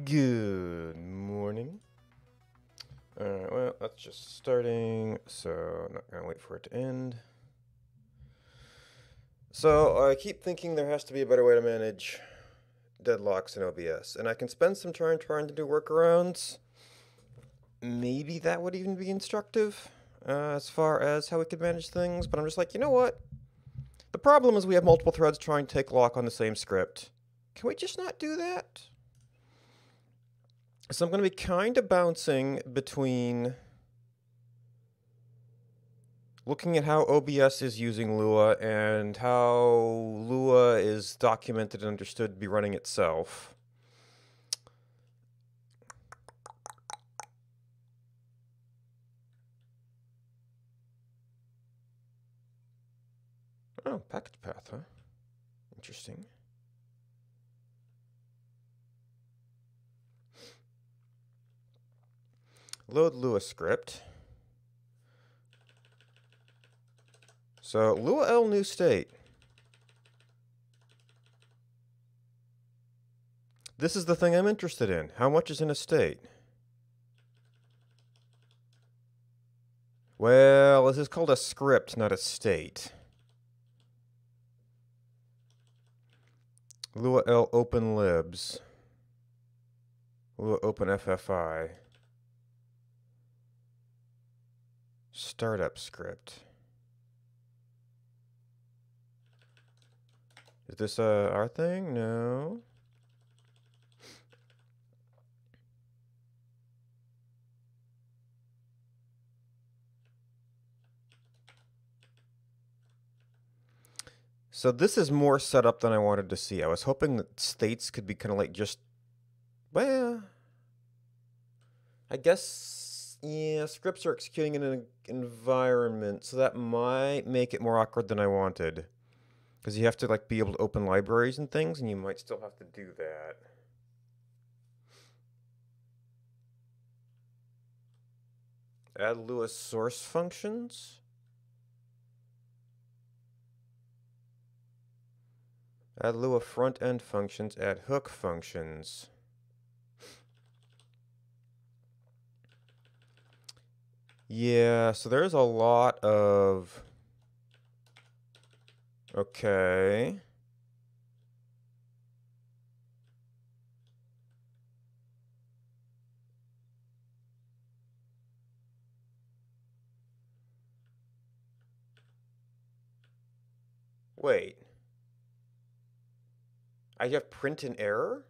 Good morning. Alright, well, that's just starting, so I'm not going to wait for it to end. So, I keep thinking there has to be a better way to manage deadlocks in OBS, and I can spend some time trying to do workarounds. Maybe that would even be instructive as far as how we could manage things, but I'm just like, you know what? The problem is we have multiple threads trying to take lock on the same script. Can we just not do that? So I'm going to be kind of bouncing between looking at how OBS is using Lua and how Lua is documented and understood to be running itself. Oh, package path, huh? Interesting. Load Lua script. So, Lua L new state. This is the thing I'm interested in. How much is in a state? Well, this is called a script, not a state. Lua L open libs. Lua open FFI. Startup script. Is this our thing? No. So this is more set up than I wanted to see. I was hoping that states could be kind of like just, well, I guess, yeah, scripts are executing in an environment, so that might make it more awkward than I wanted. Because you have to like be able to open libraries and things, and you might still have to do that. Add Lua source functions. Add Lua front-end functions, add hook functions. Yeah, so there's a lot of... Okay. Wait. I have print an error?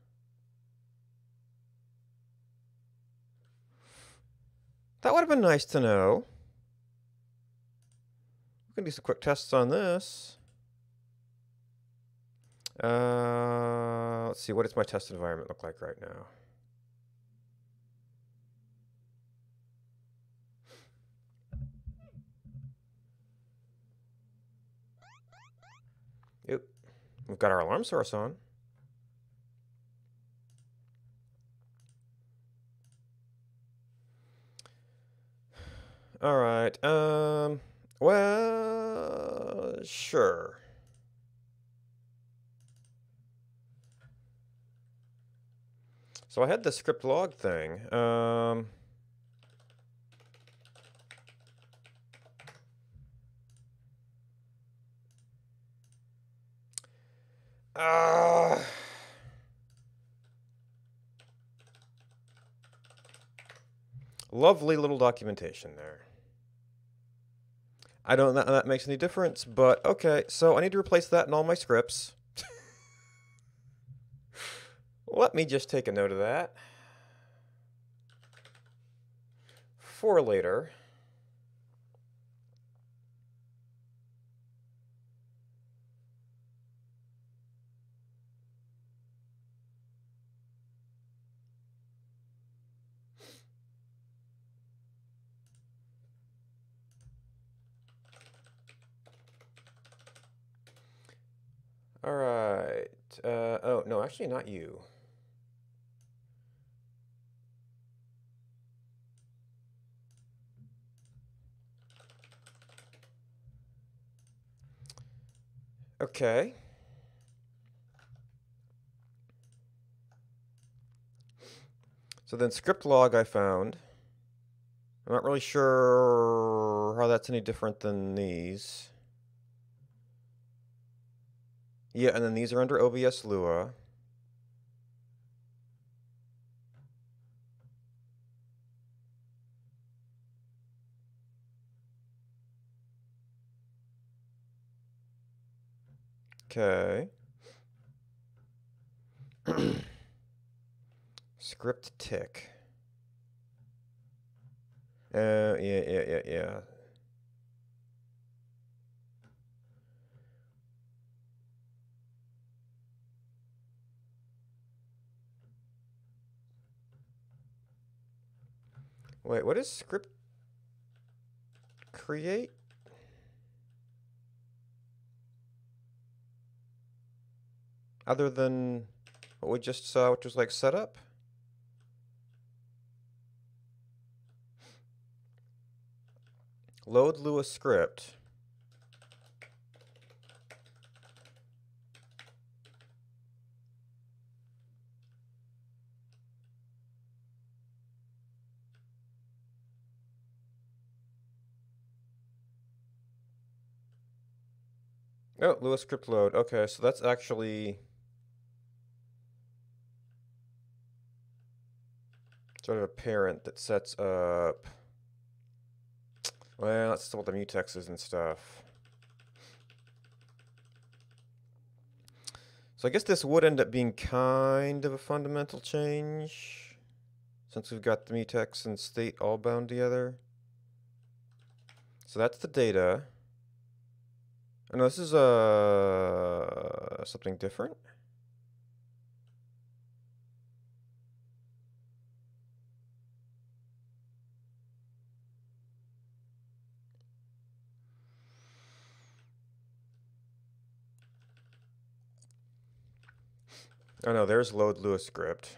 That would have been nice to know. We can do some quick tests on this. Let's see, what does my test environment look like right now? Yep, we've got our alarm source on. All right, well, sure. So I had the script log thing. Lovely little documentation there. I don't know if that makes any difference, but okay, so I need to replace that in all my scripts. Let me just take a note of that for later. All right. Oh, no, actually not you. Okay. So then script log I found. I'm not really sure how that's any different than these. Yeah, and then these are under OBS Lua. Okay. Script tick. Yeah. Wait, what is script create? Other than what we just saw, which was like setup? Load Lua script. Oh, Lua script load. Okay, so that's actually sort of a parent that sets up. Well, that's still the mutexes and stuff. So I guess this would end up being kind of a fundamental change, since we've got the mutex and state all bound together. So that's the data. Oh, no, this is something different. Oh no, there's load Lua script.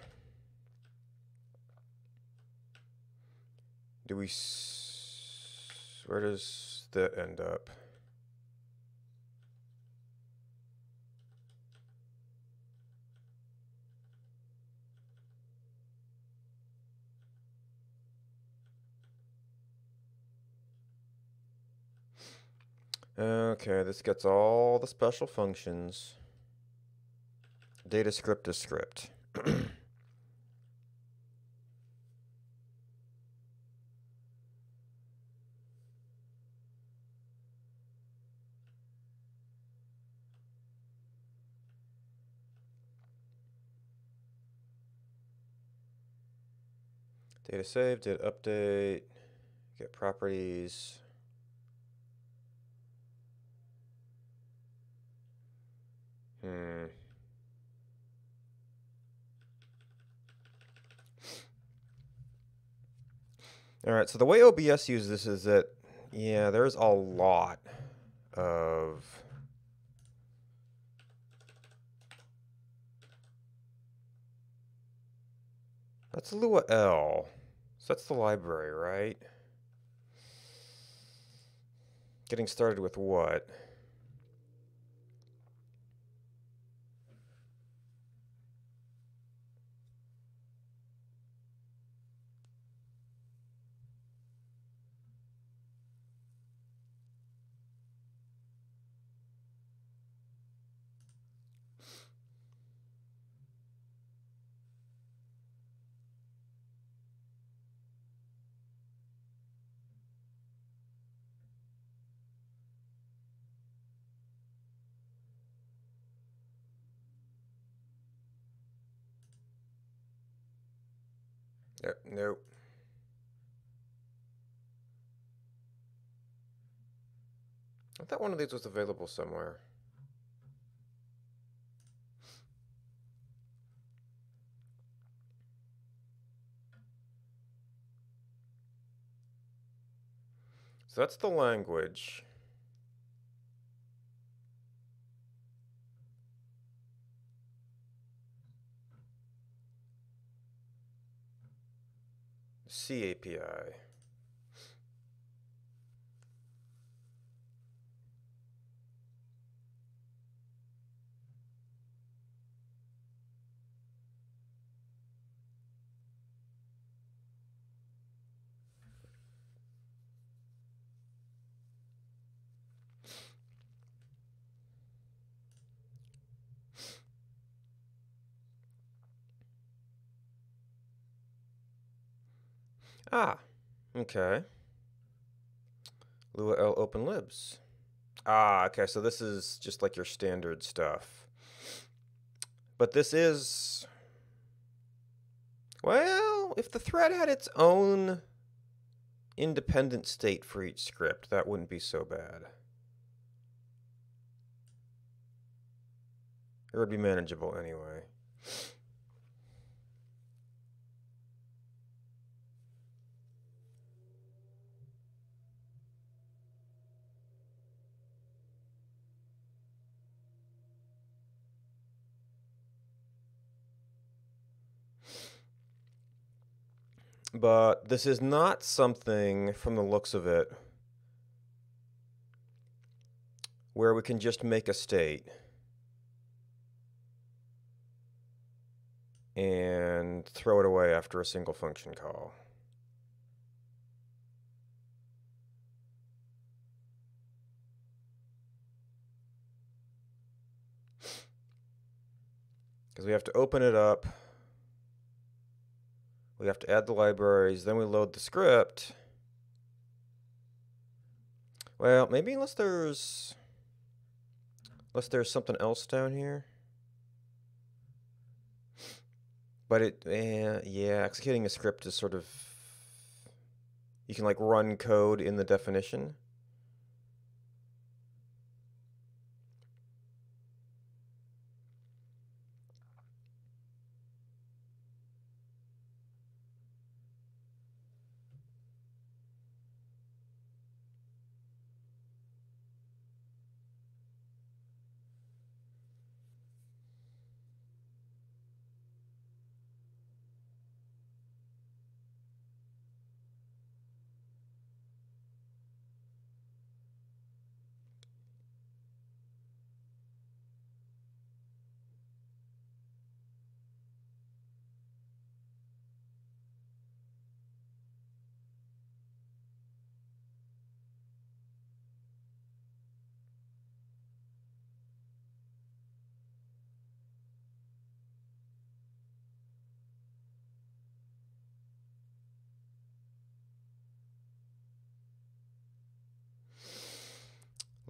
Do we? Where does that end up? Okay, this gets all the special functions. Data script is script. Data save, data update, get properties. All right, so the way OBS uses this is that, yeah, there's a lot of that's Lua L. So that's the library, right? Getting started with what? Nope. I thought one of these was available somewhere. So that's the language. C API. Ah, okay. Lua L open libs. Ah, okay, so this is just like your standard stuff. But this is... Well, if the thread had its own independent state for each script, that wouldn't be so bad. It would be manageable anyway. But this is not something, from the looks of it, where we can just make a state and throw it away after a single function call. Because we have to open it up. We have to add the libraries, then we load the script. Well, maybe unless there's something else down here. But yeah, executing a script is sort of, you can like run code in the definition.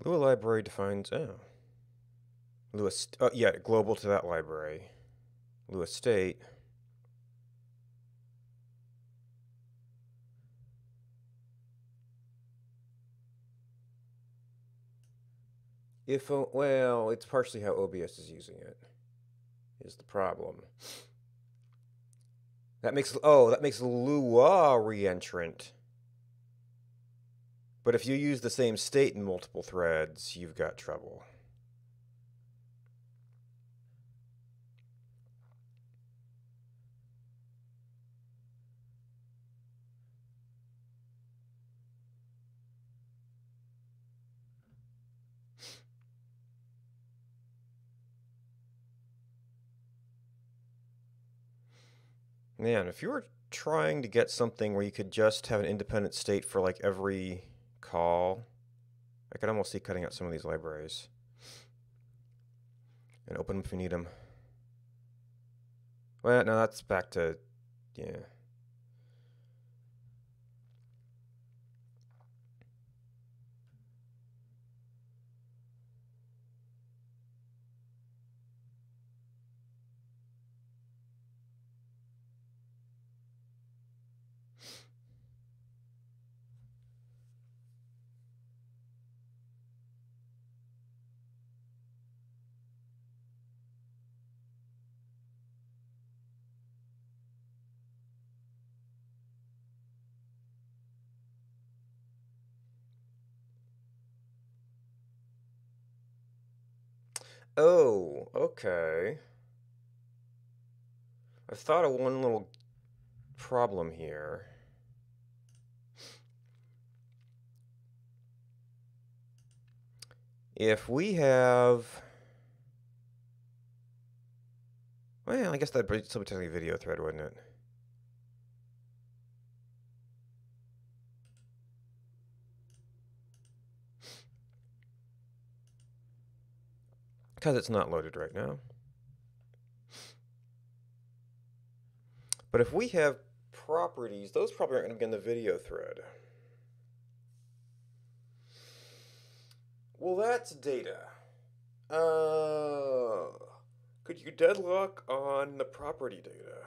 Lua library defines, Lua, yeah, global to that library. Lua state. If, well, it's partially how OBS is using it, is the problem. That makes Lua reentrant. But if you use the same state in multiple threads, you've got trouble. Man, if you were trying to get something where you could just have an independent state for like every call, I could almost see cutting out some of these libraries and open them if you need them. Well, no, that's back to, yeah. Oh, okay. I've thought of one little problem here. If we have, well, I guess that'd still be technically a video thread, wouldn't it? Because it's not loaded right now. But if we have properties, those probably aren't going to be in the video thread. Well, that's data. Could you deadlock on the property data?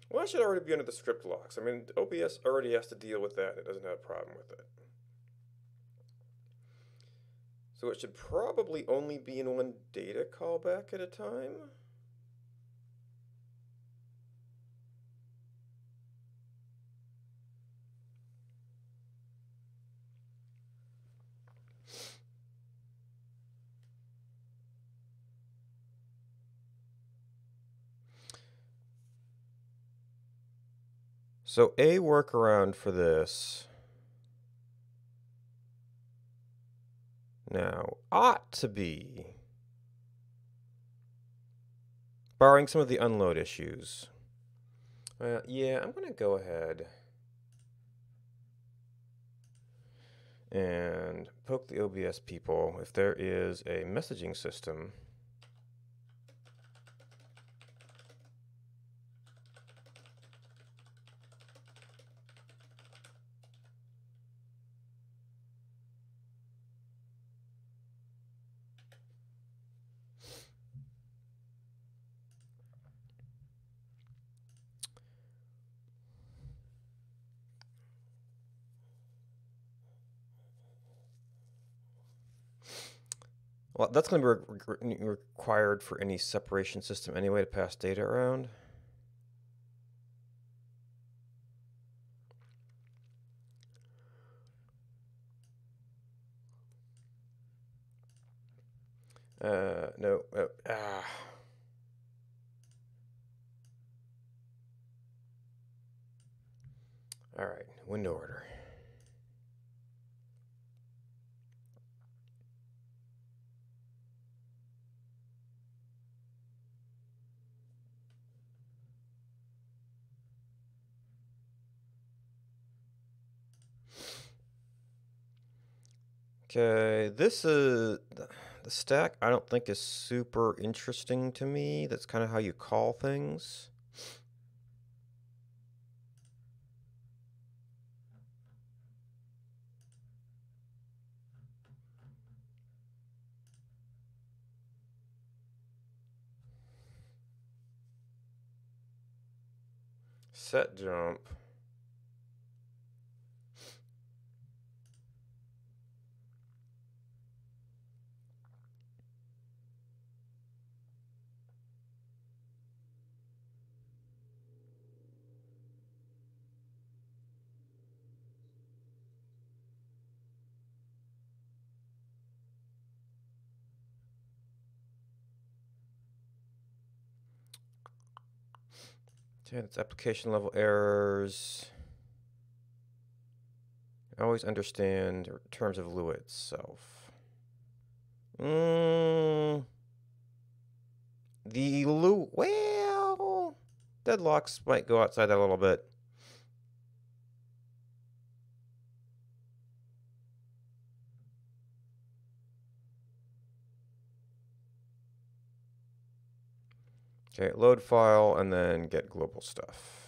Well, that should already be under the script locks. I mean, OBS already has to deal with that. It doesn't have a problem with it. So it should probably only be in one data callback at a time. So a workaround for this now ought to be, barring some of the unload issues. Yeah, I'm going to go ahead and poke the OBS people if there is a messaging system Well, that's going to be required for any separation system anyway to pass data around. No. All right, window order. Okay, this is the stack. I don't think is super interesting to me. That's kind of how you call things. Set jump. Okay, it's application level errors. Always understand terms of Lua itself. The Lua, well, deadlocks might go outside that a little bit. Okay, load file and then get global stuff.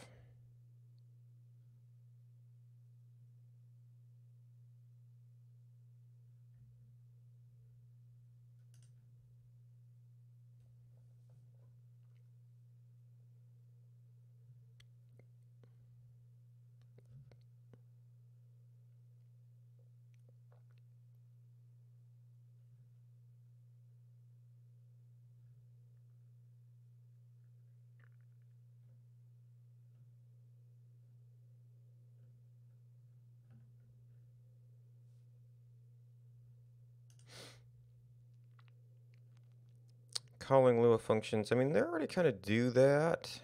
Calling Lua functions, I mean, they already kind of do that.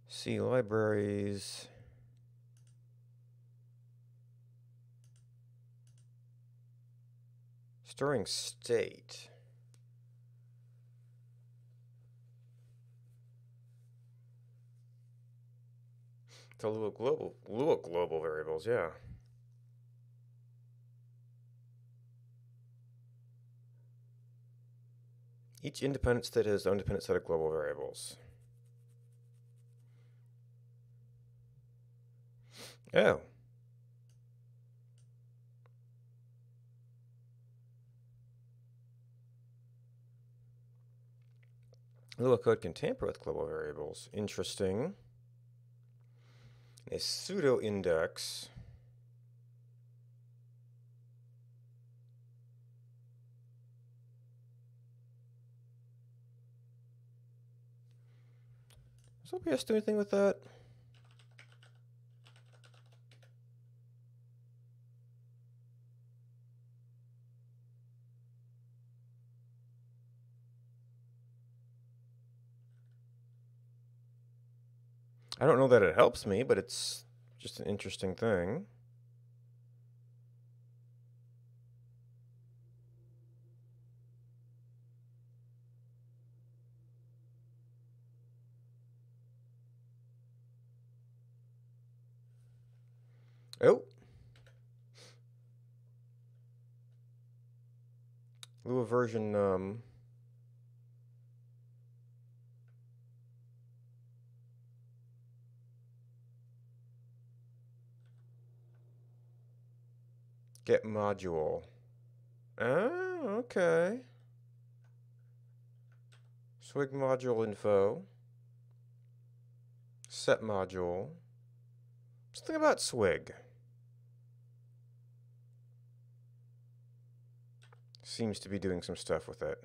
See libraries. Storing state. To Lua global variables, yeah. Each independent state has its own independent set of global variables. Oh. Lua code can tamper with global variables. Interesting. A pseudo index. Does OBS do anything with that? I don't know that it helps me, but it's just an interesting thing. Oh. Lua version, get module. Oh, okay. Swig module info. Set module. Something about Swig. Seems to be doing some stuff with it.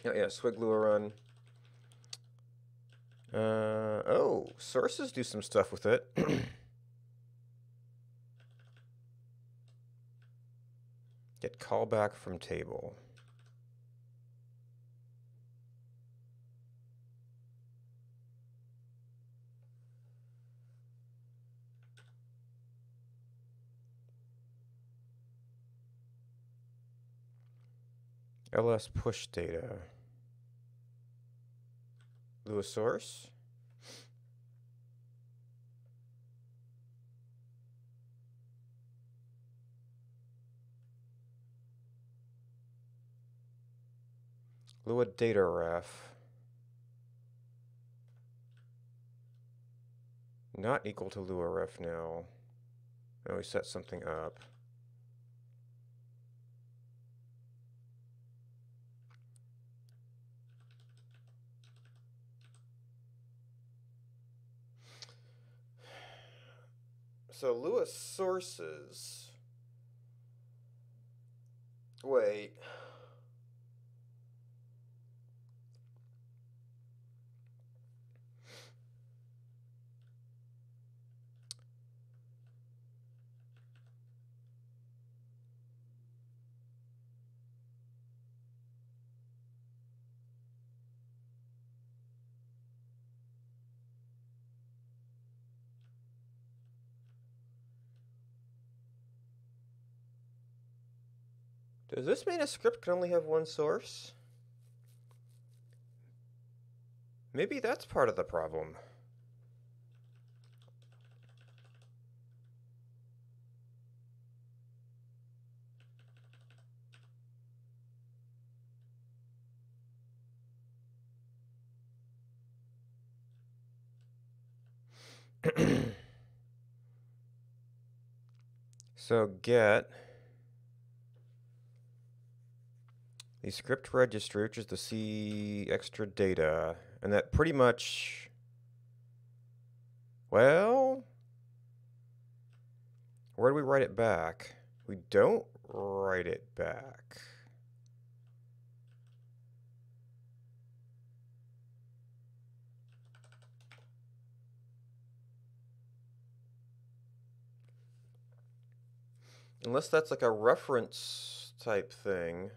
Oh, yeah, Swig Lua run. Oh, sources do some stuff with it. Get callback from table. LS push data. Lua source. Lua data ref. Not equal to Lua ref now. Oh, we set something up. So Lua sources. Wait. Does this mean a script can only have one source? Maybe that's part of the problem. So get the script registry, which is the C extra data, and that pretty much, well, where do we write it back? We don't write it back. Unless that's like a reference type thing.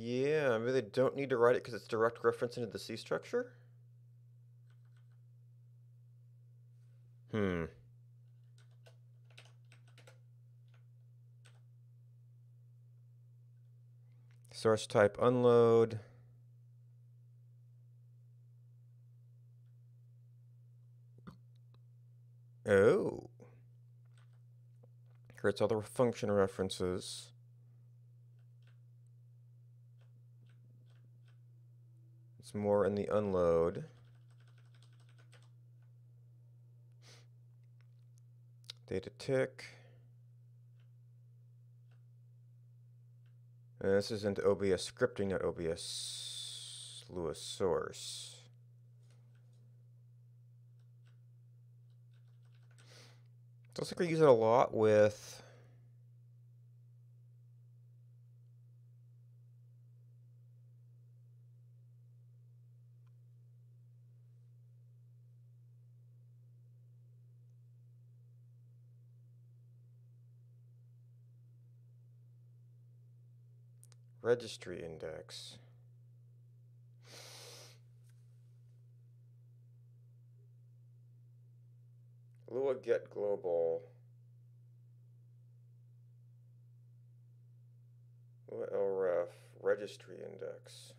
Yeah, maybe they don't need to write it because it's direct reference into the C structure? Source type unload. Oh. Creates all the function references. It's more in the unload. Data tick. And this is into OBS scripting, not OBS Lewis source. It looks like we use it a lot with registry index. Lua get global. Lua LREF registry index.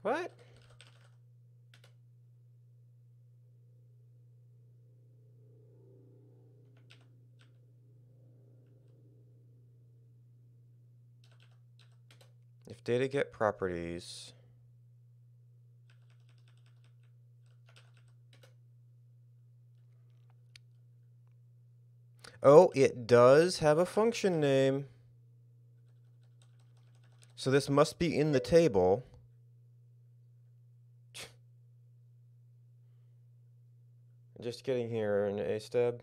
What? If data get properties. Oh, it does have a function name. So this must be in the table. Just getting here in A stub.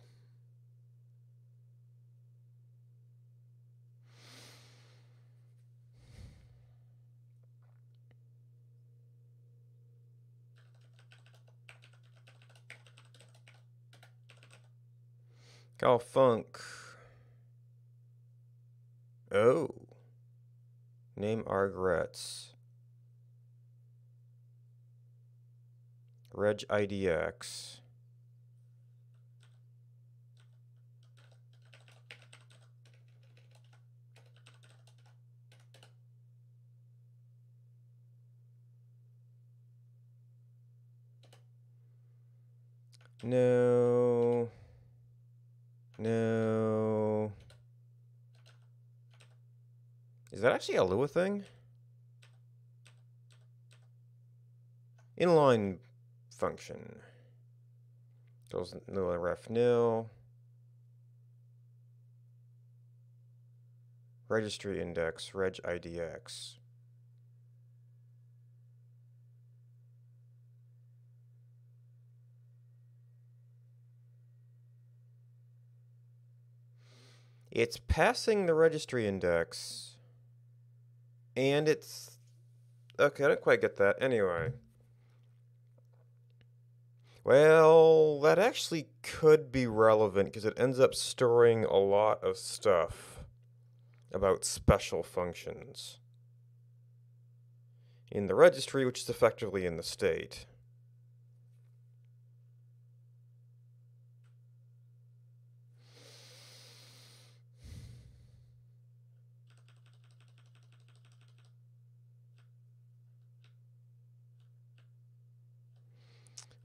Call func. Oh. Name argrets. Reg IDX. No. No. Is that actually a Lua thing? Inline function. Goes Lua ref nil. Registry index, reg IDX. It's passing the registry index. And it's... Okay, I don't quite get that. Anyway. Well, that actually could be relevant because it ends up storing a lot of stuff about special functions in the registry, which is effectively in the state.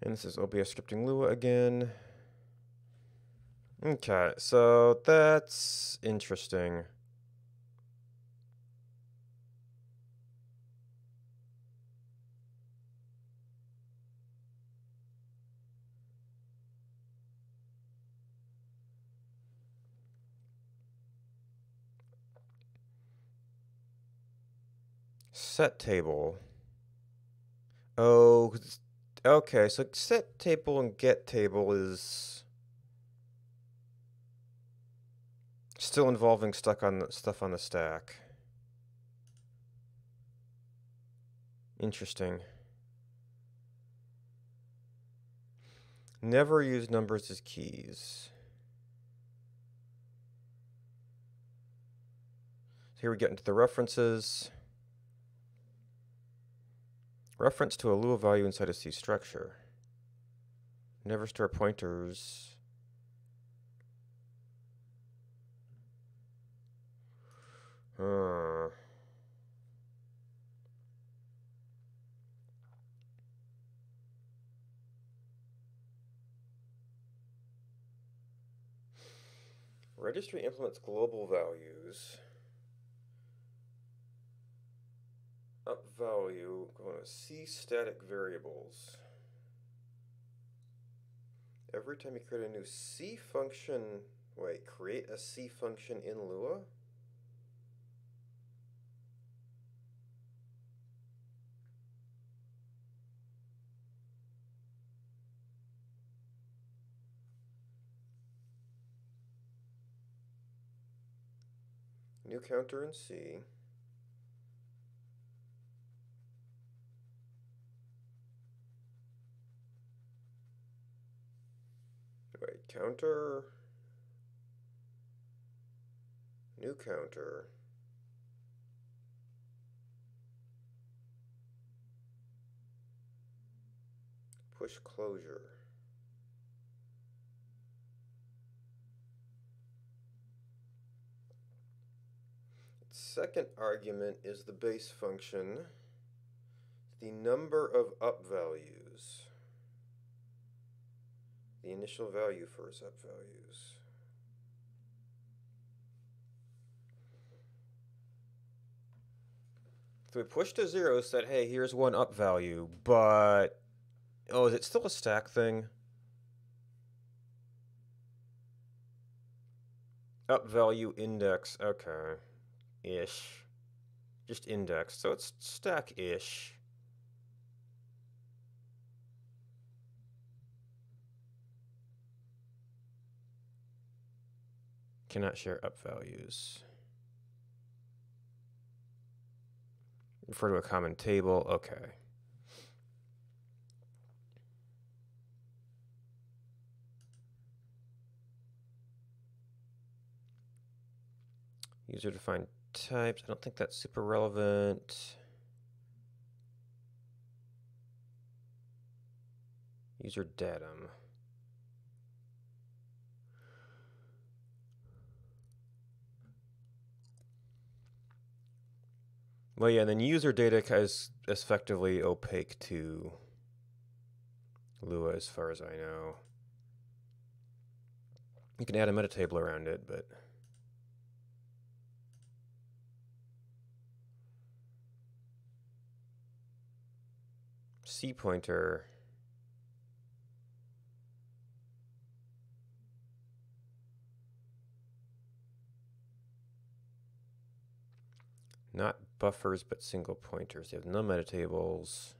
And this is OBS scripting Lua again. Okay, so that's interesting. Set table. Oh, okay, so set table and get table is still involving stuff on the stack. Interesting. Never use numbers as keys. Here we get into the references. Reference to a Lua value inside a C structure. Never store pointers. Registry implements global values. Up value, going to C static variables. Every time you create a new C function, wait, create a C function in Lua? New counter in C. Wait, counter. New counter. Push closure. Second argument is the base function, the number of up values, the initial value for its up values. So we pushed to 0, said, hey, here's one up value, but, oh, is it still a stack thing? Up value index, okay. Ish. Just index, so it's stack-ish. Cannot share up values. Refer to a common table, okay. User-defined types, I don't think that's super relevant. User datum. Well, yeah, and then user data is effectively opaque to Lua as far as I know. You can add a metatable around it, but... C pointer. Not buffers, but single pointers. They have no metatables.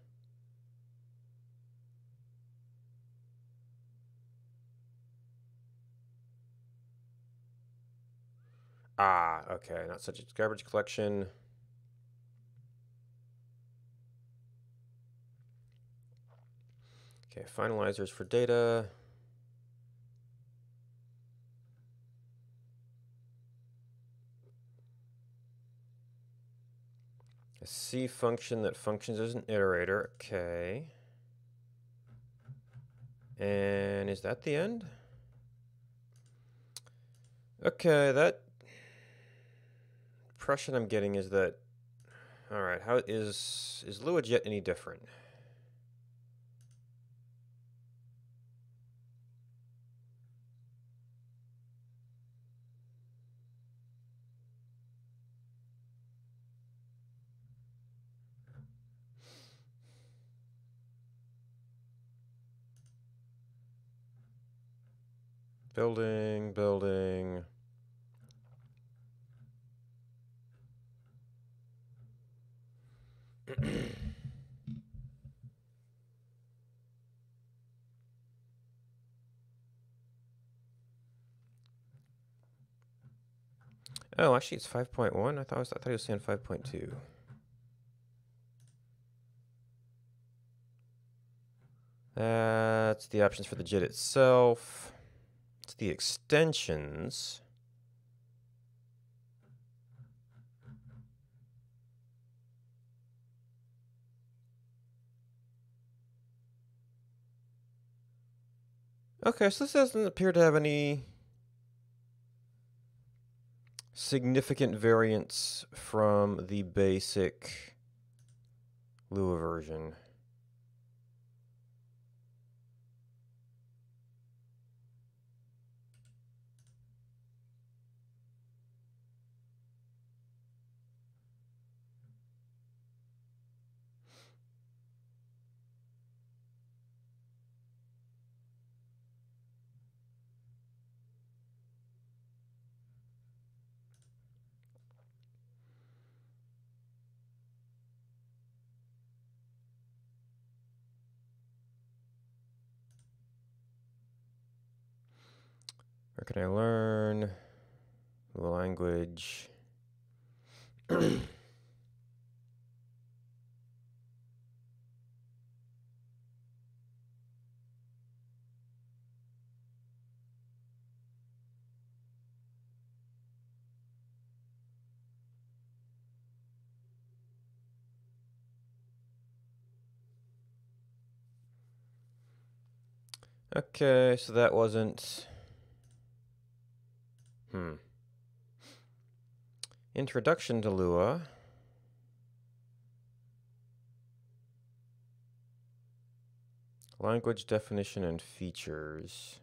Ah, okay, not such a garbage collection. Okay, finalizers for data. A C function that functions as an iterator, okay. And is that the end? Okay, that impression I'm getting is that, all right, how is LuaJet any different? Building, building. Oh, actually it's 5.1. I thought he was saying 5.2. That's the options for the JIT itself. It's the extensions. Okay, so this doesn't appear to have any significant variance from the basic Lua version. Where can I learn? Lua language. Okay, so that wasn't... Introduction to Lua. Language definition and features.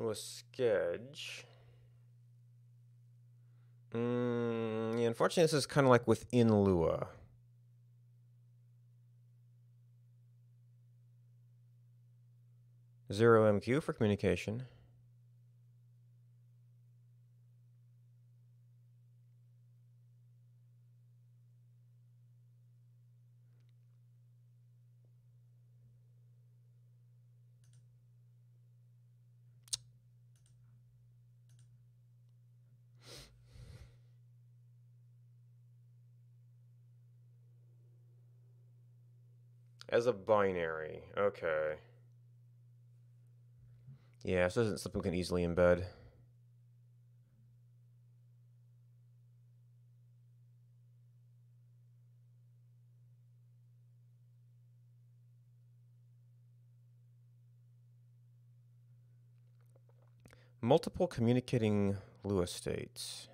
Lua sketch. Yeah, unfortunately, this is kind of like within Lua. Zero MQ for communication. As a binary, okay. Yeah, so this isn't something we can easily embed. Multiple communicating Lua states.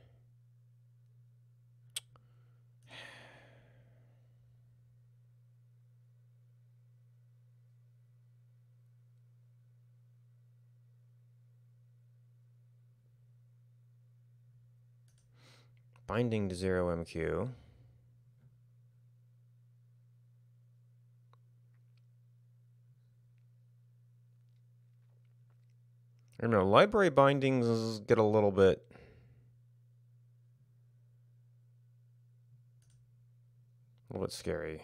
Binding to zero MQ. I don't know, library bindings get a little bit scary.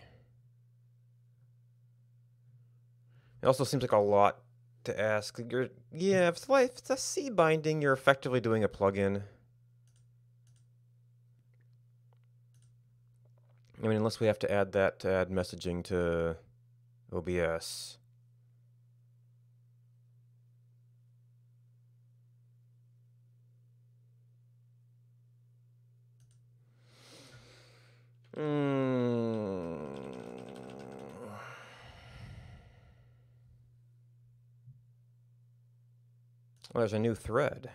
It also seems like a lot to ask. Yeah, if it's a C binding, you're effectively doing a plugin. I mean, unless we have to add that to add messaging to OBS. Oh, there's a new thread.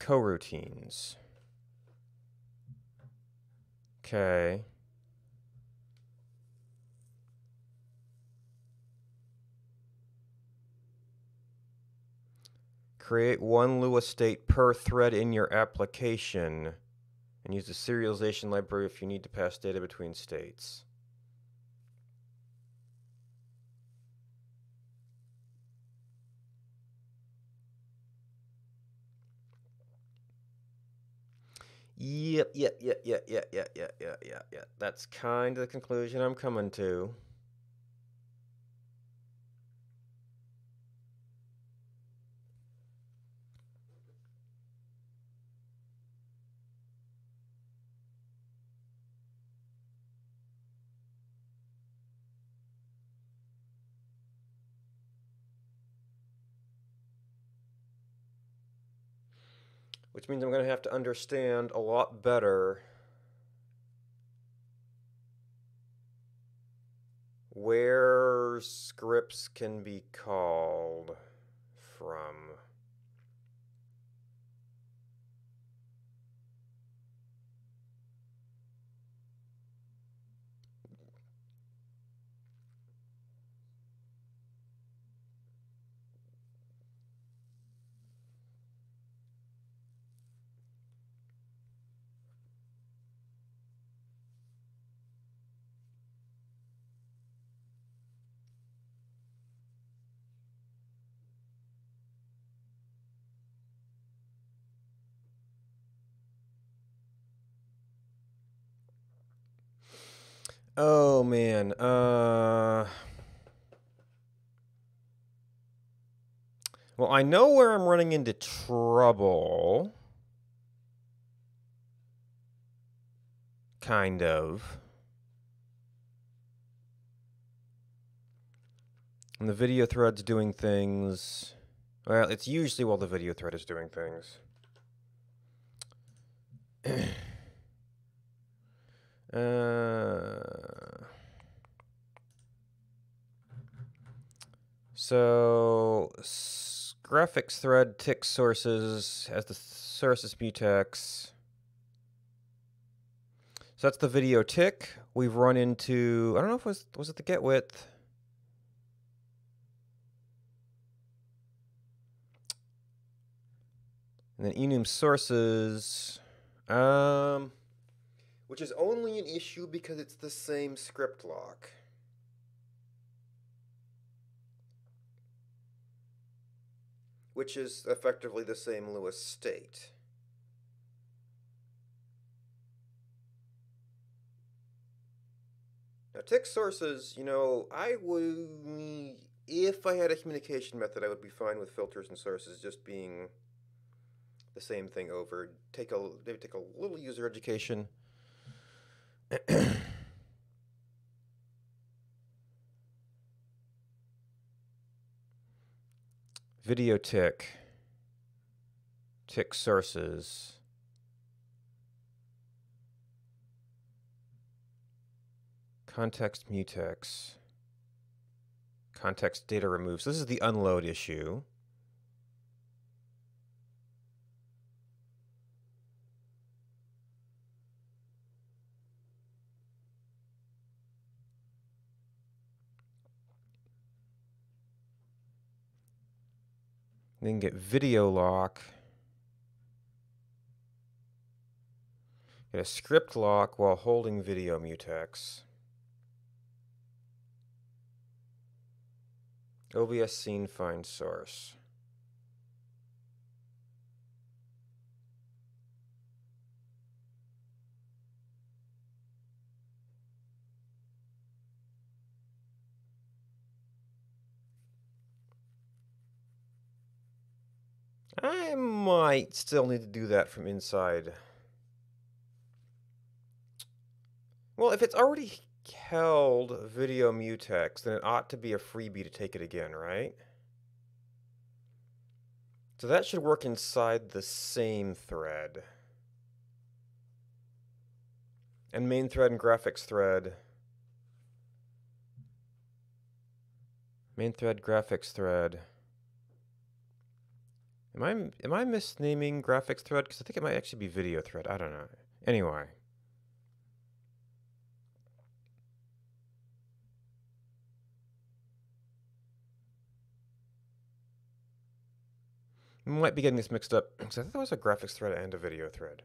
Coroutines. Okay. Create one Lua state per thread in your application, and use the serialization library if you need to pass data between states. Yep. That's kind of the conclusion I'm coming to. Which means I'm going to have to understand a lot better where scripts can be called from. Oh man, well, I know where I'm running into trouble. Kind of. And the video thread's doing things. Well, it's usually while the video thread is doing things. So graphics thread tick sources has the sources mutex. So that's the video tick. We've run into, I don't know if was it the get width? And then enum sources, which is only an issue because it's the same script lock. Which is effectively the same Lewis state. Now, tick sources, you know, if I had a communication method, I would be fine with filters and sources just being the same thing over. They would take a little user education. Video tick sources. Context mutex. Context data removes. This is the unload issue. Then get video lock. Get a script lock while holding video mutex. OBS scene find source. I might still need to do that from inside. Well, if it's already held video mutex, then it ought to be a freebie to take it again, right? So that should work inside the same thread. And main thread and graphics thread. Main thread, graphics thread. Am I misnaming graphics thread? Because I think it might actually be video thread. I don't know. Anyway. Might be getting this mixed up because I thought that was a graphics thread and a video thread.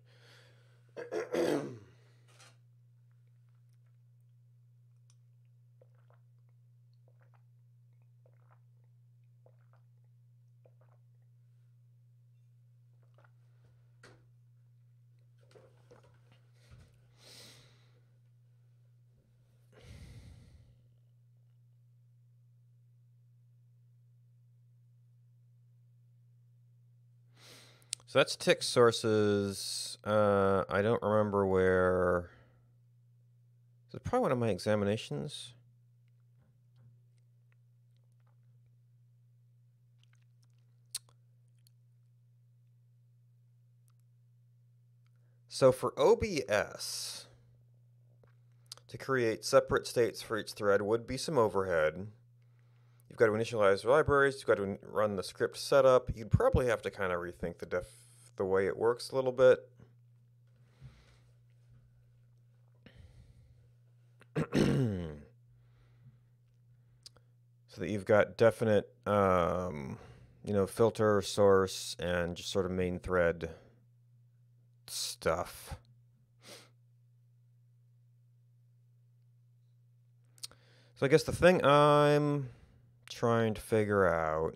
So that's tick sources. I don't remember where. Is it probably one of my examinations? So for OBS, to create separate states for each thread would be some overhead. You've got to initialize libraries. You've got to run the script setup. You'd probably have to kind of rethink the way it works a little bit. So that you've got definite, filter, source, and just sort of main thread stuff. So I guess the thing I'm trying to figure out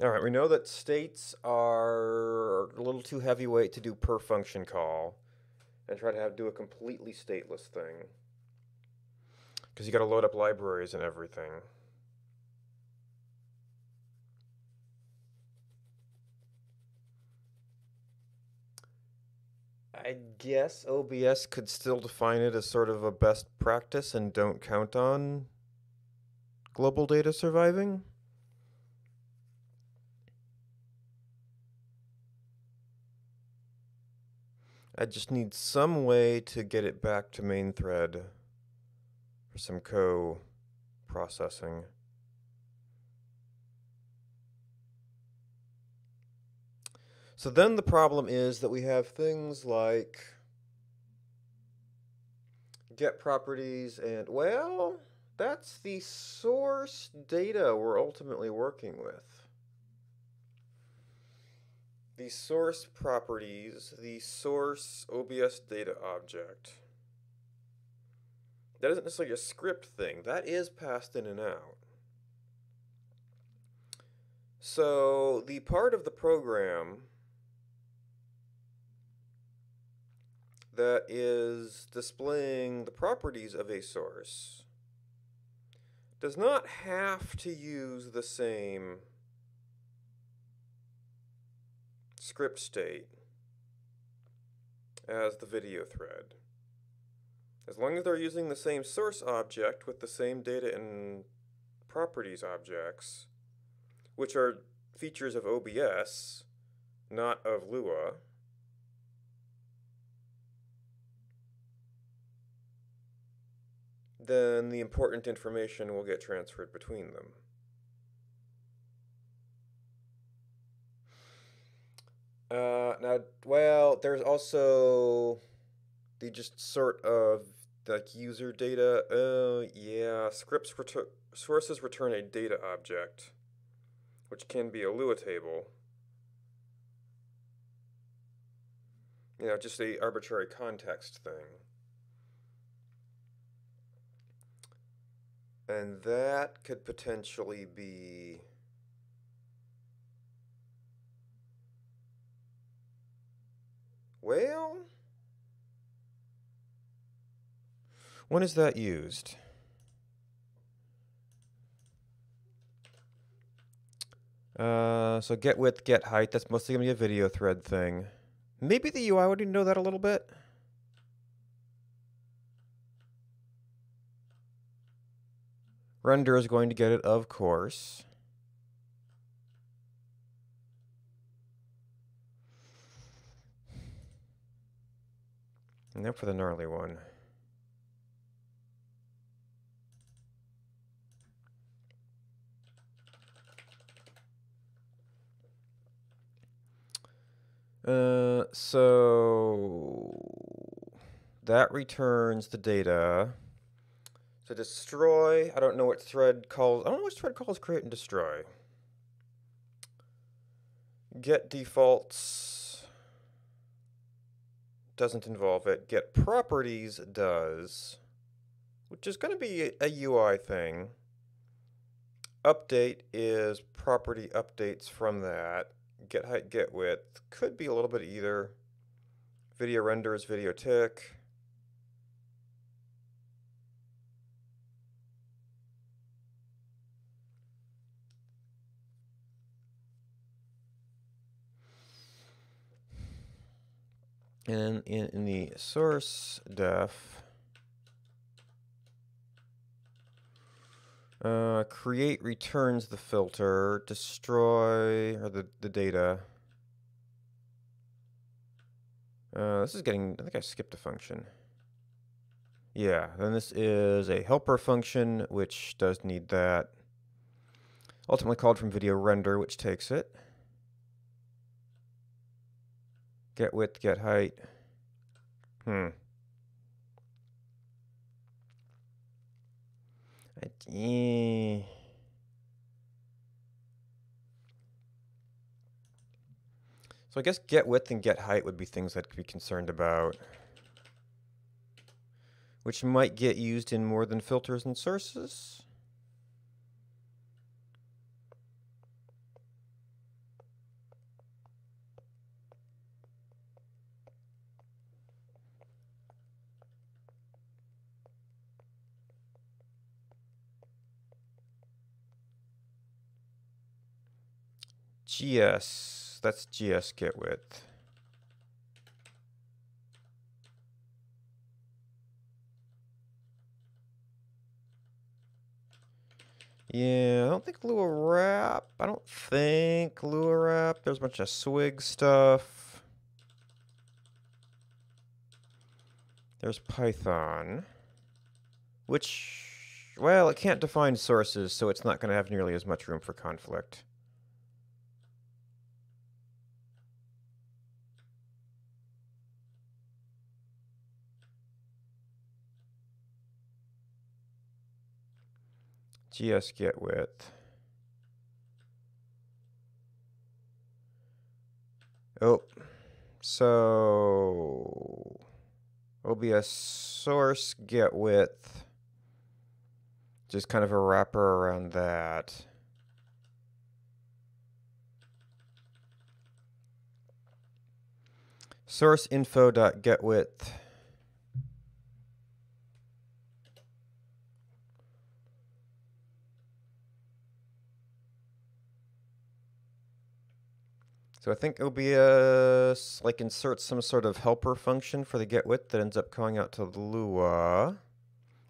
all right, we know that states are a little too heavyweight to do per function call and try to do a completely stateless thing because you got to load up libraries and everything. I guess OBS could still define it as sort of a best practice and don't count on global data surviving. I just need some way to get it back to main thread for some co-processing. So then the problem is that we have things like get properties and, well, that's the source data we're ultimately working with. The source properties, the source OBS data object. That isn't necessarily a script thing. That is passed in and out. So the part of the program that is displaying the properties of a source does not have to use the same script state as the video thread. As long as they're using the same source object with the same data and properties objects, which are features of OBS, not of Lua, then the important information will get transferred between them. There's also the just sort of like user data. Yeah, sources return a data object, which can be a Lua table. Just a arbitrary context thing. And that could potentially be when is that used? So get width, get height, that's mostly going to be a video thread thing. Maybe the UI would know that a little bit. Render is going to get it, of course. Now for the gnarly one. So that returns the data. So destroy, I don't know what thread calls, I don't know which thread calls create and destroy. Get defaults doesn't involve it. Get properties does, which is going to be a UI thing. Update is property updates from that. Get height, get width could be a little bit of either. Video render is video tick. And in the source def, create returns the filter, destroy, or the data. This is getting, I think I skipped a function. Yeah, then this is a helper function, which does need that. Ultimately called from video render, which takes it. Get width, get height. So I guess get width and get height would be things I'd be concerned about, which might get used in more than filters and sources. GS, that's GS get width. Yeah, I don't think Lua Wrap. I don't think Lua Wrap. There's a bunch of swig stuff. There's Python, which, well, it can't define sources, so it's not going to have nearly as much room for conflict. GS get width. Oh, so OBS source get width. Just kind of a wrapper around that. Source info.get width. So I think OBS like inserts some sort of helper function for the get width that ends up calling out to Lua.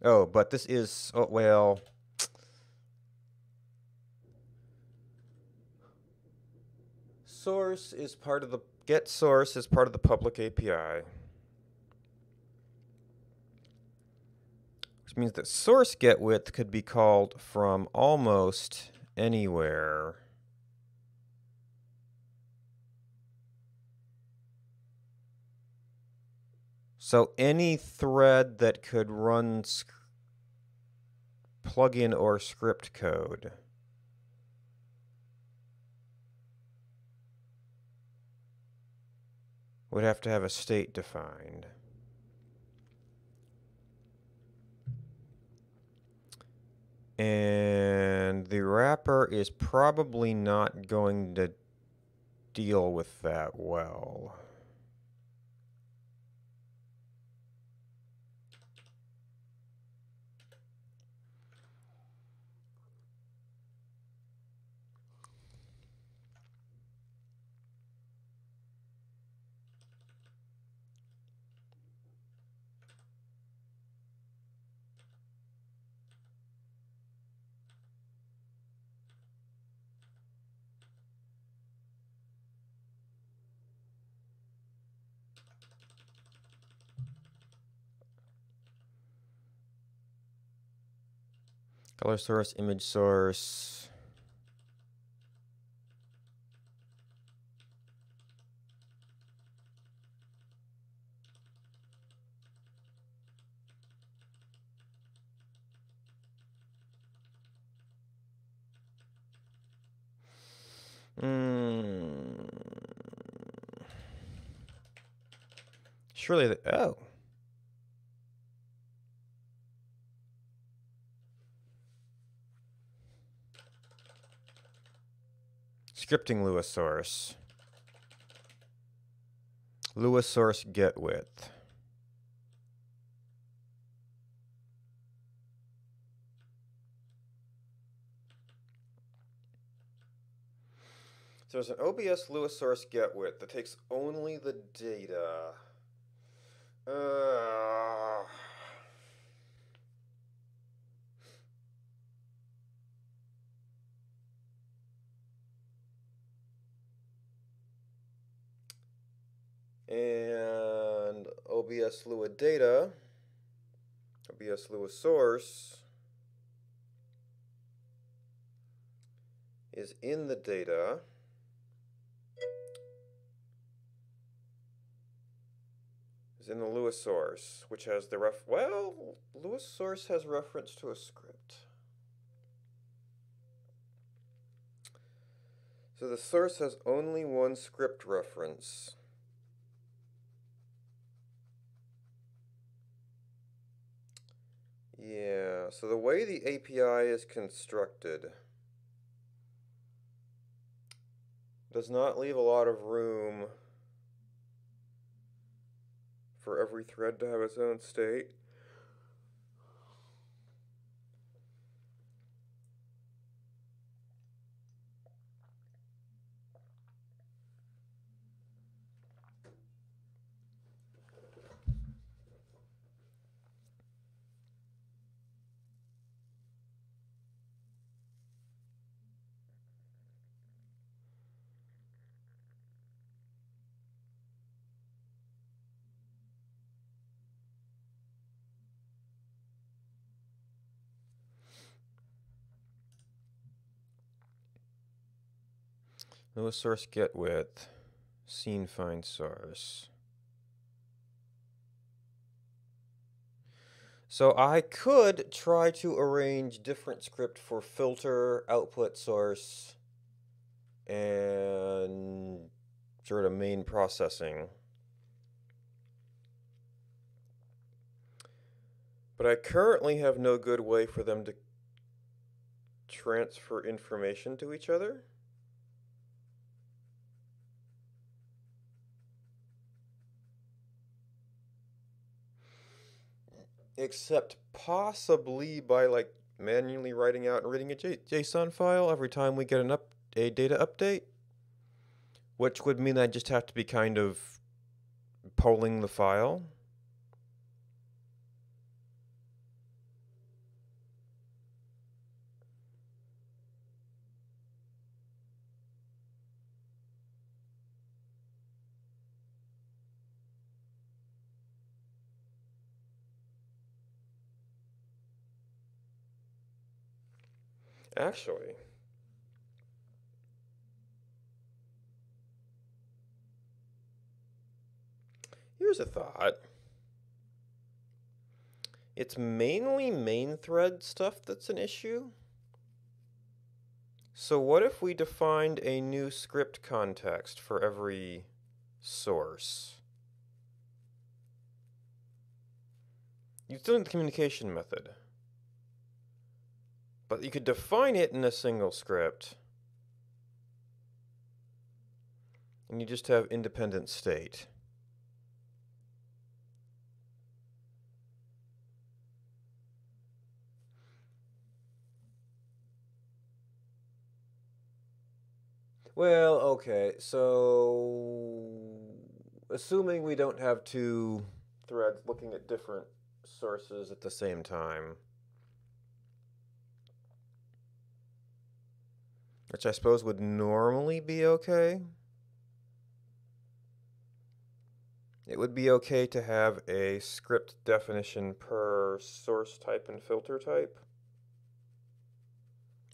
Oh, but this is, oh, well. Source is part of the, get source is part of the public API. Which means that source get width could be called from almost anywhere. So any thread that could run plugin or script code. Would have to have a state defined. And the wrapper is probably not going to deal with that well. Color source, image source. Surely oh. Scripting Lewis source. Lewis source get width. So there's an OBS Lewis source get width that takes only the data. And OBS Lua data, OBS Lua source is in the data. Is in the Lewis source, which has the Lewis source has reference to a script. So the source has only one script reference. Yeah, so the way the API is constructed does not leave a lot of room for every thread to have its own state. Lewis source get width, scene find source. So I could try to arrange different script for filter, output source, and sort of main processing. But I currently have no good way for them to transfer information to each other. Except possibly by like manually writing out and reading a JSON file every time we get a data update, which would mean I just have to be kind of polling the file. Actually, here's a thought. It's mainly main thread stuff that's an issue. So what if we defined a new script context for every source? You're still in the communication method, but you could define it in a single script, and you just have independent state. Well, okay, so assuming we don't have two threads looking at different sources at the same time, which I suppose would normally be okay. It would be okay to have a script definition per source type and filter type.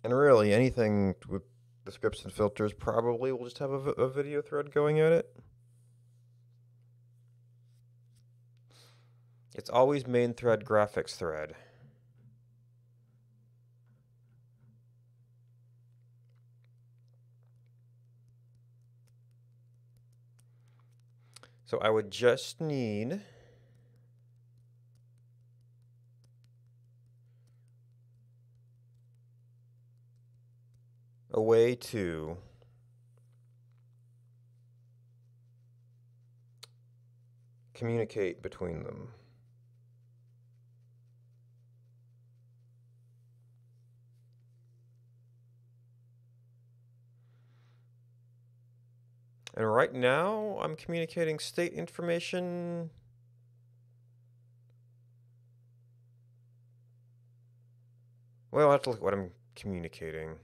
And really, anything with the scripts and filters probably will just have a video thread going at it. It's always main thread graphics thread. So I would just need a way to communicate between them. And right now, I'm communicating state information. Well, I have to look at what I'm communicating.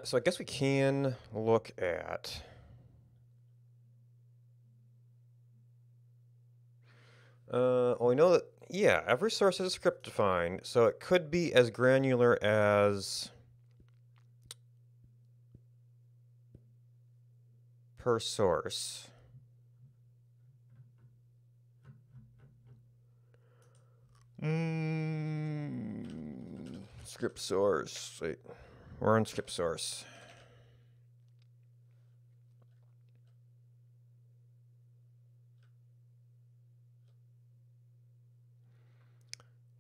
So I guess we can look at well, we know that, yeah, every source has a script defined, so it could be as granular as per source. Script source. Wait, we're on script source.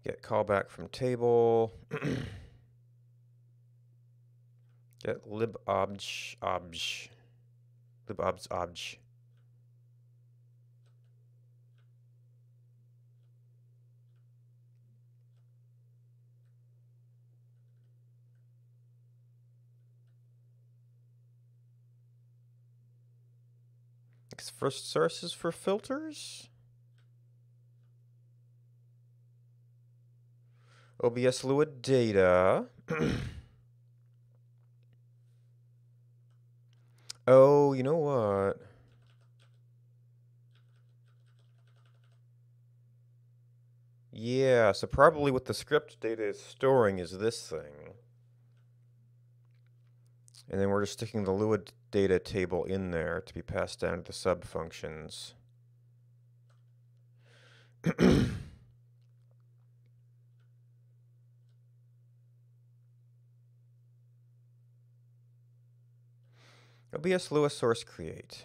Get callback from table. Get libobj obj. Libobs obj. First sources for filters. OBS Lua data. Oh, you know what? Yeah, so probably what the script data is storing is this thing. And then we're just sticking the Lua data table in there to be passed down to the sub functions. OBS Lua source create.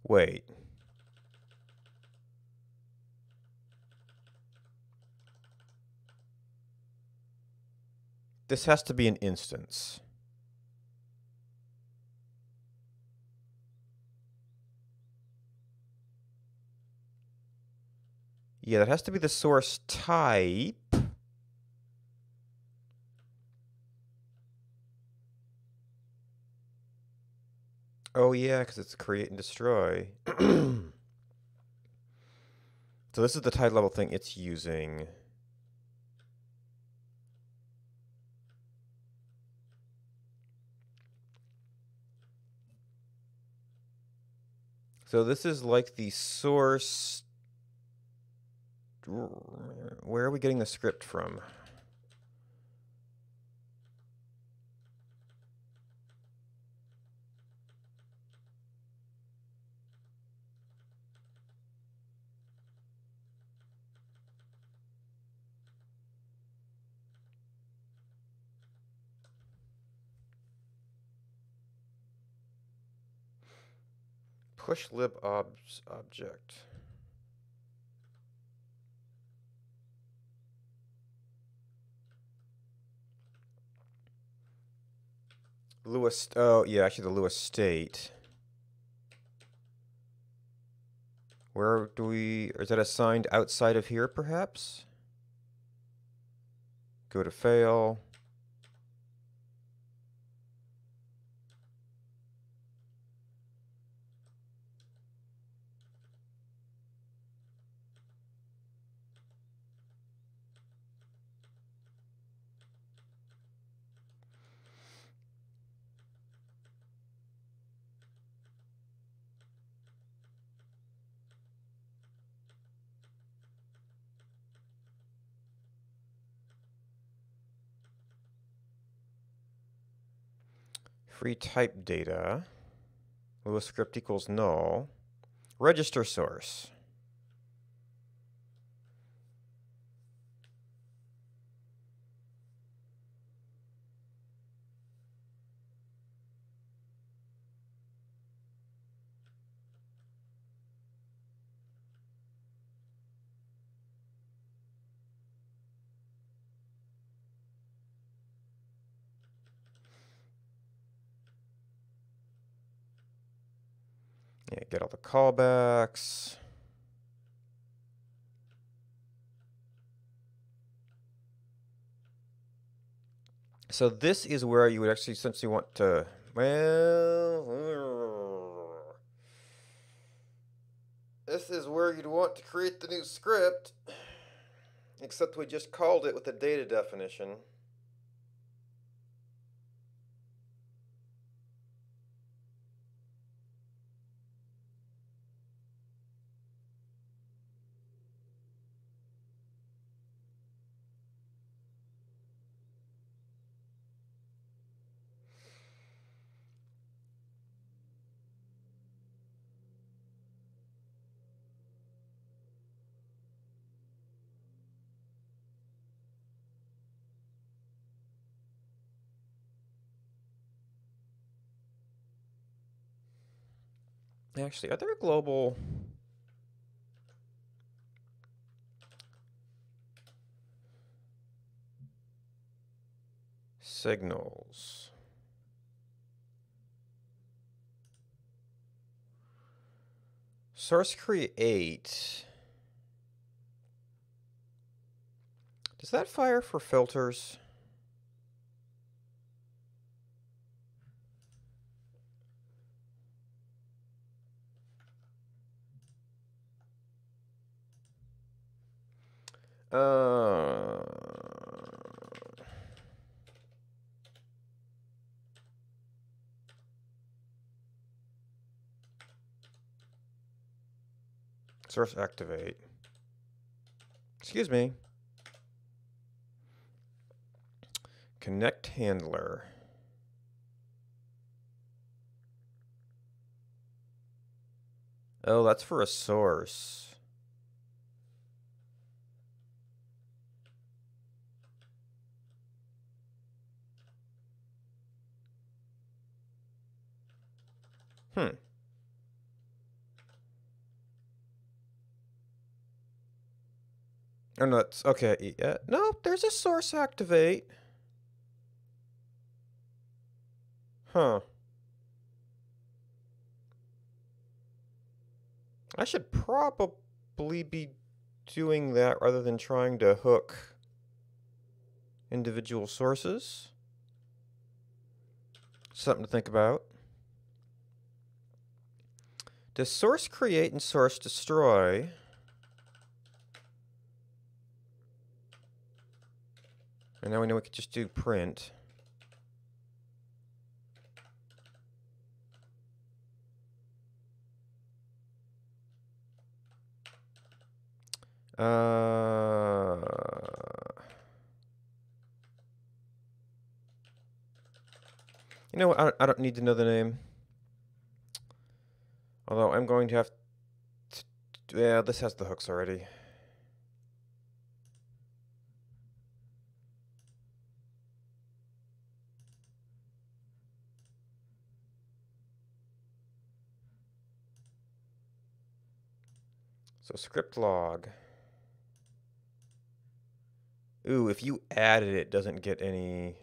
Wait. This has to be an instance. Yeah, that has to be the source type. Oh yeah, because it's create and destroy. So this is the type level thing it's using. So this is like the source. Where are we getting the script from? Push libobs object. Lewis. Oh yeah, actually the Lewis state. Where do we? Is that assigned outside of here, perhaps? Go to fail. Free type data. Lewis script equals null. Register source. Yeah, get all the callbacks. So this is where you would actually, since you want to, well, this is where you'd want to create the new script, except we just called it with a data definition. Actually, are there global signals? Source create. Does that fire for filters? Source activate. Excuse me. Connect handler. Oh, that's for a source. Oh, no, that's okay. Yeah. No, there's a source activate. Huh. I should probably be doing that rather than trying to hook individual sources. Something to think about. Does source create and source destroy? And now we know we could just do print. You know what? I don't need to know the name. Although I'm going to have to, yeah, this has the hooks already. So script log. Ooh, if you added it, doesn't get any.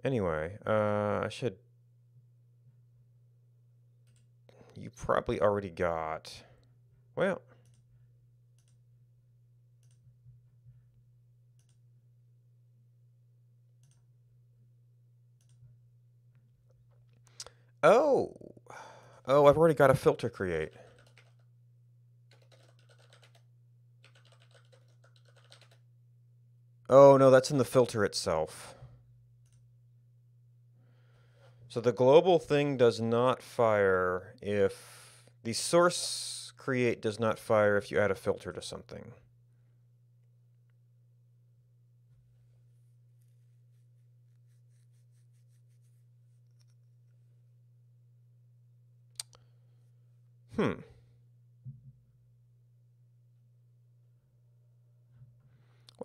Anyway, I should. You probably already got. Well. Oh. Oh, I've already got a filter create. Oh, no, that's in the filter itself. So the global thing does not fire if the source create does not fire if you add a filter to something. What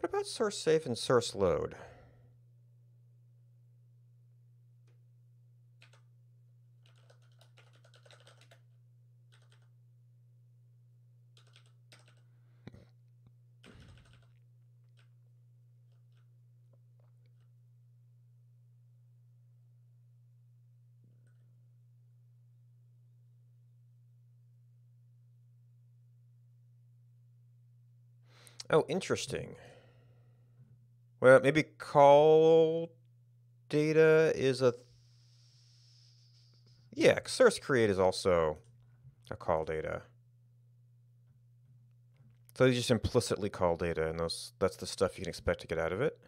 about source save and source load? Oh, interesting. Well, maybe call data is a... Yeah, source create is also a call data. So you just implicitly call data, and that's the stuff you can expect to get out of it.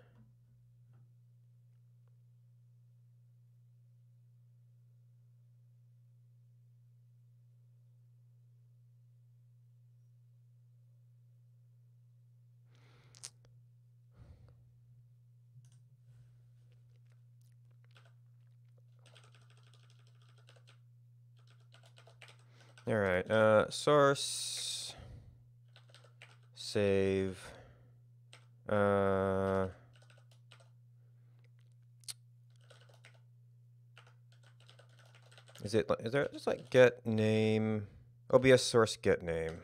All right, source, save, is there just like get name, OBS source get name?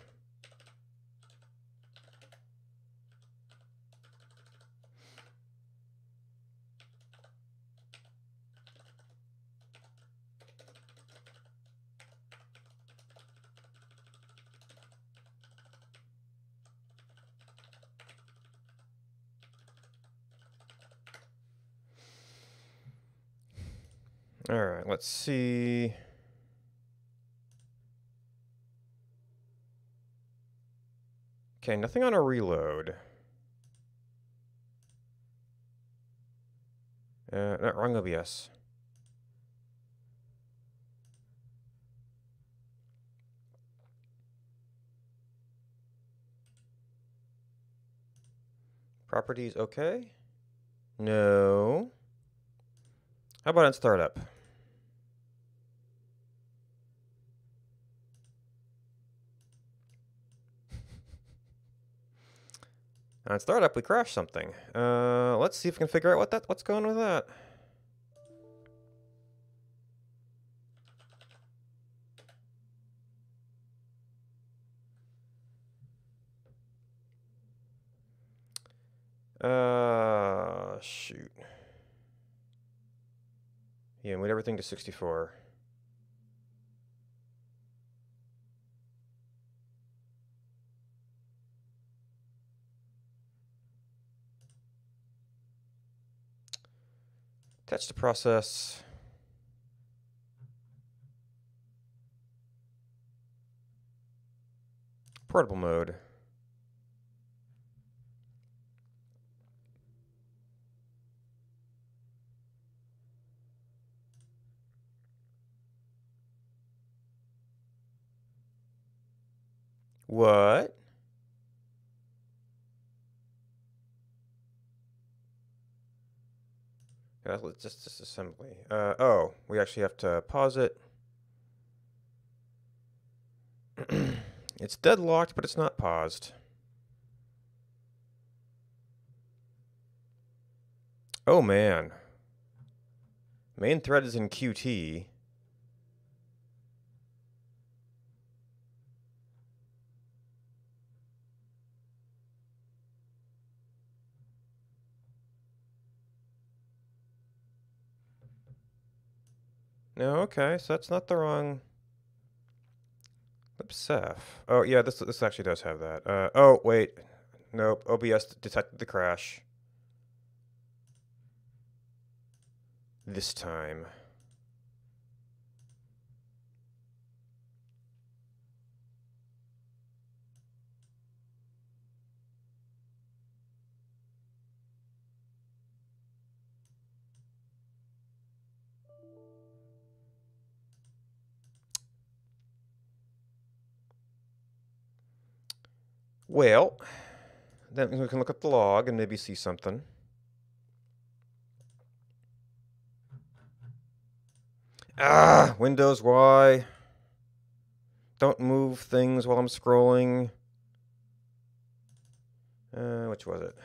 All right, let's see. Okay, nothing on a reload. Not wrong OBS. Properties okay? No. How about on startup? On startup, we crashed something. Let's see if we can figure out what's going on with that. Shoot. Yeah, move everything to 64. Attach the process. Portable mode. What? Yeah, let's just disassembly. Oh, we actually have to pause it. It's deadlocked, but it's not paused. Oh man. Main thread is in Qt. No, okay, so that's not the wrong libsef. Oh yeah, this actually does have that. Oh wait, nope. OBS detected the crash. This time. Well, then we can look at the log and maybe see something. Ah, Windows Y. Don't move things while I'm scrolling. Which was it?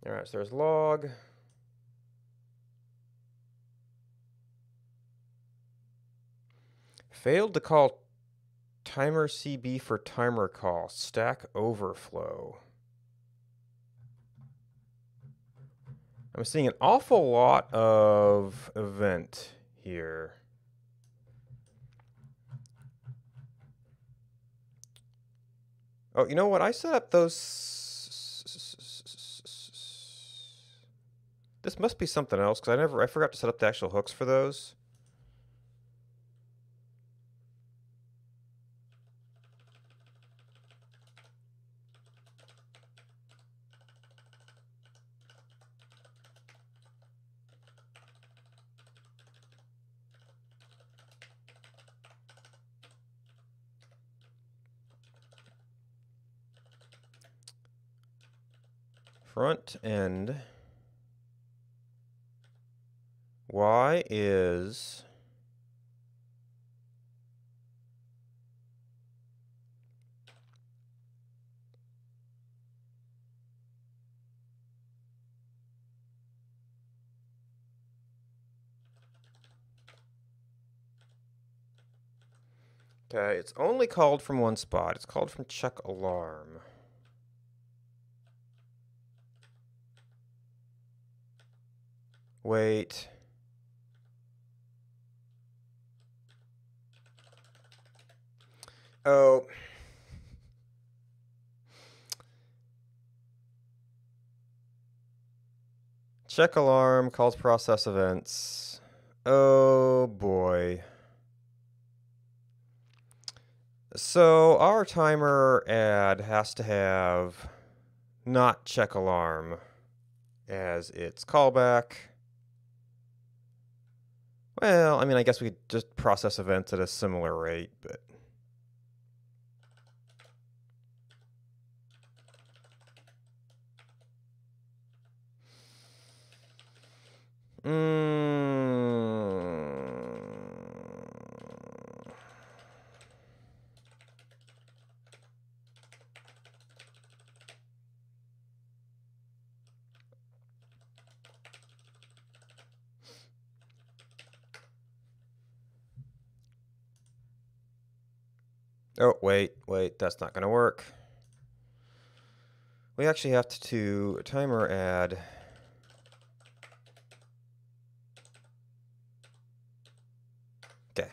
All right, so there's log. Failed to call timer CB for timer call. Stack overflow. I'm seeing an awful lot of event here. Oh, you know what? I set up those. This must be something else because I forgot to set up the actual hooks for those. Front end. Y is okay, it's only called from one spot. It's called from check alarm. Wait. Oh. Check alarm calls process events. Oh boy. So our timer add has to have not check alarm as its callback. Well, I mean, I guess we could just process events at a similar rate, but oh, wait, that's not going to work. We actually have to do timer add. Okay.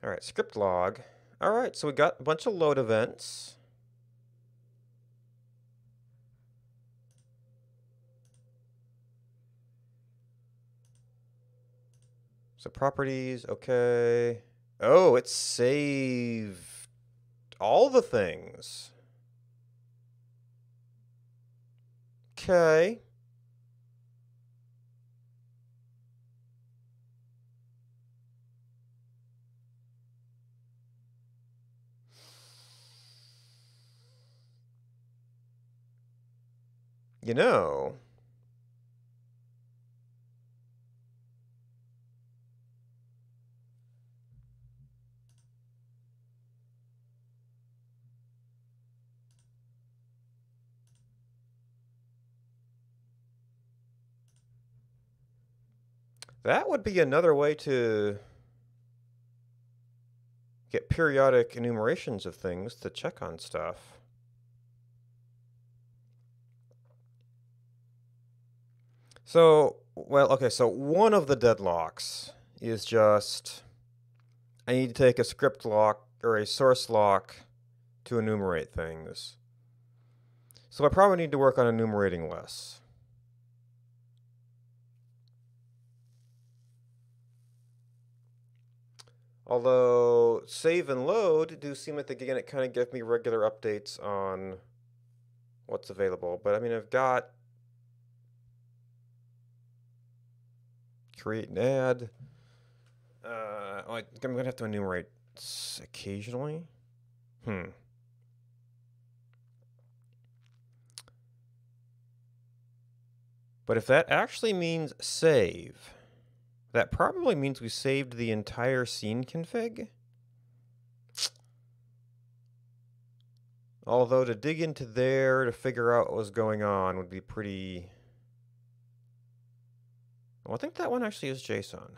All right, script log. All right, so we got a bunch of load events. So properties, okay. Oh, it saved all the things. Okay. You know, that would be another way to get periodic enumerations of things to check on stuff. So, well, okay, so one of the deadlocks is just I need to take a script lock or a source lock to enumerate things. So I probably need to work on enumerating less. Although save and load do seem like they kind of give me regular updates on what's available. But I mean, I've got create and add. I'm going to have to enumerate occasionally. But if that actually means save, that probably means we saved the entire scene config. Although to dig into there to figure out what was going on would be pretty... Well, I think that one actually is JSON.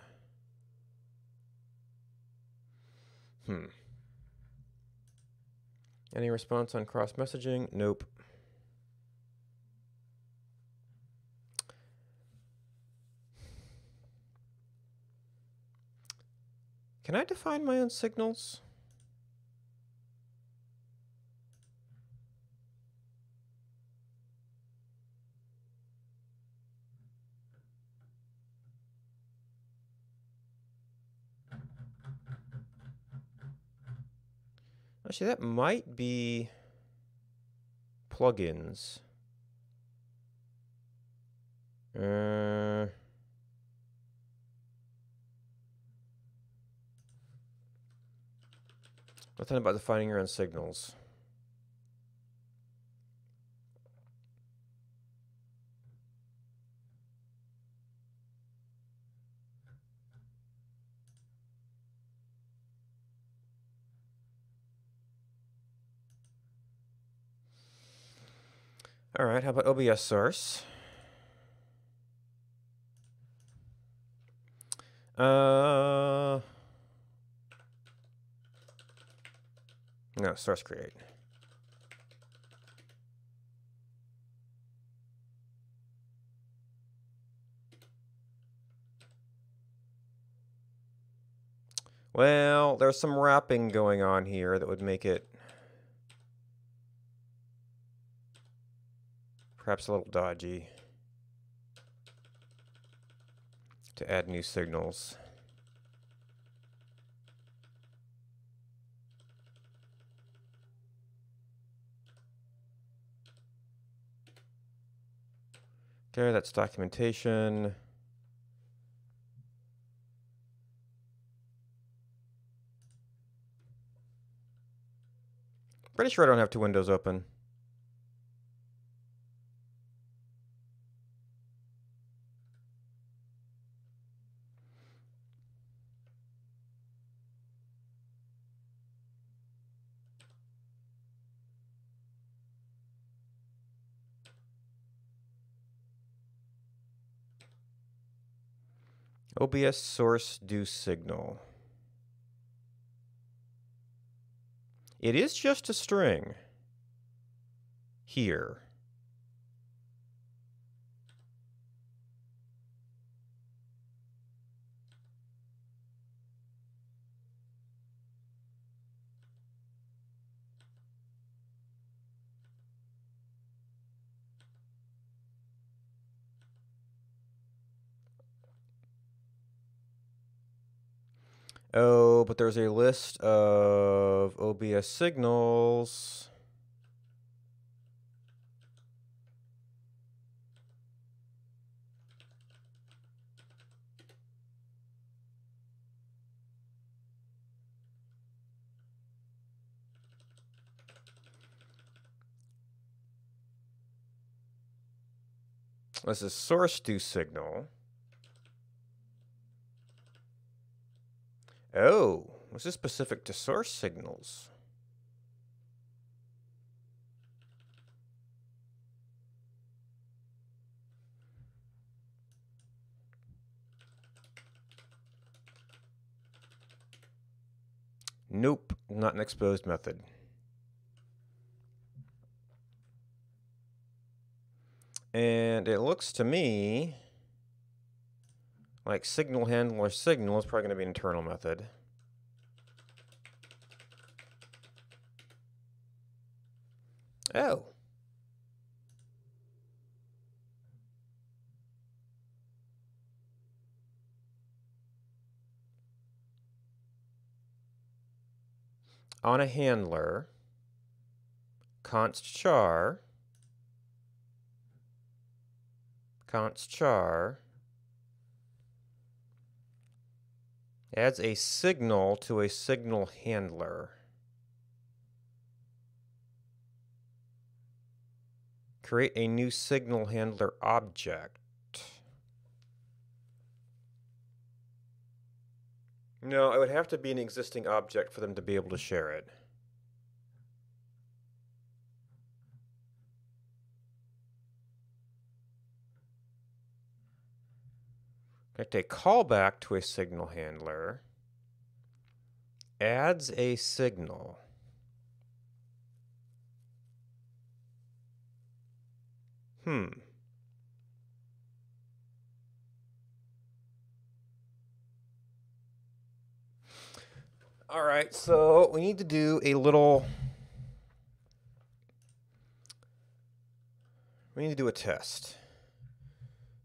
Any response on cross-messaging? Nope. Can I define my own signals? Actually, that might be plugins. Nothing about defining your own signals. All right, how about OBS source? No, source create. Well, there's some wrapping going on here that would make it perhaps a little dodgy to add new signals. Okay, that's documentation. Pretty sure I don't have two windows open. OBS source do signal. It is just a string here. Oh, but there's a list of OBS signals. This is source do signal. Oh, this is specific to source signals. Nope, not an exposed method. And it looks to me like signal handler signal is probably going to be an internal method. Oh. On a handler, const char adds a signal to a signal handler. Create a new signal handler object. No, it would have to be an existing object for them to be able to share it. A callback to a signal handler adds a signal. All right, so we need to do a little... We need to do a test.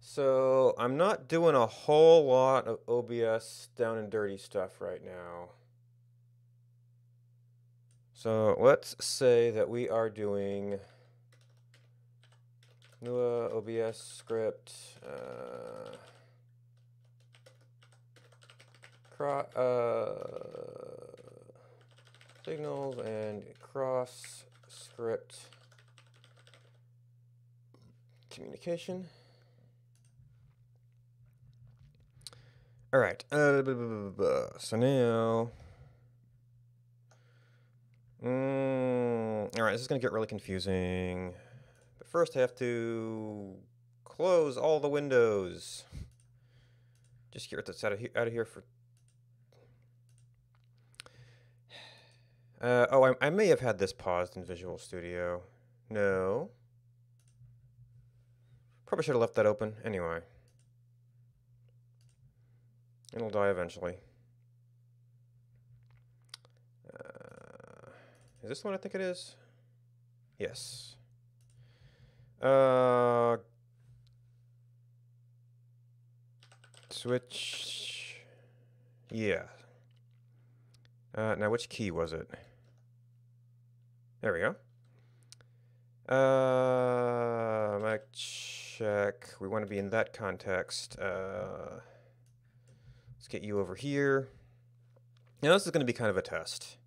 So I'm not doing a whole lot of OBS down and dirty stuff right now. So let's say that we are doing new OBS script, signals and cross script communication. All right. So now, all right, this is going to get really confusing. But first I have to close all the windows. Just get this out of here for... oh, I may have had this paused in Visual Studio. No. Probably should have left that open. Anyway. It'll die eventually. Is this the one I think it is? Yes. Switch. Yeah. Now which key was it? There we go. Mic check. We want to be in that context. Let's get you over here. Now this is going to be kind of a test.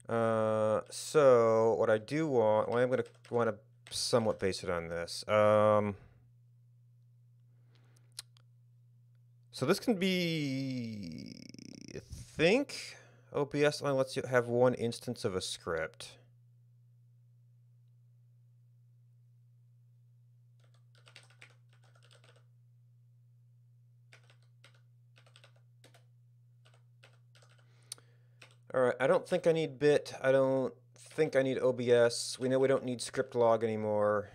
So what I do want, well, I'm going to want to somewhat base it on this. So this can be, I think, OBS only lets you have one instance of a script. All right, I don't think I need bit. I don't think I need OBS. We know we don't need script log anymore.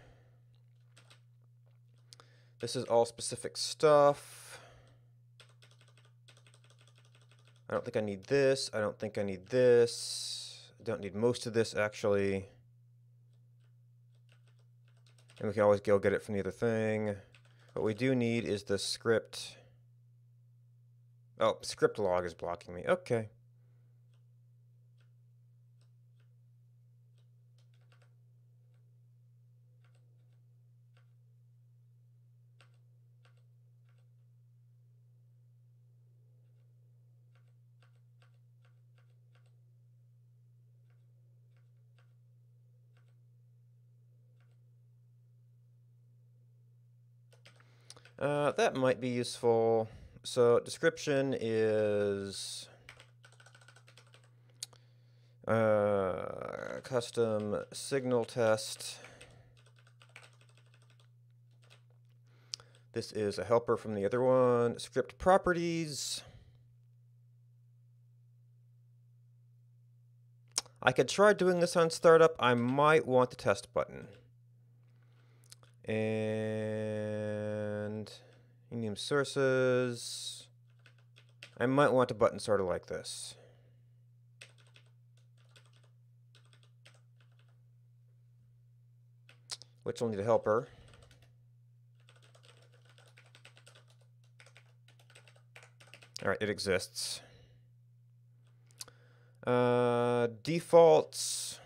This is all specific stuff. I don't think I need this. I don't think I need this. I don't need most of this, actually. And we can always go get it from the other thing. What we do need is the script. Oh, script log is blocking me. Okay. That might be useful. So description is custom signal test. This is a helper from the other one. Script properties. I could try doing this on startup. I might want the test button. And name sources. I might want a button sort of like this. Which will need a helper. All right, it exists. Defaults.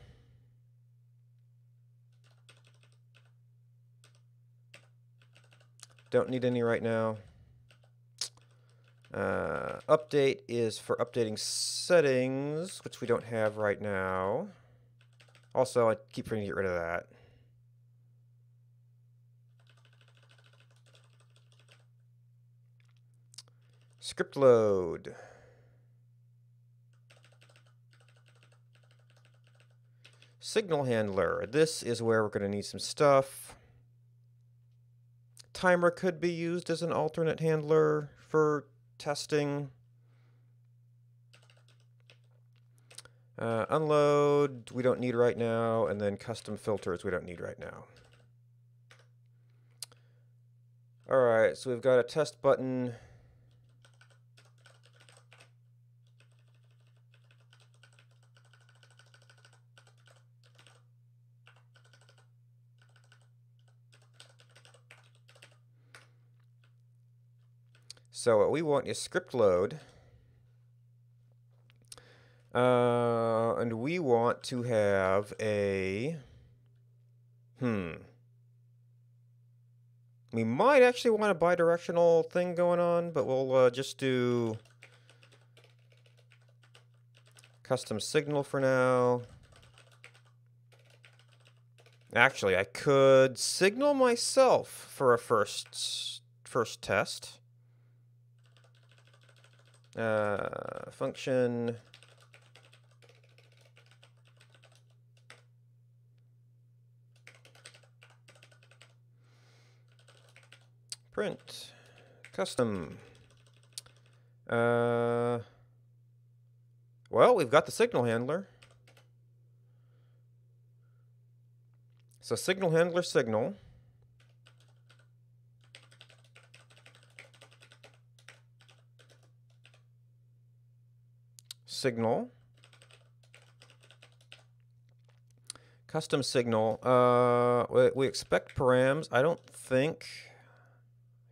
Don't need any right now. Update is for updating settings, which we don't have right now. Also, I keep trying to get rid of that. Script load. Signal handler. This is where we're going to need some stuff. Timer could be used as an alternate handler for testing. Unload, we don't need right now, and then custom filters we don't need right now. Alright, so we've got a test button. So what we want is script load. And we want to have a... We might actually want a bidirectional thing going on, but we'll just do custom signal for now. Actually, I could signal myself for a first test. Function print custom. Well, we've got the signal handler. So signal handler signal. Signal. Custom signal. We expect params. I don't think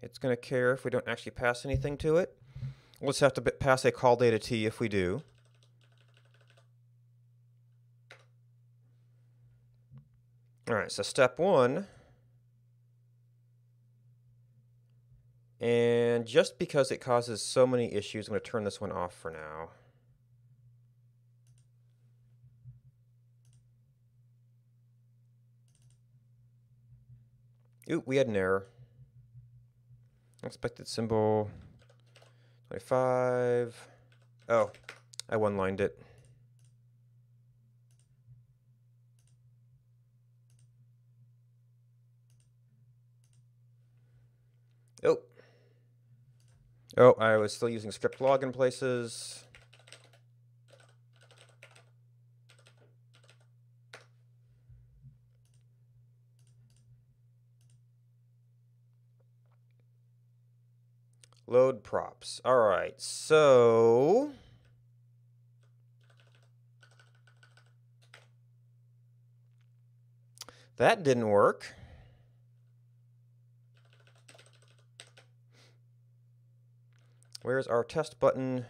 it's going to care if we don't actually pass anything to it. We'll just have to pass a call data T if we do. All right, so step one. And just because it causes so many issues, I'm going to turn this one off for now. Ooh, we had an error. Expected symbol 25. Oh, I one-lined it. Oh. Oh, I was still using script log in places. Load props. All right, so that didn't work. Where's our test button?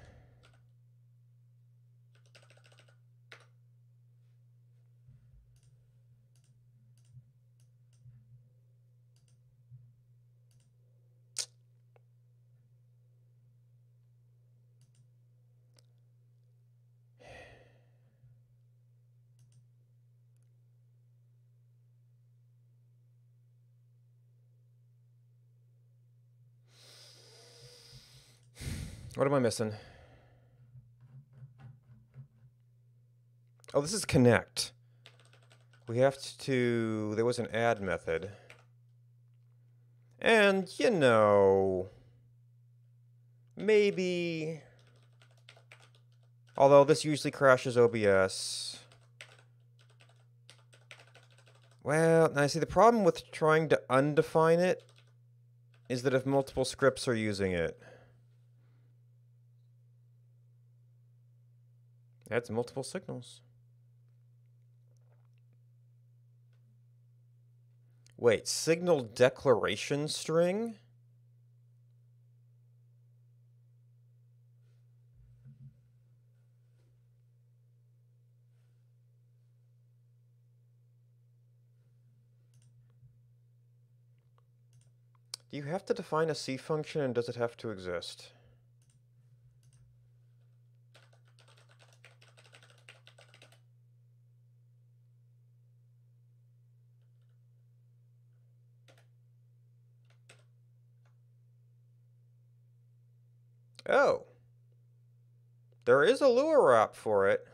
What am I missing? Oh, this is connect. We have to, there was an add method. And, you know, maybe, although this usually crashes OBS. Well, now see, the problem with trying to undefine it is that if multiple scripts are using it, adds multiple signals. Wait, signal declaration string? Do you have to define a C function, and does it have to exist? Oh. There is a Lua wrap for it.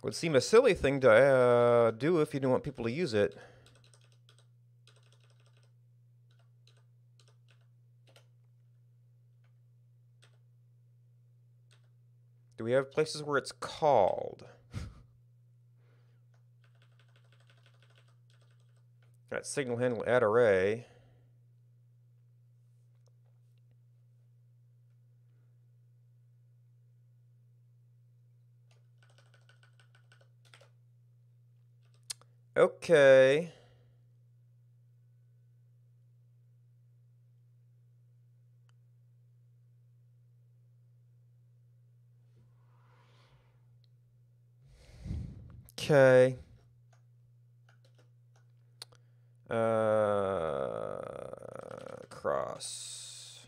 Would seem a silly thing to do if you didn't want people to use it. Do we have places where it's called? Got signal handle add array. Okay. Okay. Cross.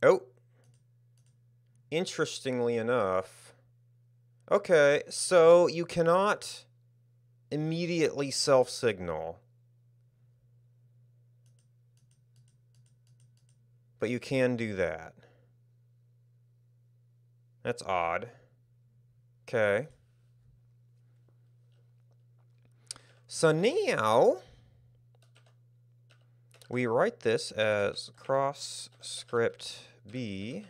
Oh. Interestingly enough. Okay, so you cannot immediately self-signal. But you can do that. That's odd. Okay. So now we write this as cross script B.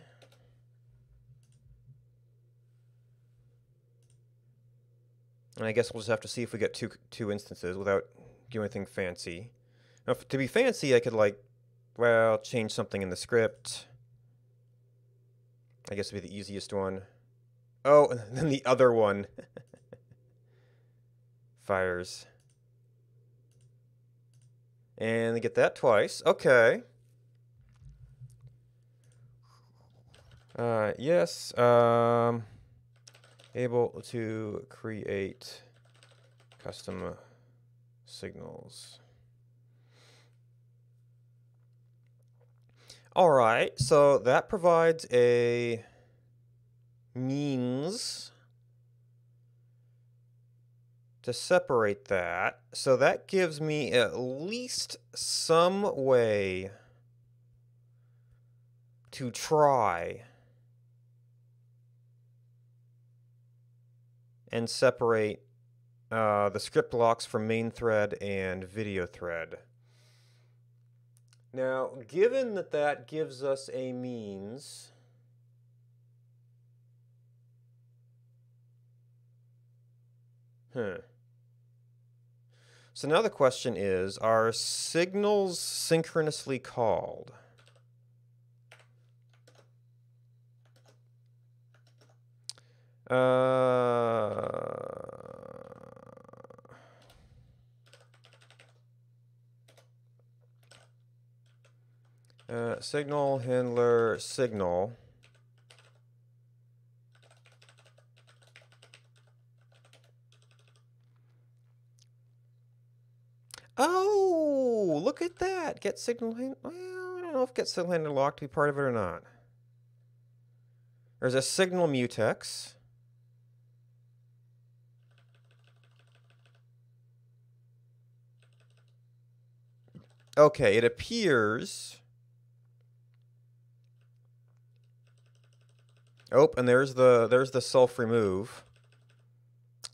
And I guess we'll just have to see if we get two instances without doing anything fancy. Now, to be fancy, I could, like, well, change something in the script. I guess would be the easiest one. Oh, and then the other one fires. And they get that twice. Okay. Yes. Able to create custom signals. All right, so that provides a means to separate that. So that gives me at least some way to try and separate the script locks from main thread and video thread. Now, given that that gives us a means, so now the question is, are signals synchronously called? Signal handler signal. Oh, look at that. Get signal handler. Well, I don't know if get signal handler locked to be part of it or not. There's a signal mutex. Okay, it appears. Oh, and there's the self-remove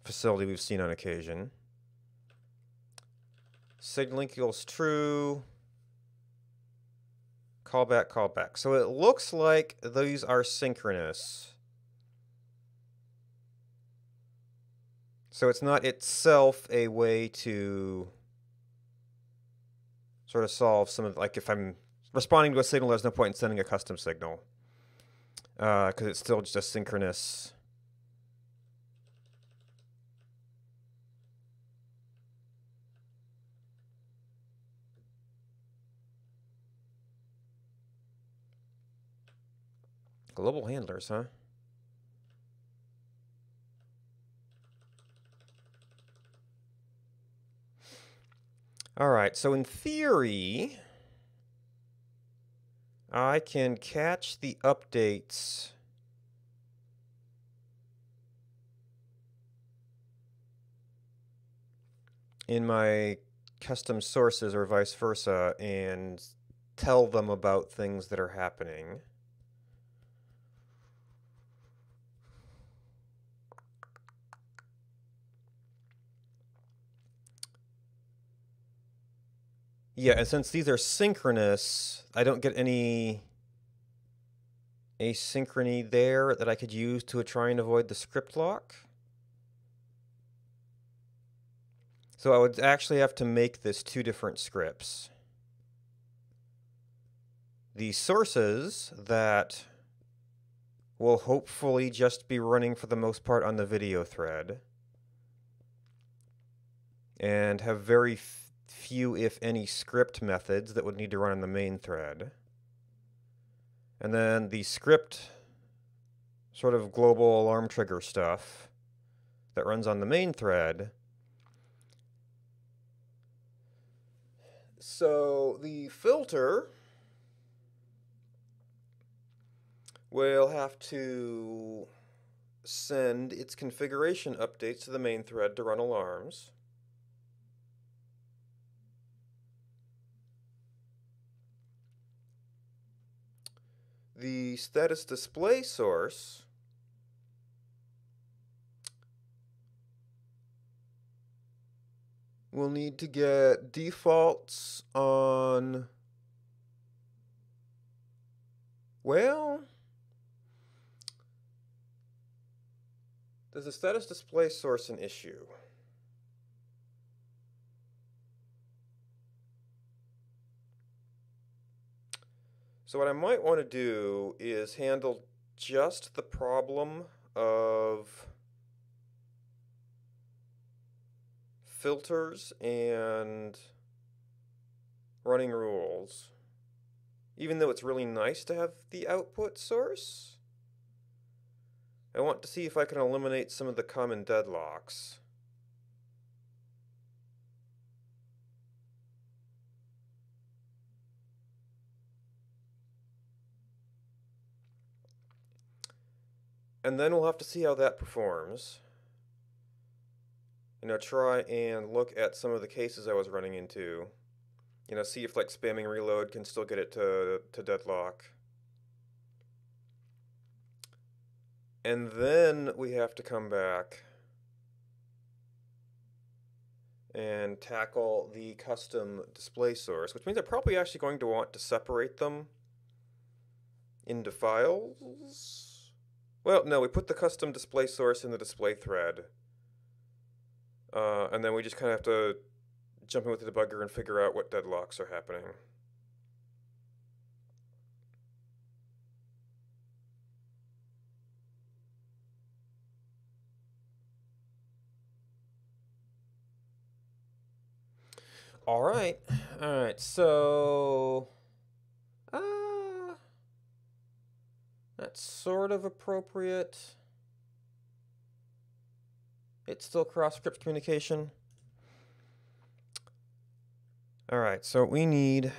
facility we've seen on occasion. Signal equals true. Callback, callback. So it looks like these are synchronous. So it's not itself a way to sort of solve some of, like, if I'm responding to a signal, there's no point in sending a custom signal. Because it's still just a synchronous. Global handlers, huh? All right, so in theory, I can catch the updates in my custom sources or vice versa and tell them about things that are happening. Yeah, and since these are synchronous, I don't get any asynchrony there that I could use to try and avoid the script lock. So I would actually have to make this 2 different scripts. The sources that will hopefully just be running for the most part on the video thread and have very few, if any, script methods that would need to run on the main thread. And then the script sort of global alarm trigger stuff that runs on the main thread. So the filter will have to send its configuration updates to the main thread to run alarms. The status display source will need to get defaults on, well, does the status display source an issue? So what I might want to do is handle just the problem of filters and running rules. Even though it's really nice to have the output source, I want to see if I can eliminate some of the common deadlocks. And then we'll have to see how that performs. Try and look at some of the cases I was running into. See if like spamming reload can still get it to deadlock. And then we have to come back and tackle the custom display source, which means I'm probably actually going to want to separate them into files. Well, no, we put the custom display source in the display thread. And then we just kind of have to jump in with the debugger and figure out what deadlocks are happening. All right, so that's sort of appropriate. It's still cross-script communication. All right, so we need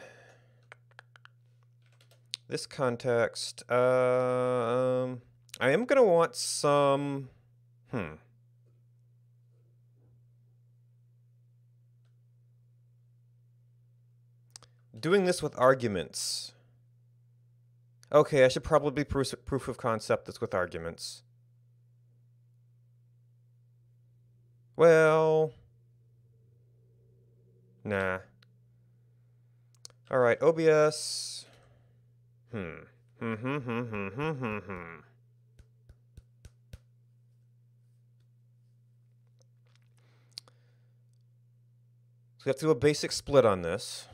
this context. I am gonna want some, doing this with arguments. Okay, I should probably proof of concept this with arguments. Well, nah. All right, OBS. So we have to do a basic split on this.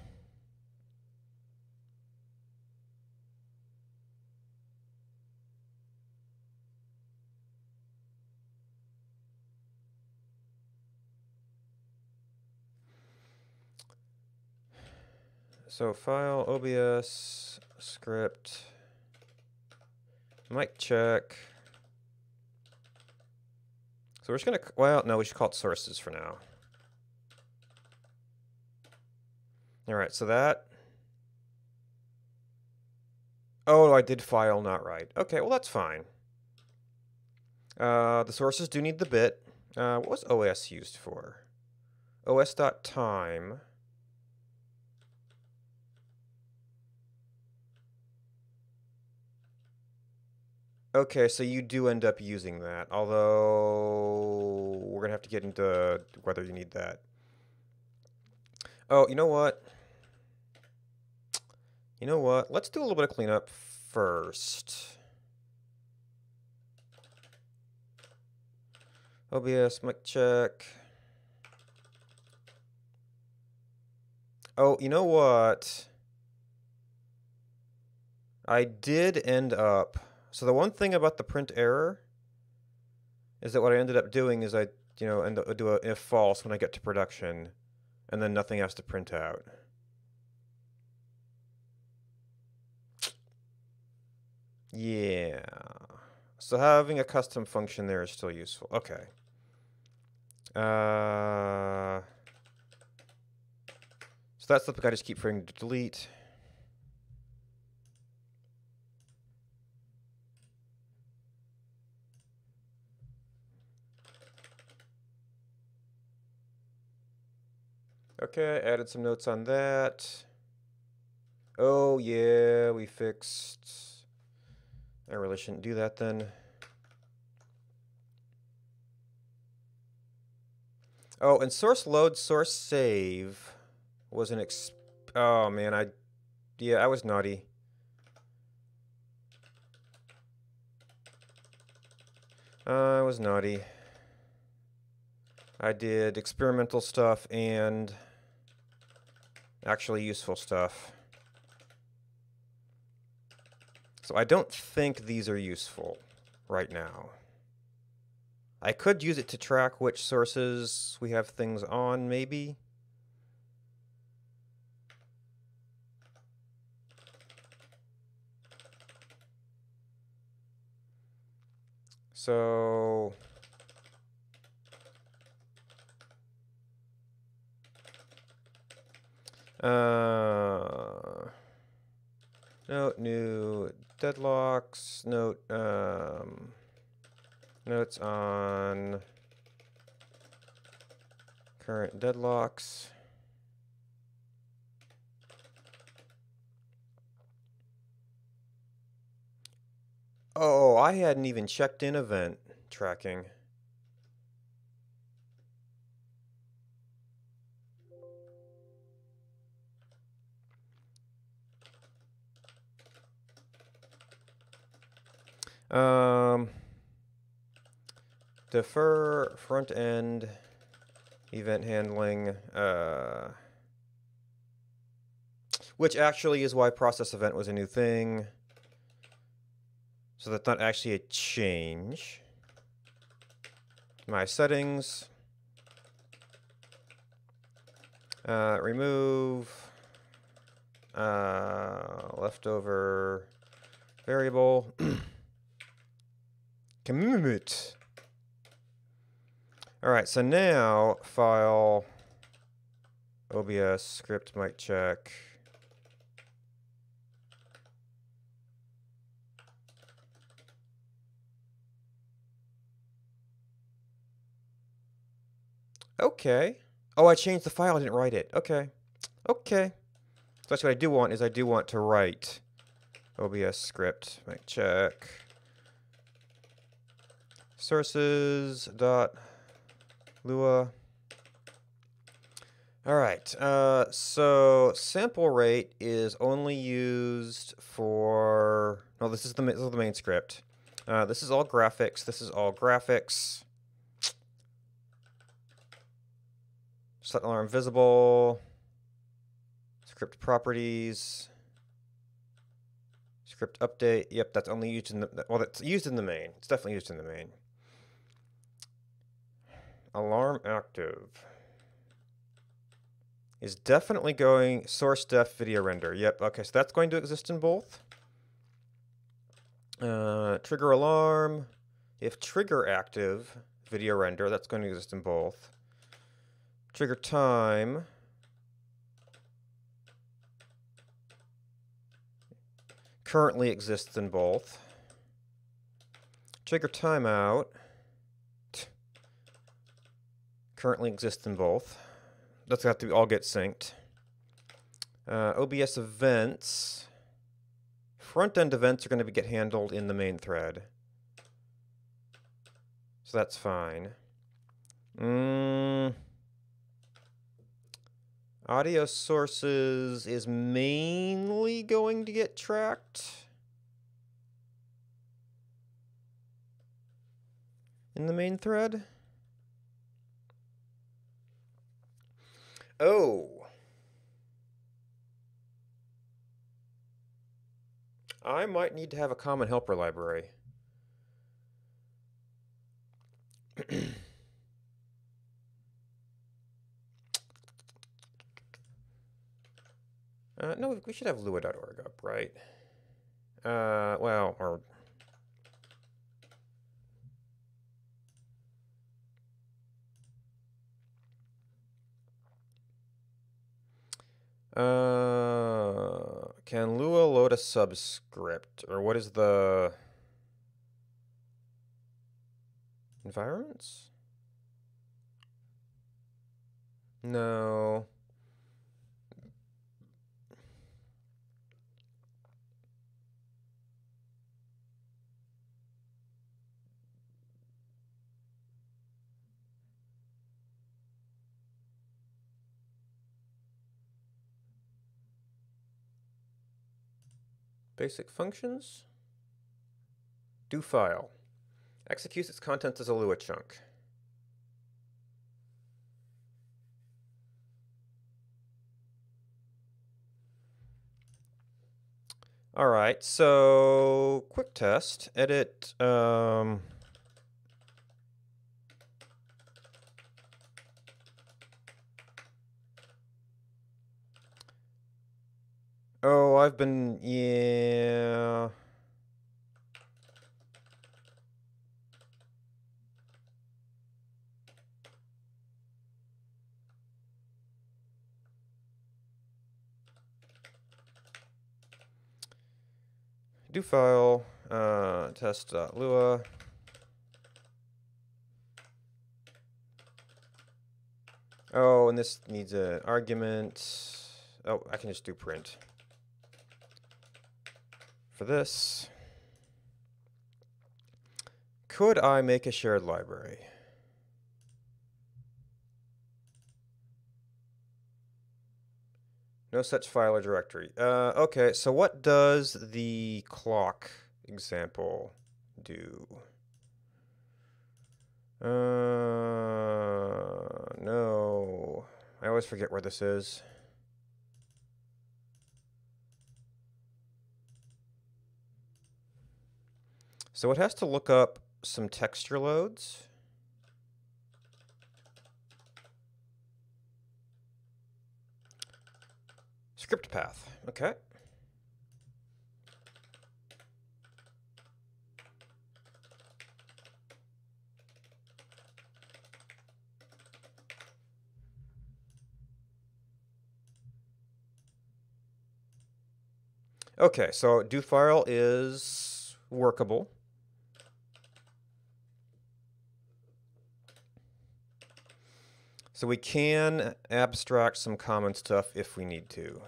So file OBS script Mic check. So we're just gonna, well, no, we should call it sources for now. All right, so that. Oh, I did file not right. Okay, well, that's fine. The sources do need the bit. What was OS used for? os.time. Okay, so you do end up using that, although we're going to have to get into whether you need that. Oh, you know what? You know what? Let's do a little bit of cleanup first. OBS, mic check. Oh, you know what? I did end up... So the one thing about the print error is that what I ended up doing is I, end up do a if false when I get to production, and then nothing has to print out. Yeah. So having a custom function there is still useful. Okay. So that's the I just keep forgetting to delete. Okay, added some notes on that. Oh, yeah, we fixed... I really shouldn't do that then. Oh, and source load, source save was an oh, man, I was naughty. I was naughty. I did experimental stuff and actually useful stuff. So I don't think these are useful right now. I could use it to track which sources we have things on, maybe. So... note new deadlocks, note notes on current deadlocks. Oh, I hadn't even checked in event tracking. Defer front end event handling, which actually is why process event was a new thing. So that's not actually a change. My settings. Remove leftover variable. Commit. All right, so now file OBS script mic check. Okay. Oh, I changed the file. I didn't write it. Okay. Okay. So that's what I do want, is I do want to write OBS script mic check. Sources dot Lua. All right. So sample rate is only used for. No, this is the main script. This is all graphics. This is all graphics. Set alarm visible. Script properties. Script update. Yep, that's only used in the. Well, that's used in the main. It's definitely used in the main. Alarm active is definitely going source def video render. Yep, okay, so that's going to exist in both. Trigger alarm. If trigger active, video render, that's going to exist in both. Trigger time. Currently exists in both. Trigger timeout. Currently exists in both. That's got to all get synced. OBS events. Front-end events are going to get handled in the main thread. So that's fine. Audio sources is mainly going to get tracked in the main thread. Oh. I might need to have a common helper library. No, we should have lua.org up, right? Well, or... can Lua load a subscript? Or what is the... environments? No. Basic functions. Do file. Executes its contents as a Lua chunk. All right, so quick test. Edit. Oh, I've been, yeah. Do file, test.lua. Oh, and this needs an argument. Oh, I can just do print. For this, could I make a shared library? No such file or directory. Okay, so what does the clock example do? No. I always forget where this is. So it has to look up some texture loads. Script path, okay. Okay, so do file is workable. So we can abstract some common stuff if we need to.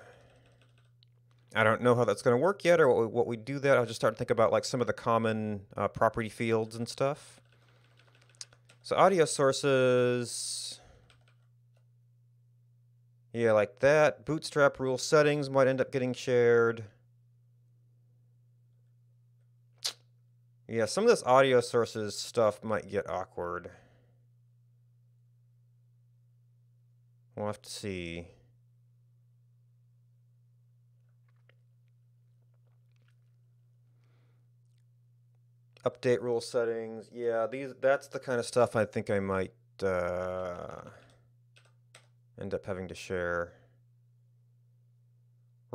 I don't know how that's going to work yet or what we do that. I'll just start to think about like some of the common property fields and stuff. So audio sources, yeah, like that. Bootstrap rule settings might end up getting shared. Yeah, some of this audio sources stuff might get awkward. We'll have to see. Update rule settings. Yeah, that's the kind of stuff I think I might end up having to share.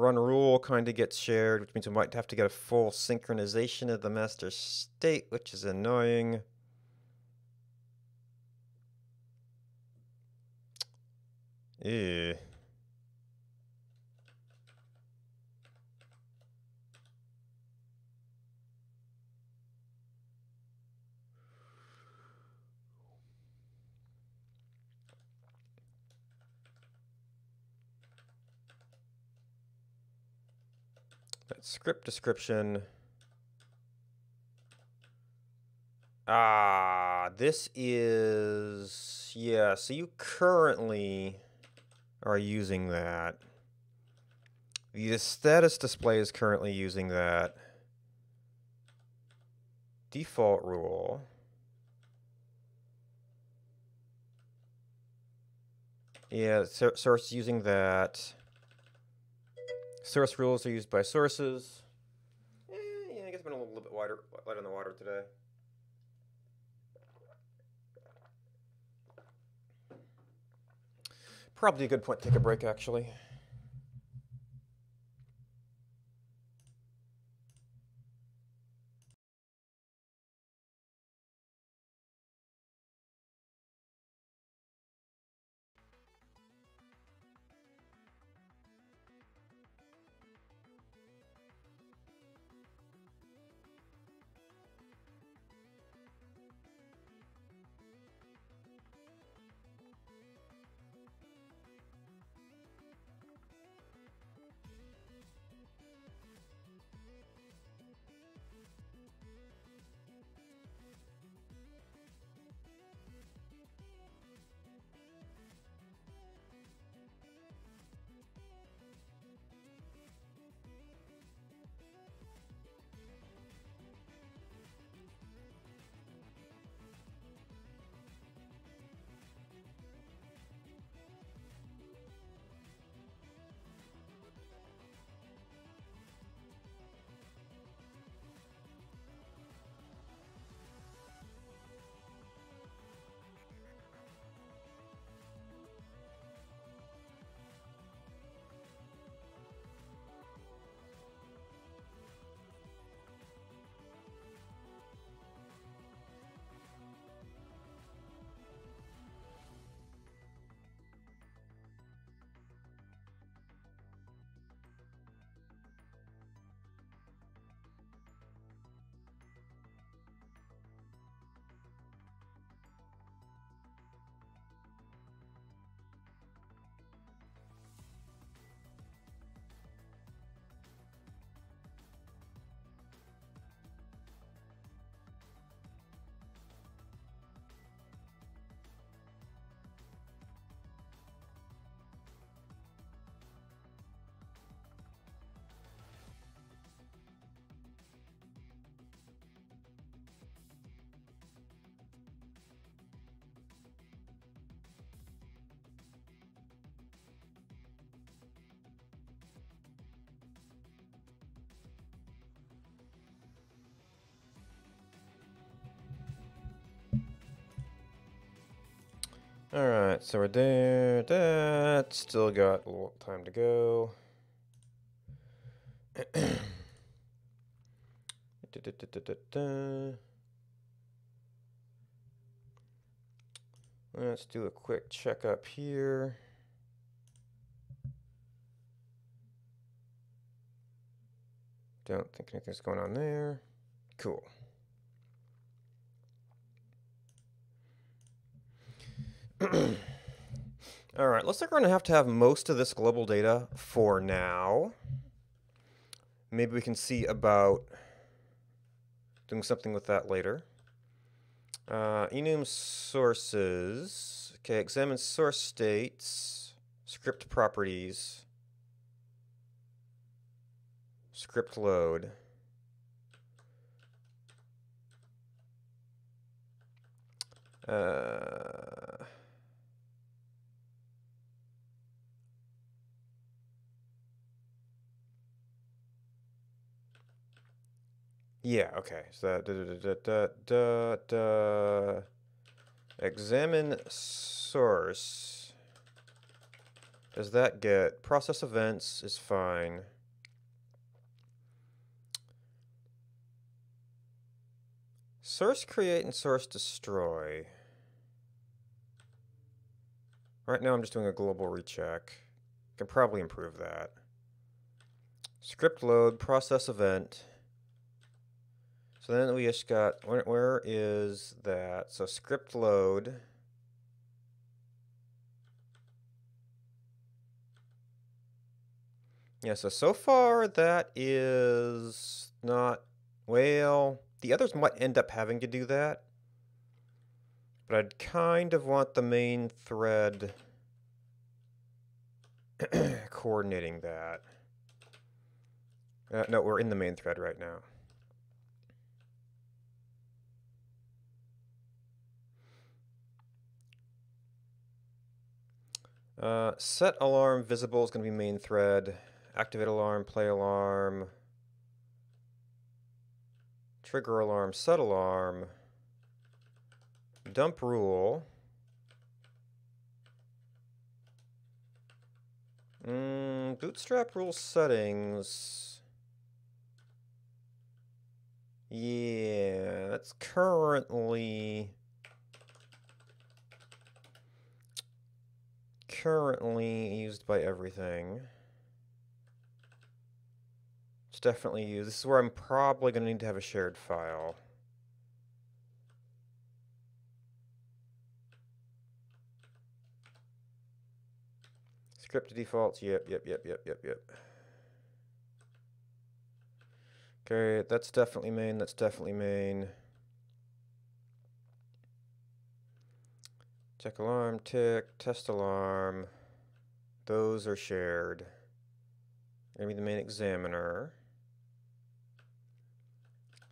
Run rule kind of gets shared, which means we might have to get a full synchronization of the master state, which is annoying. Ew. That script description. This is, yeah, so you currently are using that. The status display is currently using that. Default rule. Yeah, source using that. Source rules are used by sources. Yeah, I guess I've been a little bit light on the water today. Probably a good point to take a break, actually. Alright, so we're there. That still got a little time to go. Let's do a quick checkup here. Don't think anything's going on there. Cool. All right, looks like we're going to have most of this global data for now. Maybe we can see about doing something with that later. Enum sources. Okay, examine source states, script properties, script load. Yeah, okay. So examine source does that get? Process events is fine. Source create and source destroy. Right now I'm just doing a global recheck. Can probably improve that. Script load, process event. So then we just got, where is that? So script load. Yeah, so far that is not, well, the others might end up having to do that. But I'd kind of want the main thread coordinating that. No, we're in the main thread right now. Set alarm visible is going to be main thread. Activate alarm, play alarm. Trigger alarm, set alarm. Dump rule. Bootstrap rule settings. Yeah, that's currently used by everything. It's definitely used. This is where I'm probably going to need to have a shared file. Script defaults, yep. Okay, that's definitely main. Check alarm, tick, test alarm. Those are shared. Gonna be the main examiner.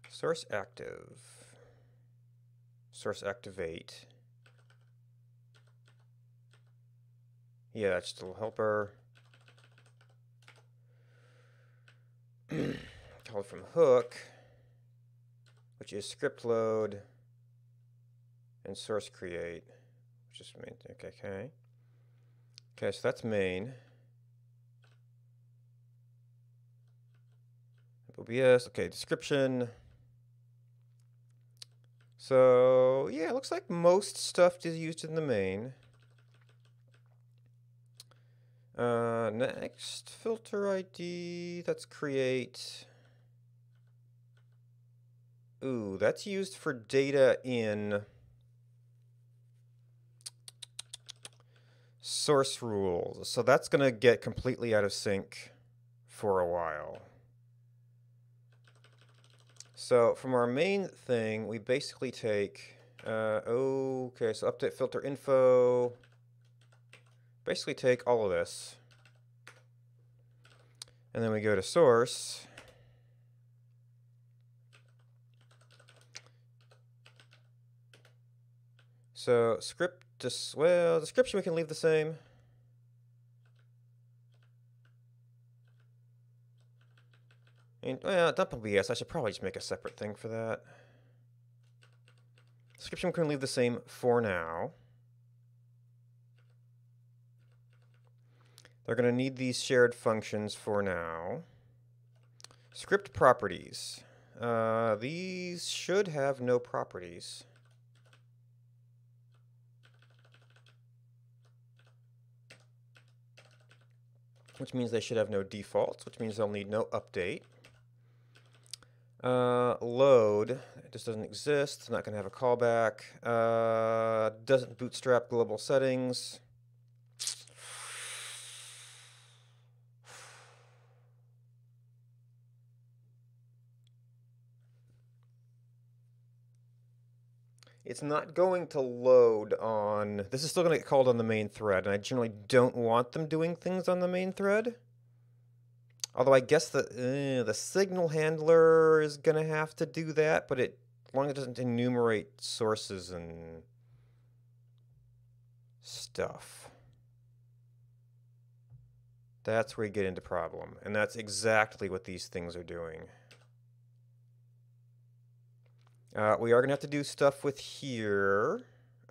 Source active. Source activate. Yeah, that's just a little helper. Call from hook, which is script load and source create, which is main. Okay, so that's main. OBS, okay, description. So, yeah, it looks like most stuff is used in the main. Next, filter ID, that's create. Ooh, that's used for data in source rules. So that's going to get completely out of sync for a while. So from our main thing, we basically take, okay, so update filter info. Basically take all of this. And then we go to source. So script, well, description we can leave the same. And, well, dump OBS, I should probably just make a separate thing for that. Description we can leave the same for now. They're going to need these shared functions for now. Script properties. These should have no properties. Which means they should have no defaults, which means they'll need no update. Load, it just doesn't exist. It's not going to have a callback. Doesn't bootstrap global settings. It's not going to load on, this is still going to get called on the main thread, and I generally don't want them doing things on the main thread. Although I guess the signal handler is going to have to do that, but as long as it doesn't enumerate sources and stuff. That's where you get into problem, and that's exactly what these things are doing. We are going to have to do stuff with here.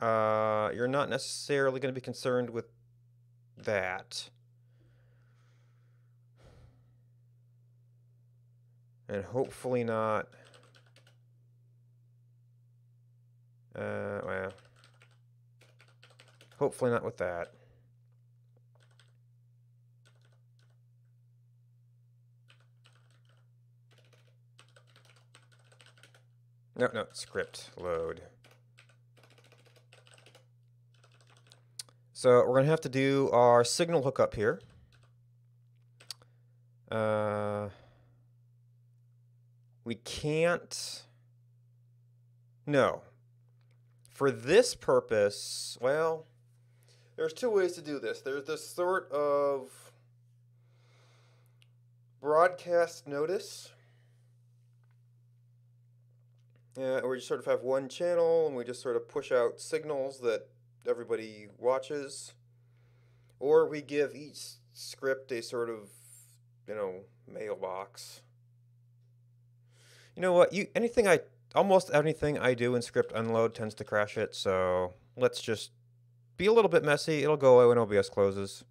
You're not necessarily going to be concerned with that. And hopefully not. Well, hopefully not with that. No, script load. So we're going to have to do our signal hookup here. We can't. No. For this purpose, well, there's two ways to do this. There's this sort of broadcast notice. Where you sort of have one channel and we just sort of push out signals that everybody watches. Or we give each script a sort of, mailbox. You know what? Almost anything I do in script unload tends to crash it, so let's just be a little bit messy. It'll go away when OBS closes.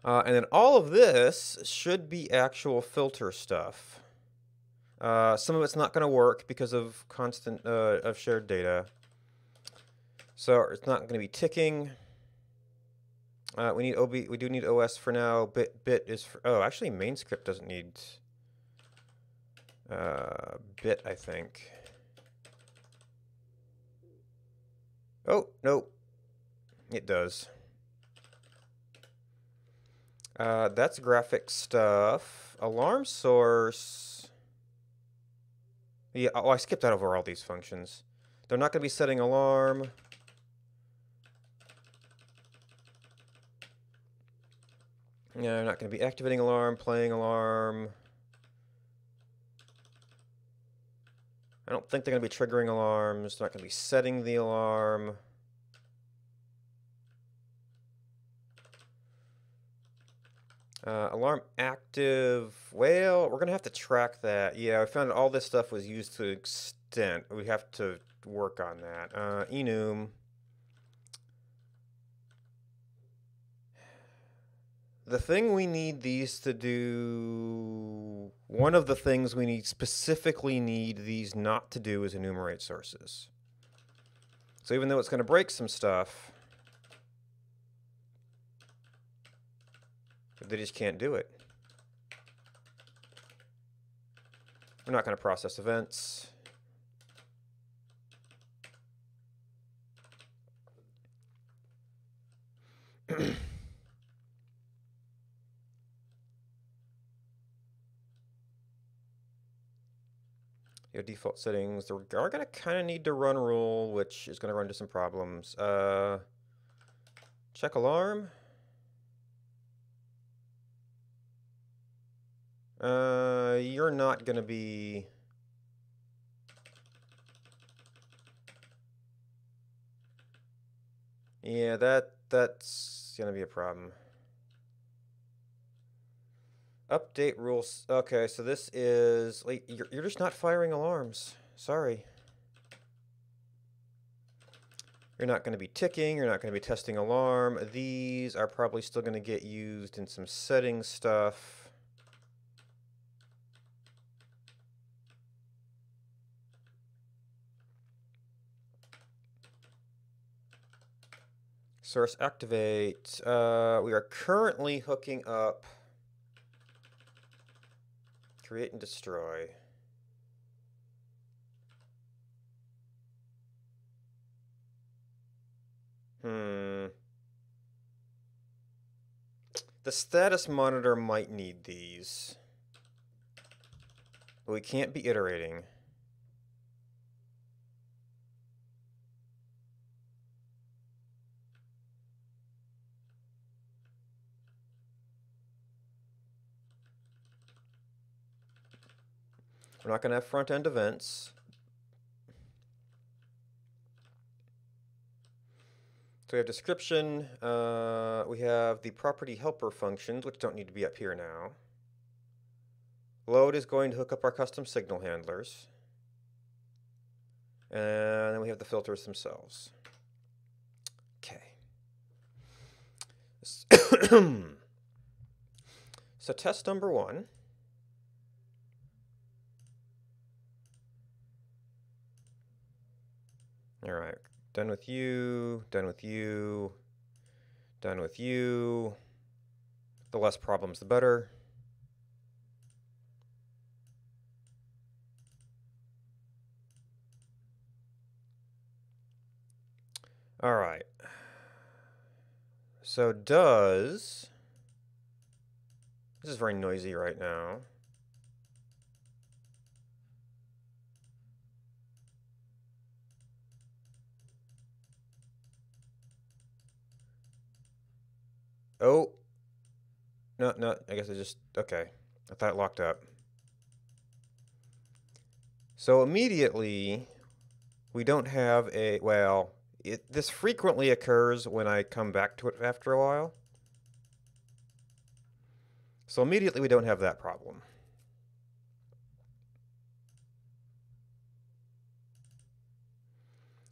And then all of this should be actual filter stuff. Some of it's not going to work because of constant of shared data. So it's not going to be ticking. We do need OS for now. Bit is for, oh, actually main script doesn't need bit, I think. Oh, no. It does. That's graphic stuff. Alarm source. Yeah, oh, I skipped out over all these functions. They're not going to be setting alarm. Yeah, they're not going to be activating alarm, playing alarm. I don't think they're going to be triggering alarms. They're not going to be setting the alarm. Alarm active. Well, we're going to have to track that. Yeah, I found all this stuff was used to extent. We have to work on that. Enum. The thing we need these to do, one of the things we specifically need these not to do is enumerate sources. So even though it's going to break some stuff, they just can't do it. We're not going to process events. Your default settings, they are going to kind of need to run rule, which is going to run into some problems. Check alarm. You're not going to be... Yeah, that's going to be a problem. Update rules. Okay, so this is... Like, you're just not firing alarms. Sorry. You're not going to be ticking. You're not going to be testing alarm. These are probably still going to get used in some settings stuff. Source activate. We are currently hooking up create and destroy. The status monitor might need these. But we can't be iterating. We're not going to have front-end events. So we have description. We have the property helper functions, which don't need to be up here now. Load is going to hook up our custom signal handlers. And then we have the filters themselves. Okay. So test number 1. All right, done with you, done with you, done with you. The less problems, the better. All right. So does... This is very noisy right now. Oh. No, I guess I just... Okay. I thought it locked up. So immediately, we don't have a... Well, this frequently occurs when I come back to it after a while. So immediately, we don't have that problem.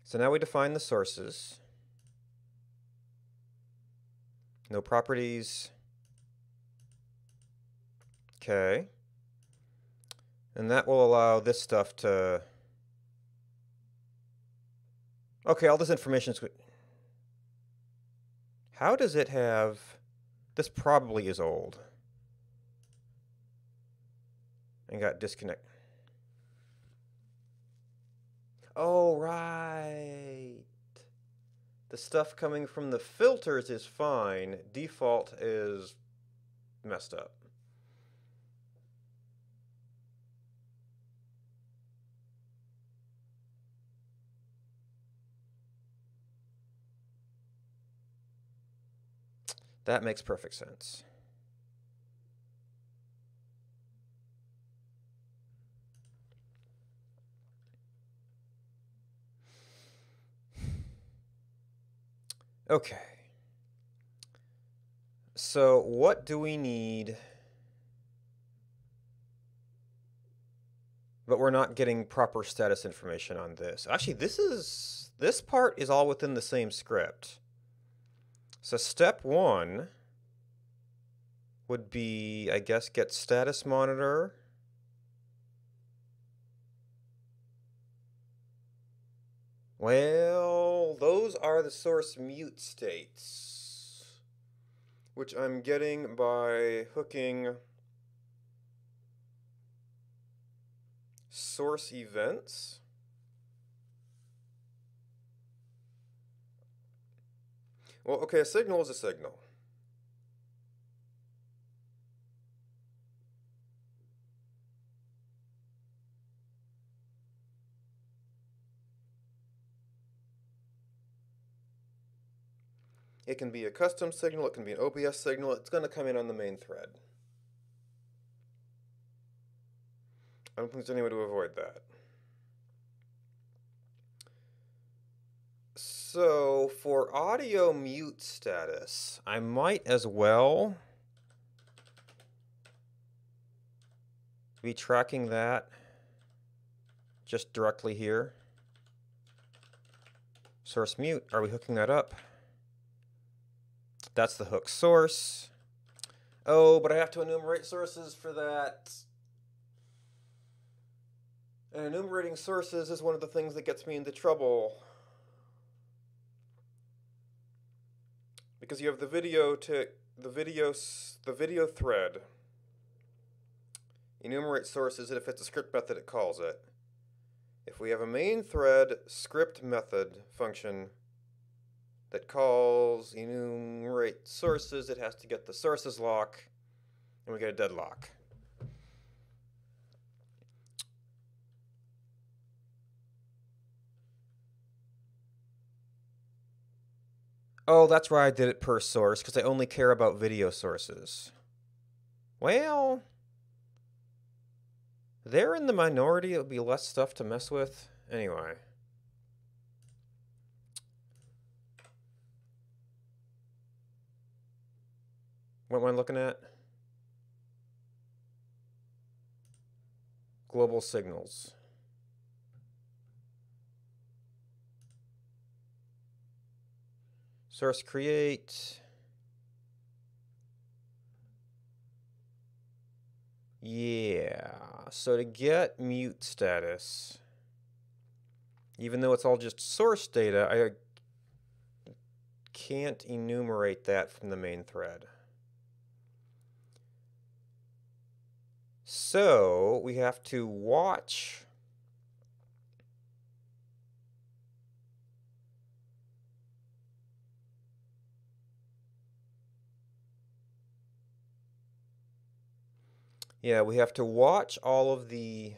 So now we define the sources. No properties. Okay. And that will allow this stuff to... Okay, all this information is... How does it have... This probably is old. And got disconnected. Oh, right. The stuff coming from the filters is fine. Default is messed up. That makes perfect sense. Okay. So what do we need? But we're not getting proper status information on this. Actually, this part is all within the same script. So step 1 would be, I guess, get status monitor. Well, those are the source mute states, which I'm getting by hooking source events. Well, okay, a signal is a signal. It can be a custom signal, it can be an OBS signal, it's going to come in on the main thread. I don't think there's any way to avoid that. So, for audio mute status, I might as well be tracking that just directly here. Source mute, are we hooking that up? That's the hook source. Oh, but I have to enumerate sources for that. And enumerating sources is one of the things that gets me into trouble. Because you have the video thread. Enumerate sources, and if it's a script method, it calls it. If we have a main thread script method function that calls enumerate sources, it has to get the sources lock, and we get a deadlock. Oh, that's why I did it per source, because I only care about video sources. Well, they're in the minority. It would be less stuff to mess with. Anyway. What am I looking at? Global signals. Source create. Yeah, so to get mute status, Even though it's all just source data, I can't enumerate that from the main thread. So we have to watch we have to watch all of the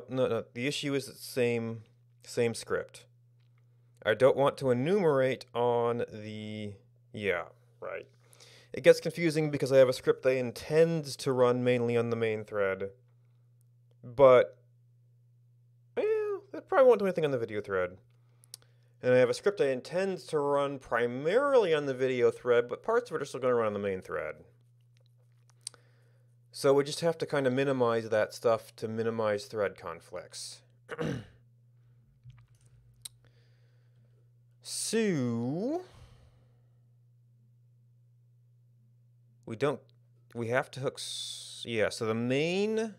no, the issue is the same script. I don't want to enumerate on the, right. It gets confusing because I have a script that intends to run mainly on the main thread, but, that probably won't do anything on the video thread. And I have a script that intends to run primarily on the video thread, but parts of it are still going to run on the main thread. So we just have to kind of minimize that stuff to minimize thread conflicts. So we have to hook, so the main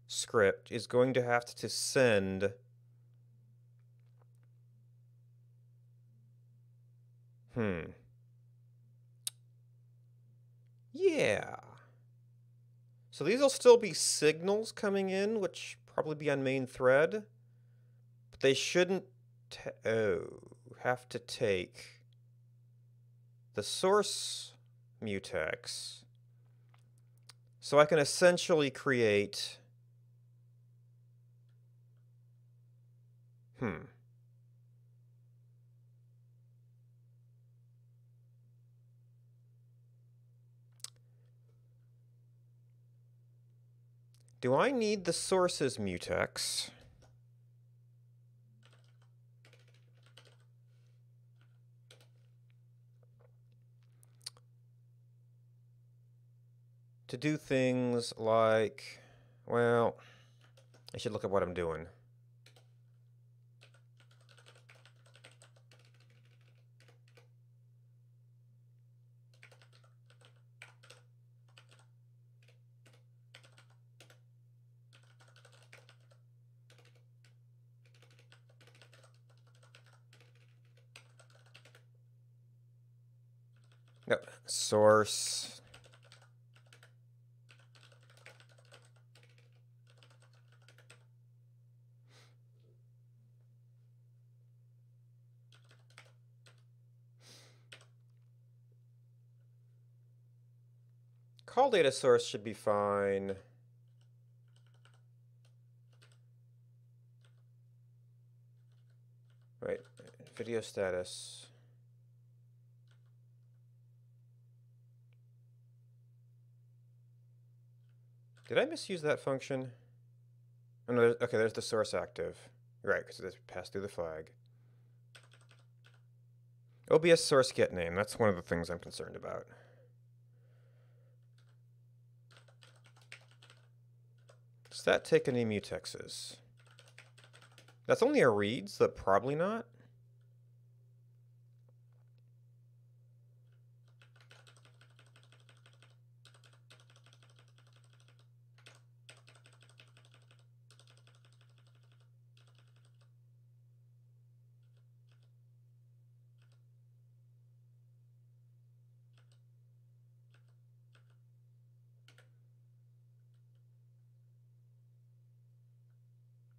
script is going to have to send So these will still be signals coming in, which probably be on main thread, but they shouldn't have to take the source mutex. So I can essentially create Do I need the sources mutex? To do things like, I should look at what I'm doing. No, source. Call data source should be fine. Right, video status. Did I misuse that function? Oh, no, okay, there's the source active. Right, because it passed through the flag. OBS source get name, that's one of the things I'm concerned about. Does that take any mutexes? That's only a read, so probably not.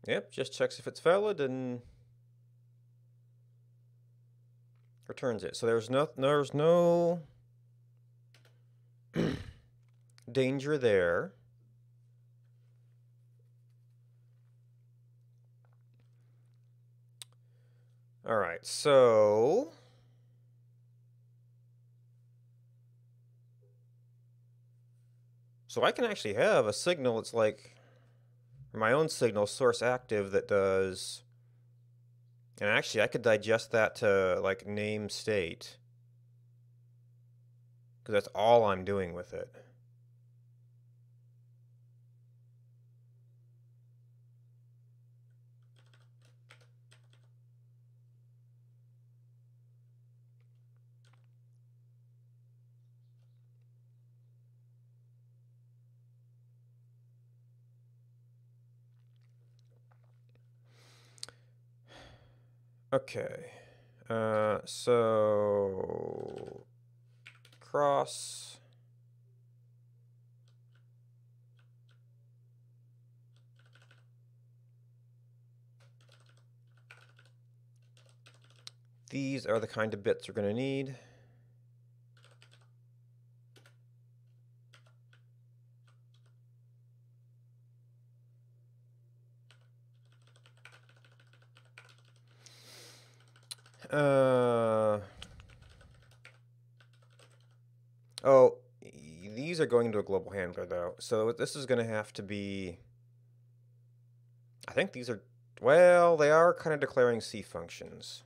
Yep, just checks if it's valid and returns it. So there's no danger there. All right, so I can actually have a signal. It's like my own signal, source active, that does, and actually I could digest that to like name state, because that's all I'm doing with it. Okay. So cross. These are the kind of bits we're going to need. Oh, these are going to a global handler, though. So this is going to have to be... I think these are... Well, they are kind of declaring C functions.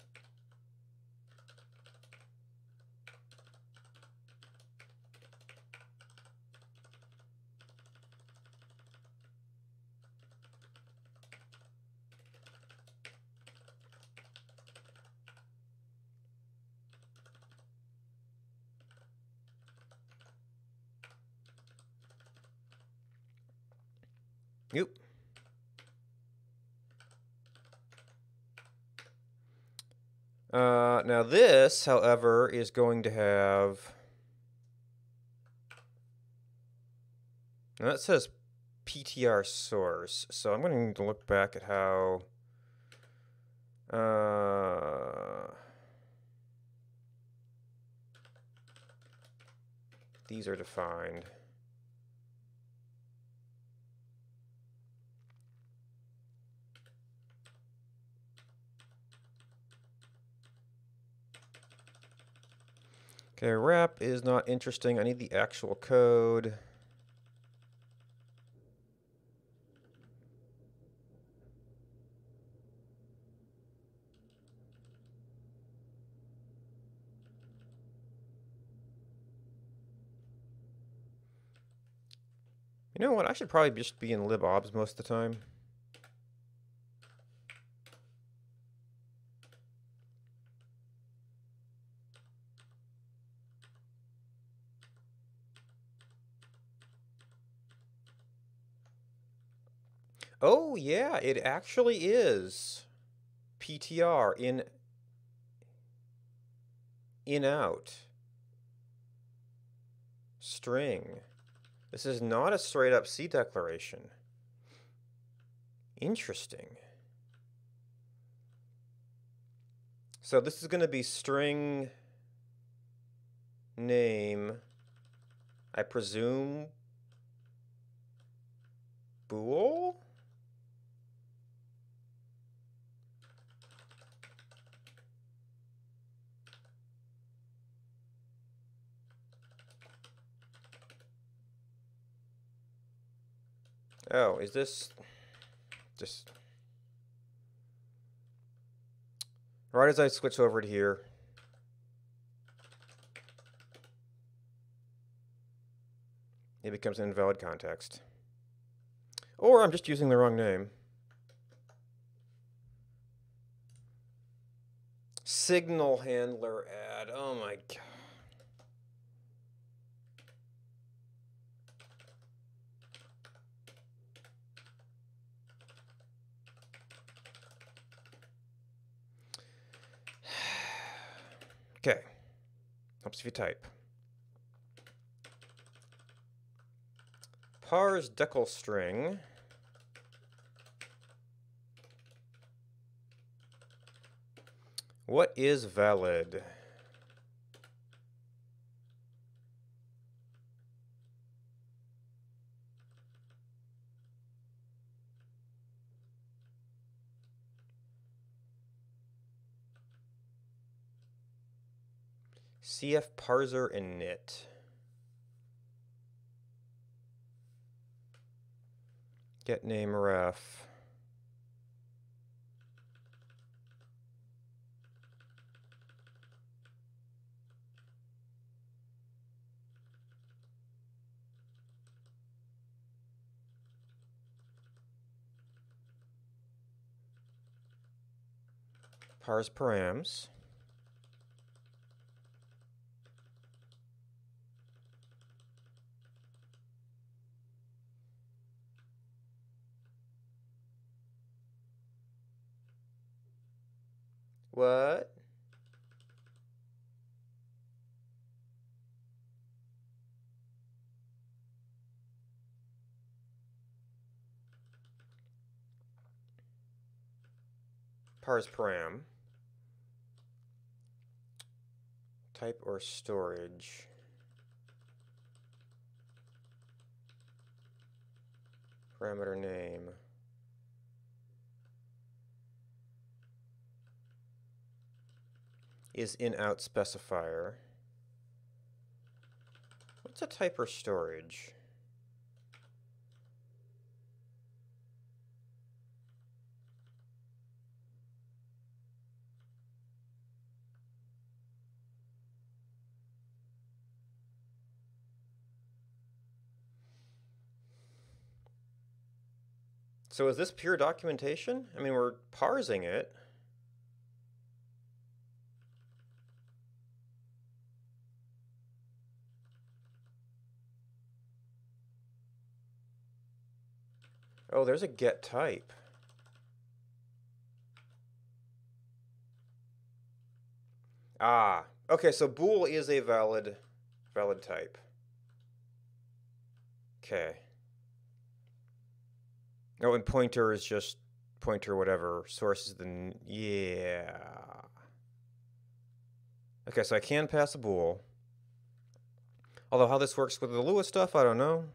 Yep. Now this, however, is going to have... Now that says PTR source, so I'm going to need to look back at how... these are defined. Okay, wrap is not interesting. I need the actual code. You know what? I should probably just be in libobs most of the time. Oh, yeah, it actually is PTR in out string. This is not a straight up C declaration. Interesting. So this is going to be string name, I presume, bool? Oh, is this just... Right as I switch over to here, it becomes an invalid context. Or I'm just using the wrong name. Signal handler add. Oh my god. Okay. Helps if you type. Parse decal string. What is valid? CF parser init. Get name ref. Parse params. What? Parse param. Type or storage. Parameter name. Is in-out specifier. What's a type or storage? So is this pure documentation? I mean, we're parsing it. Oh, there's a get type. Ah, okay, so bool is a valid type. Okay. Oh, and pointer is just pointer whatever. Source is the... yeah. Okay, so I can pass a bool. Although how this works with the Lua stuff, I don't know.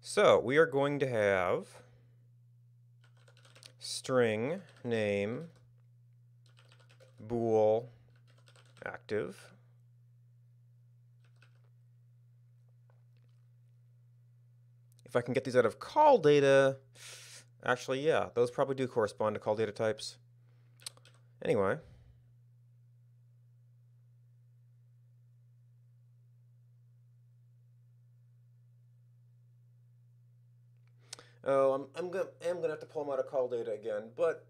So we are going to have string name bool active. If I can get these out of call data, actually, yeah, those probably do correspond to call data types. Anyway. Oh, I'm gonna have to pull them out of call data again, but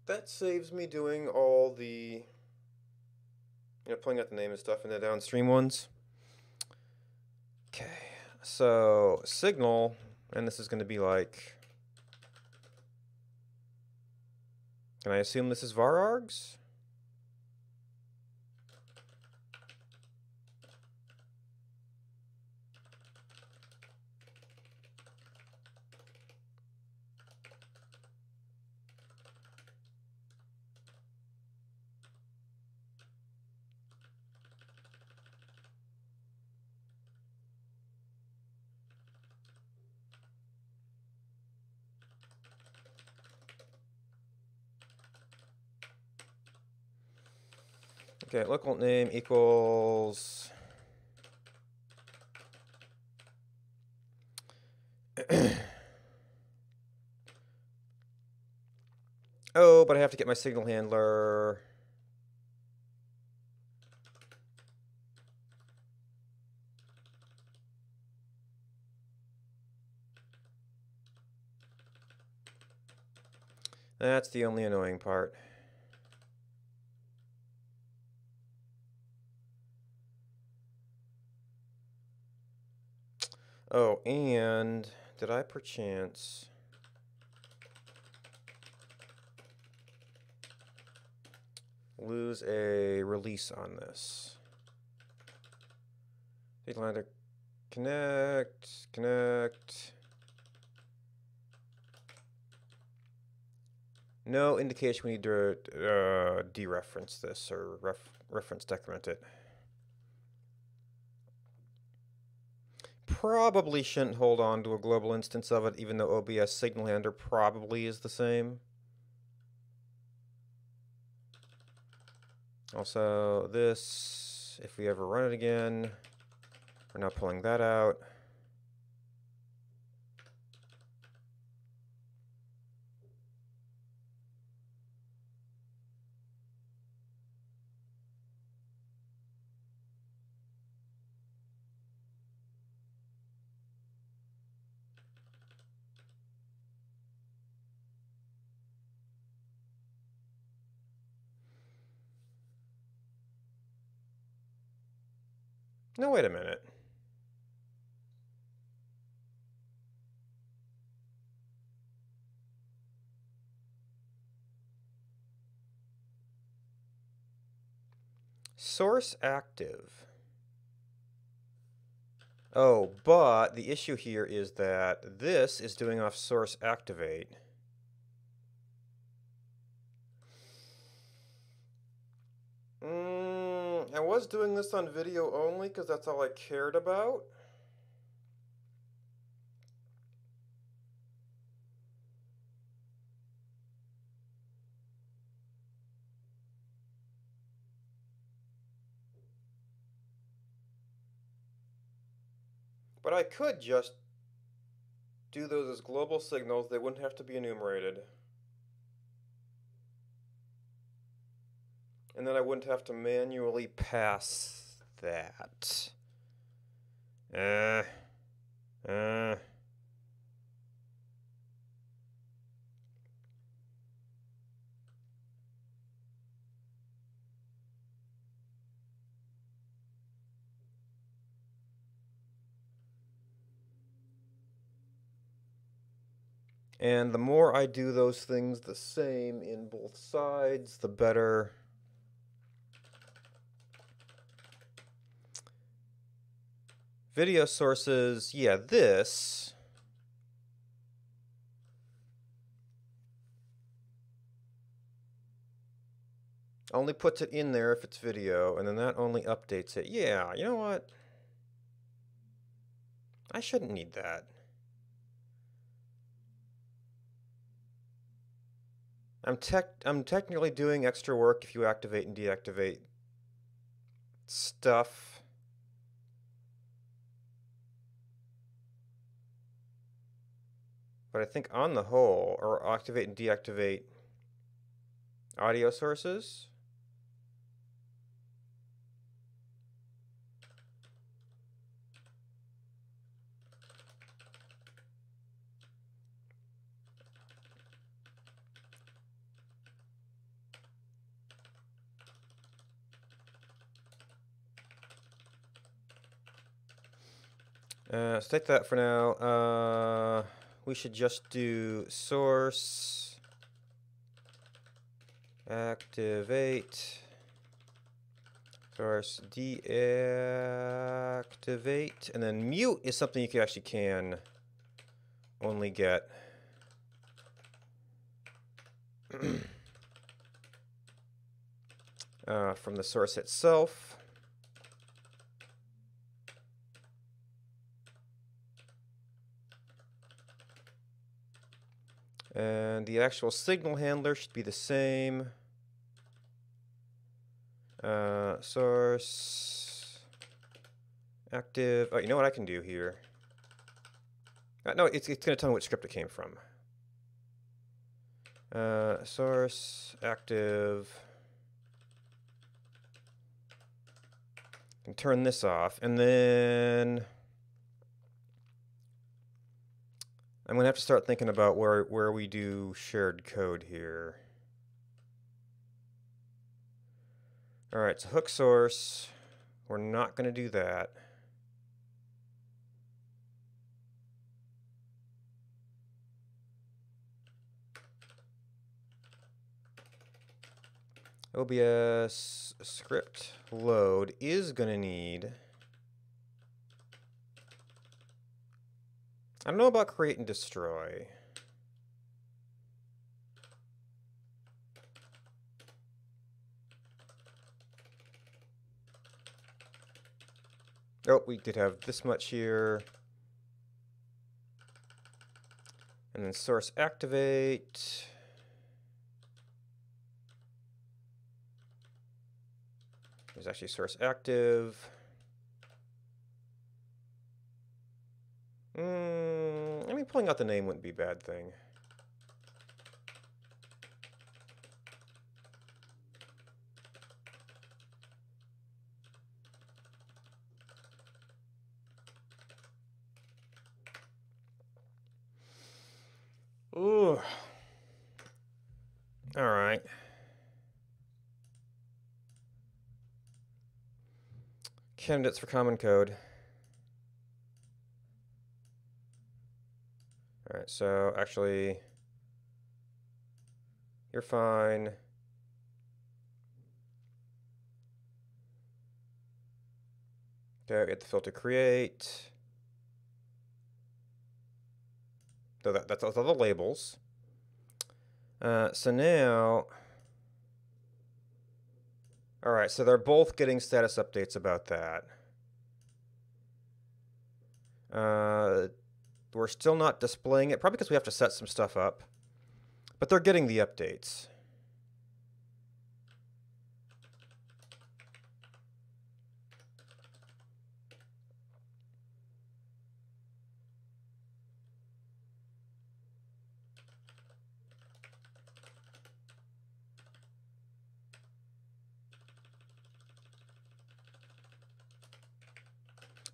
that saves me doing all the, pulling out the name and stuff in the downstream ones. Okay, so signal, and this is going to be like, can I assume this is var args? Okay, local name equals oh, but I have to get my signal handler. That's the only annoying part. Oh, and did I perchance lose a release on this? Ladder connect. No indication we need to dereference this or reference decrement it. Probably shouldn't hold on to a global instance of it, even though OBS signal handler probably is the same. Also, this, if we ever run it again, we're not pulling that out. No, wait a minute. Source active. Oh, but the issue here is that this is doing off source activate. I was doing this on video only because that's all I cared about. But I could just do those as global signals. They wouldn't have to be enumerated. And then I wouldn't have to manually pass that. And the more I do those things the same in both sides, the better. Video sources, yeah, this. Only puts it in there if it's video, and then that only updates it. Yeah, you know what? I shouldn't need that. I'm technically doing extra work if you activate and deactivate stuff. But I think on the whole, or activate and deactivate audio sources. So take that for now. We should just do source activate, source deactivate, and then mute is something you actually can only get from the source itself. And the actual signal handler should be the same. Source active. Oh, you know what I can do here? No, it's going to tell me what script it came from. Source active. And turn this off, and then I'm going to have to start thinking about where we do shared code here. All right, so hook source, we're not going to do that. OBS script load is going to need, I don't know about create and destroy. Oh, we did have this much here. And then source activate. There's actually source active. I mean, pulling out the name wouldn't be a bad thing. Ooh. All right. Candidates for common code. All right, so actually, you're fine. There, get the filter create. So that's all the labels. So now, all right, so they're both getting status updates about that. We're still not displaying it, probably because we have to set some stuff up. But they're getting the updates.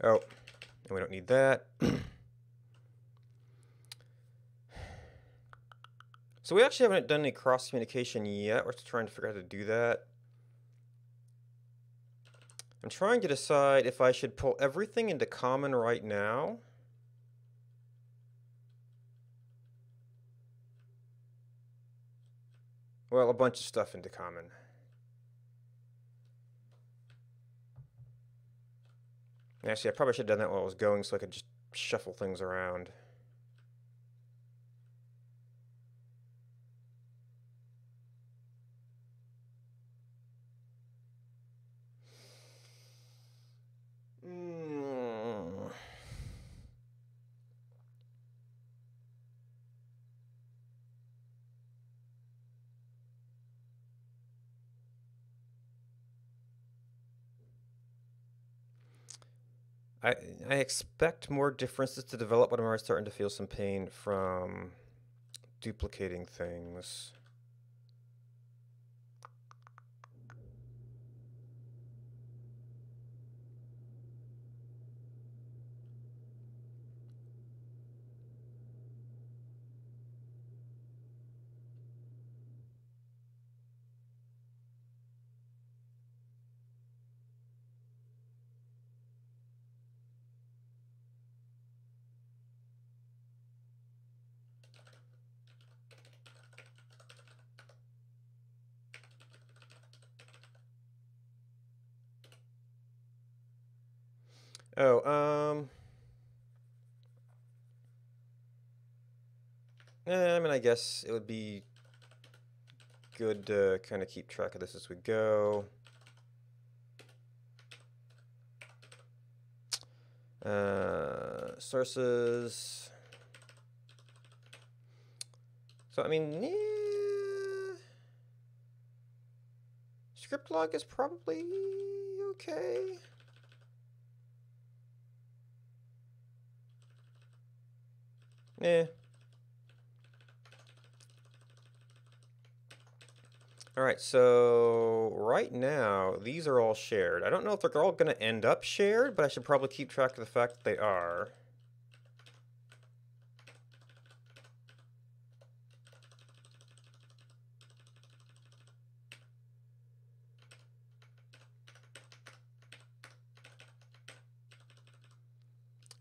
Oh, and we don't need that. So we actually haven't done any cross communication yet. We're still trying to figure out how to do that. I'm trying to decide if I should pull everything into common right now. Well, a bunch of stuff into common. Actually, I probably should have done that while I was going so I could just shuffle things around. I expect more differences to develop, but I'm already starting to feel some pain from duplicating things. Oh, I mean, I guess it would be good to kind of keep track of this as we go. Sources. So, I mean, yeah, script log is probably okay. Yeah. All right, so right now, these are all shared. I don't know if they're all going to end up shared, but I should probably keep track of the fact that they are.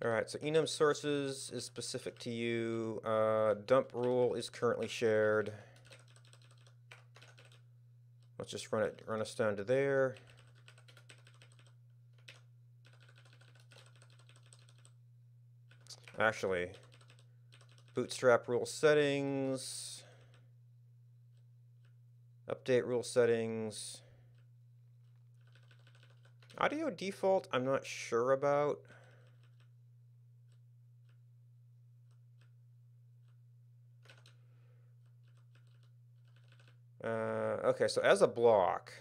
All right, so enum sources is specific to you. Dump rule is currently shared. Let's just run us down to there. Actually, bootstrap rule settings, update rule settings. Audio default, I'm not sure about. Okay, so as a block,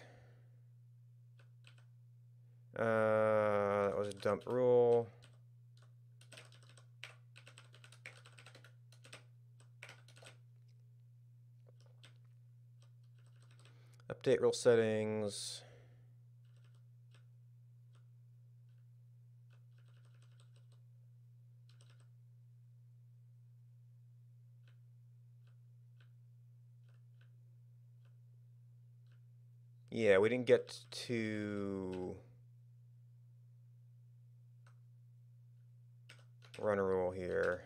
that was a dump rule. Update rule settings. Yeah, we didn't get to run a rule here.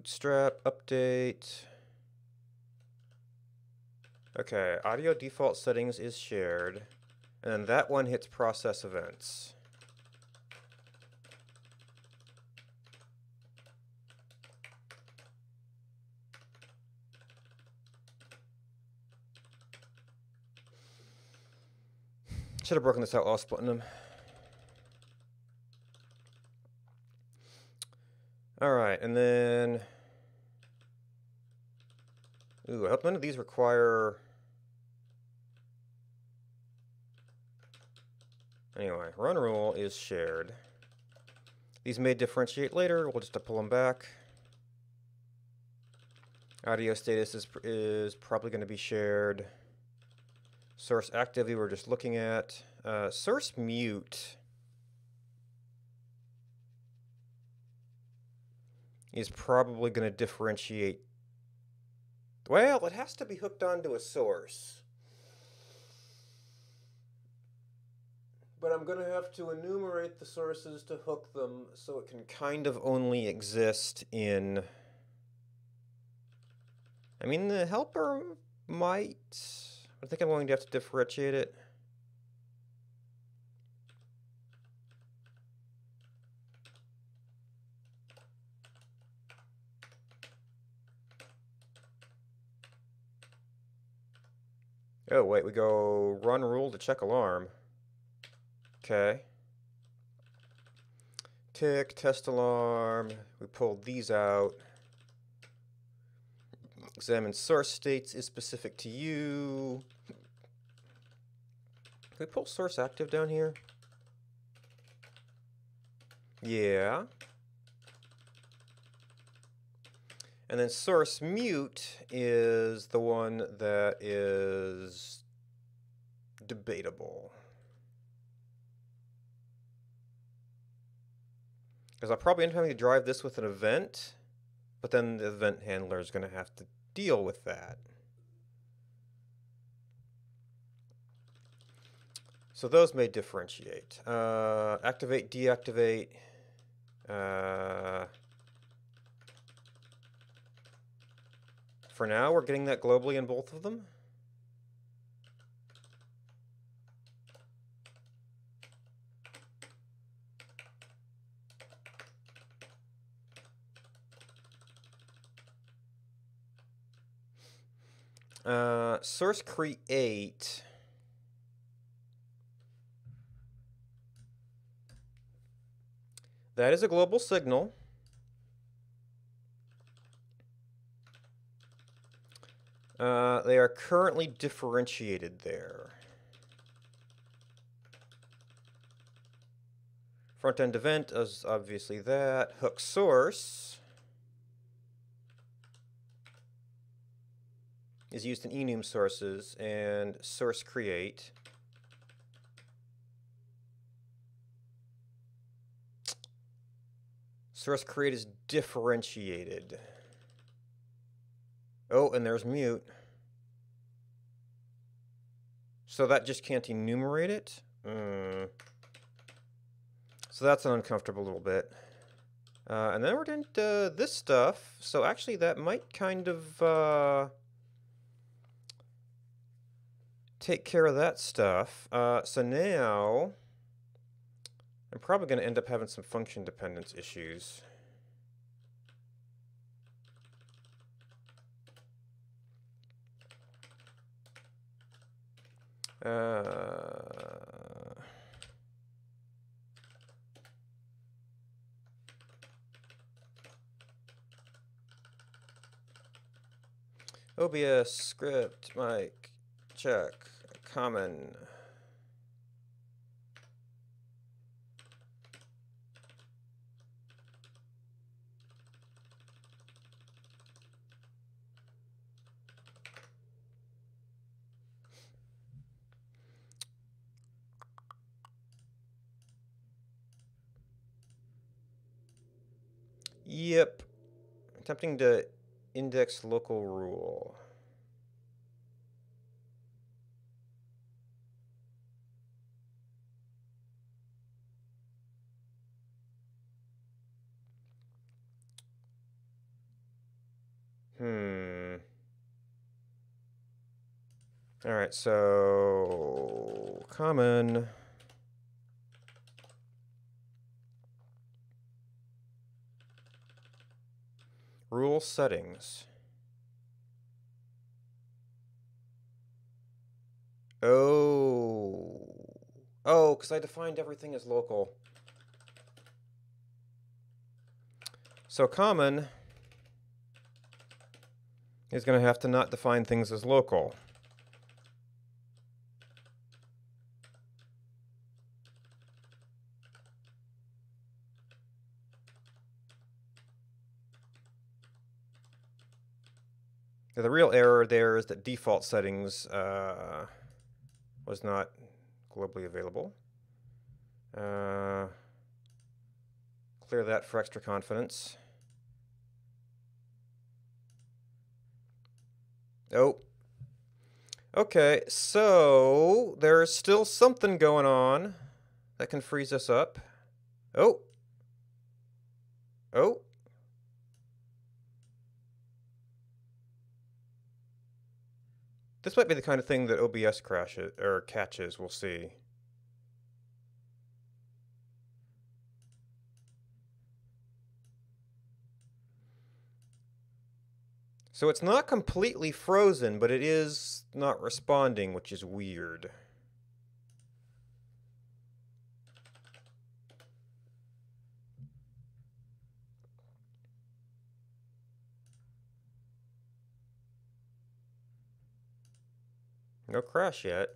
Bootstrap update. Okay, audio default settings is shared. And then that one hits process events. Should have broken this out while splitting them. Alright, and then... Ooh, I hope none of these require... Anyway, run rule is shared. These may differentiate later. We'll just pull them back. Audio status is probably going to be shared. Source activity we're just looking at. Source mute is probably going to differentiate. Well, it has to be hooked onto a source. But I'm going to have to enumerate the sources to hook them so it can kind of only exist in... I mean, the helper might... I think I'm going to have to differentiate it. Oh, wait, we go run rule to check alarm. Okay. Tick, test alarm. We pulled these out. Examine source states is specific to you. Can we pull source active down here? Yeah. And then source mute is the one that is debatable. Because I'll probably end up having to drive this with an event, but then the event handler is going to have to deal with that. So those may differentiate. Activate, deactivate. For now, we're getting that globally in both of them. Source create. That is a global signal. They are currently differentiated there. Front-end event is obviously that. Hook source is used in enum sources, and source create is differentiated. Oh, and there's mute. So that just can't enumerate it? So that's an uncomfortable little bit. And then we're into this stuff. So actually that might kind of take care of that stuff. So now I'm probably going to end up having some function dependence issues. OBS, script, mic, check, common. Yep. Attempting to index local rule. All right, so common. Rule settings. Oh, because I defined everything as local. So common is going to have to not define things as local. The real error there is that default settings was not globally available. Clear that for extra confidence. Oh. Okay, so there's still something going on that can freeze us up. Oh. Oh. This might be the kind of thing that OBS crashes or catches, we'll see. So it's not completely frozen, but it is not responding, which is weird. No crash yet.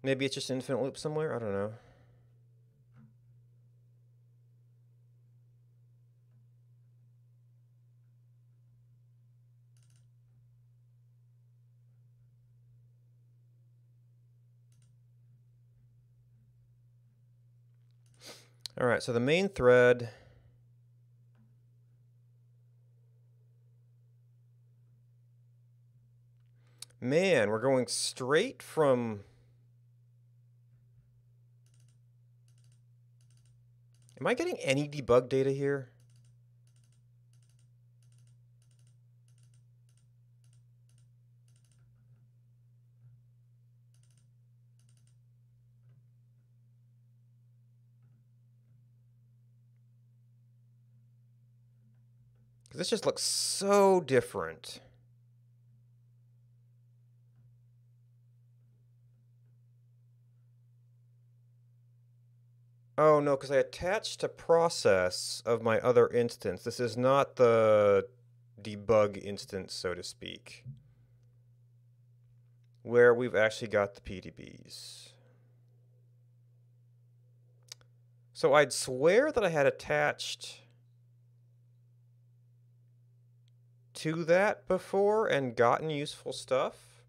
Maybe it's just infinite loop somewhere? I don't know. All right, so the main thread. Man, we're going straight from... Am I getting any debug data here? Because this just looks so different. Oh, no, because I attached a process of my other instance. This is not the debug instance, so to speak, where we've actually got the PDBs. So I'd swear that I had attached to that before and gotten useful stuff.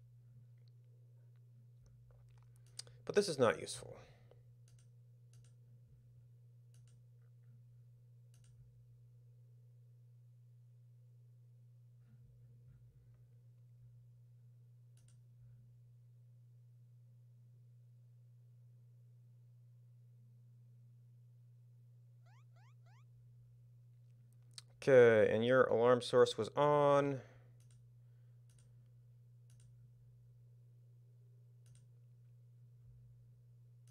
But this is not useful. Okay, and your alarm source was on.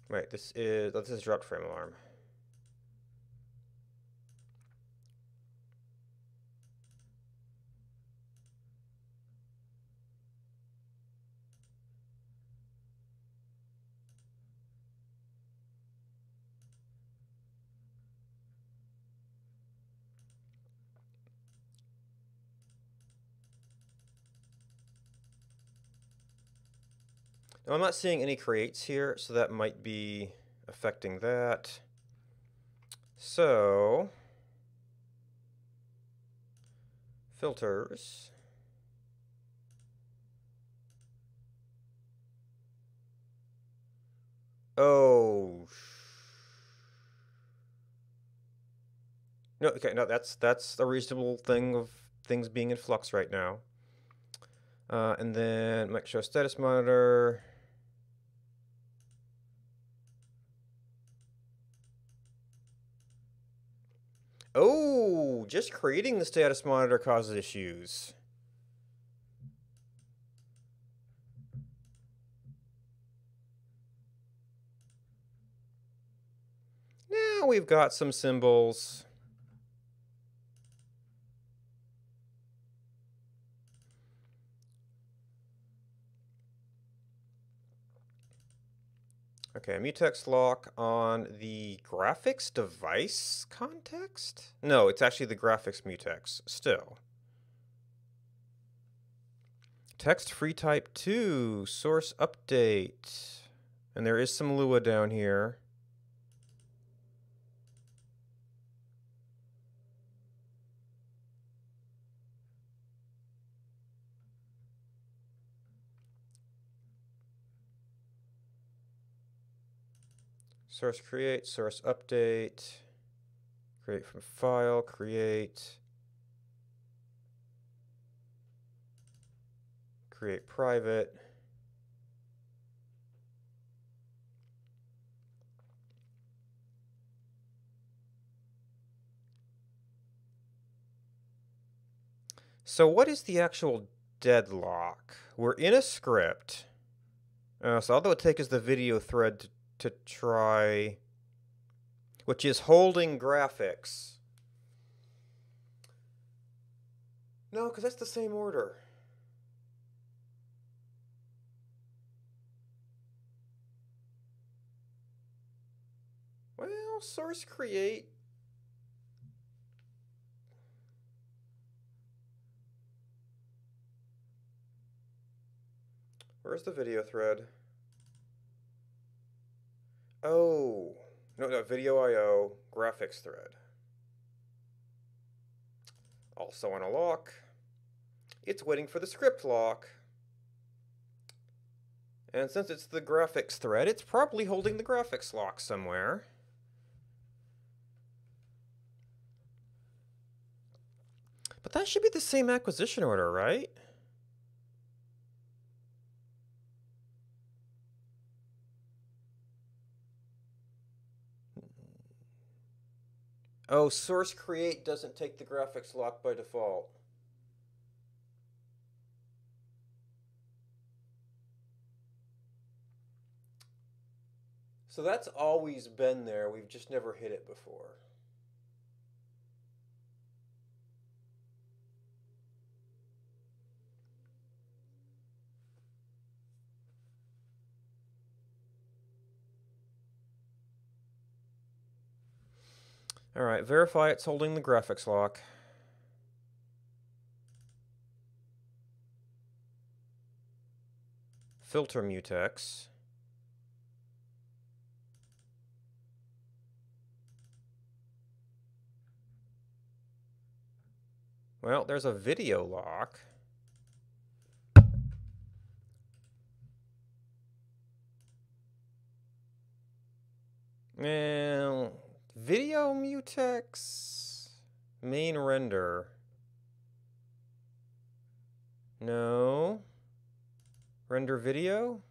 Right, this is drop frame alarm. Now, I'm not seeing any creates here, so that might be affecting that. So, filters. Oh. No, okay, no, that's a reasonable thing of things being in flux right now. And then might show status monitor. Oh, just creating the status monitor causes issues. Now we've got some symbols. Okay, mutex lock on the graphics device context? No, it's actually the graphics mutex still. Text free type 2, source update. And there is some Lua down here. Source create, source update. Create from file, create. Create private. So what is the actual deadlock? We're in a script. So all that would take is the video thread to try, which is holding graphics. No, because that's the same order. Well, source create. Where's the video thread? Oh, no, video IO, graphics thread. Also on a lock. It's waiting for the script lock. And since it's the graphics thread, it's probably holding the graphics lock somewhere. But that should be the same acquisition order, right? Oh, source create doesn't take the graphics lock by default. So that's always been there. We've just never hit it before. All right, verify it's holding the graphics lock. Filter mutex. Well, there's a video lock. Well, video mutex, main render. No. Render video?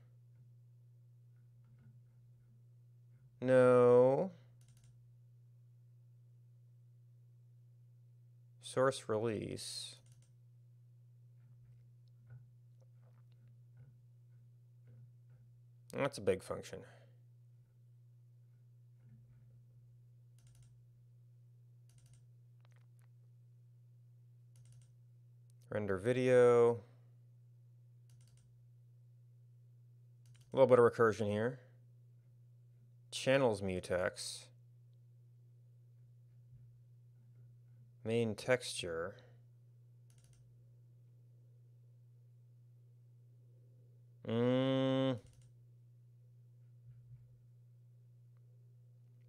No. Source release. That's a big function. Render video. A little bit of recursion here. Channels mutex. Main texture.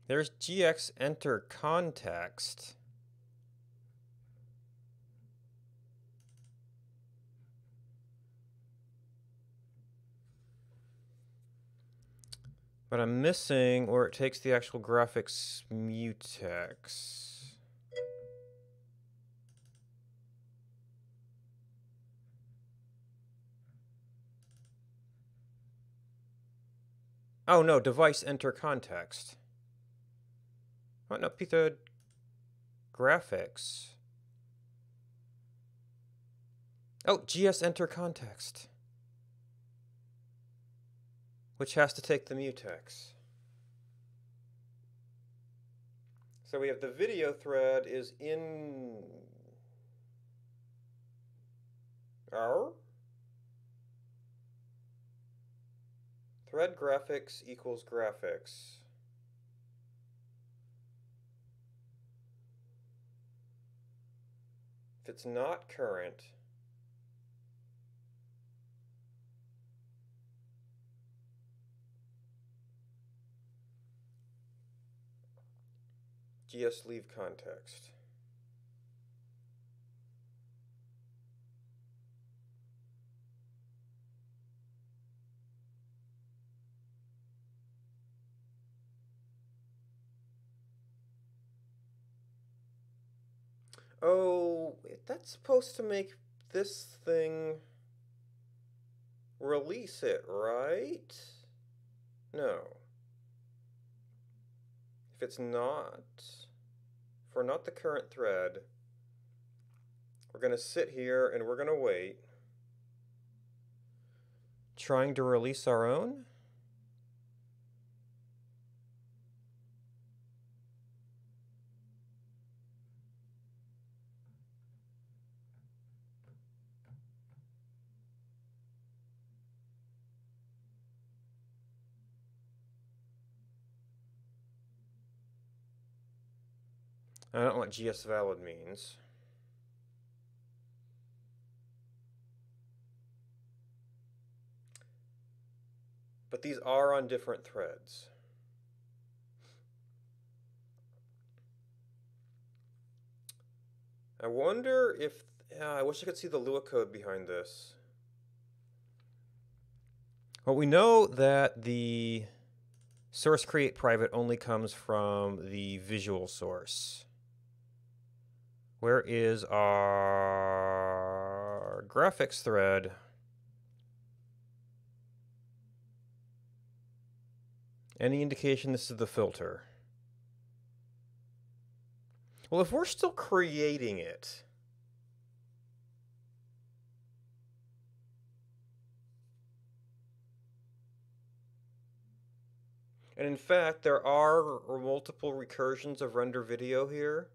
There's GX enter context. But I'm missing where it takes the actual graphics mutex. Oh no, device enter context. Oh no, Pizza. graphics. Oh, GS enter context, which has to take the mutex. So we have the video thread is in our thread graphics equals graphics. If it's not current, GS leave context. Oh, that's supposed to make this thing release it, right? No. If it's not, if we're not the current thread, we're going to sit here and we're going to wait, trying to release our own. I don't know what GS valid means. But these are on different threads. I wonder if, I wish I could see the Lua code behind this. Well, we know that the source create private only comes from the visual source. Where is our graphics thread? Any indication this is the filter? Well, if we're still creating it, and in fact, there are multiple recursions of render video here.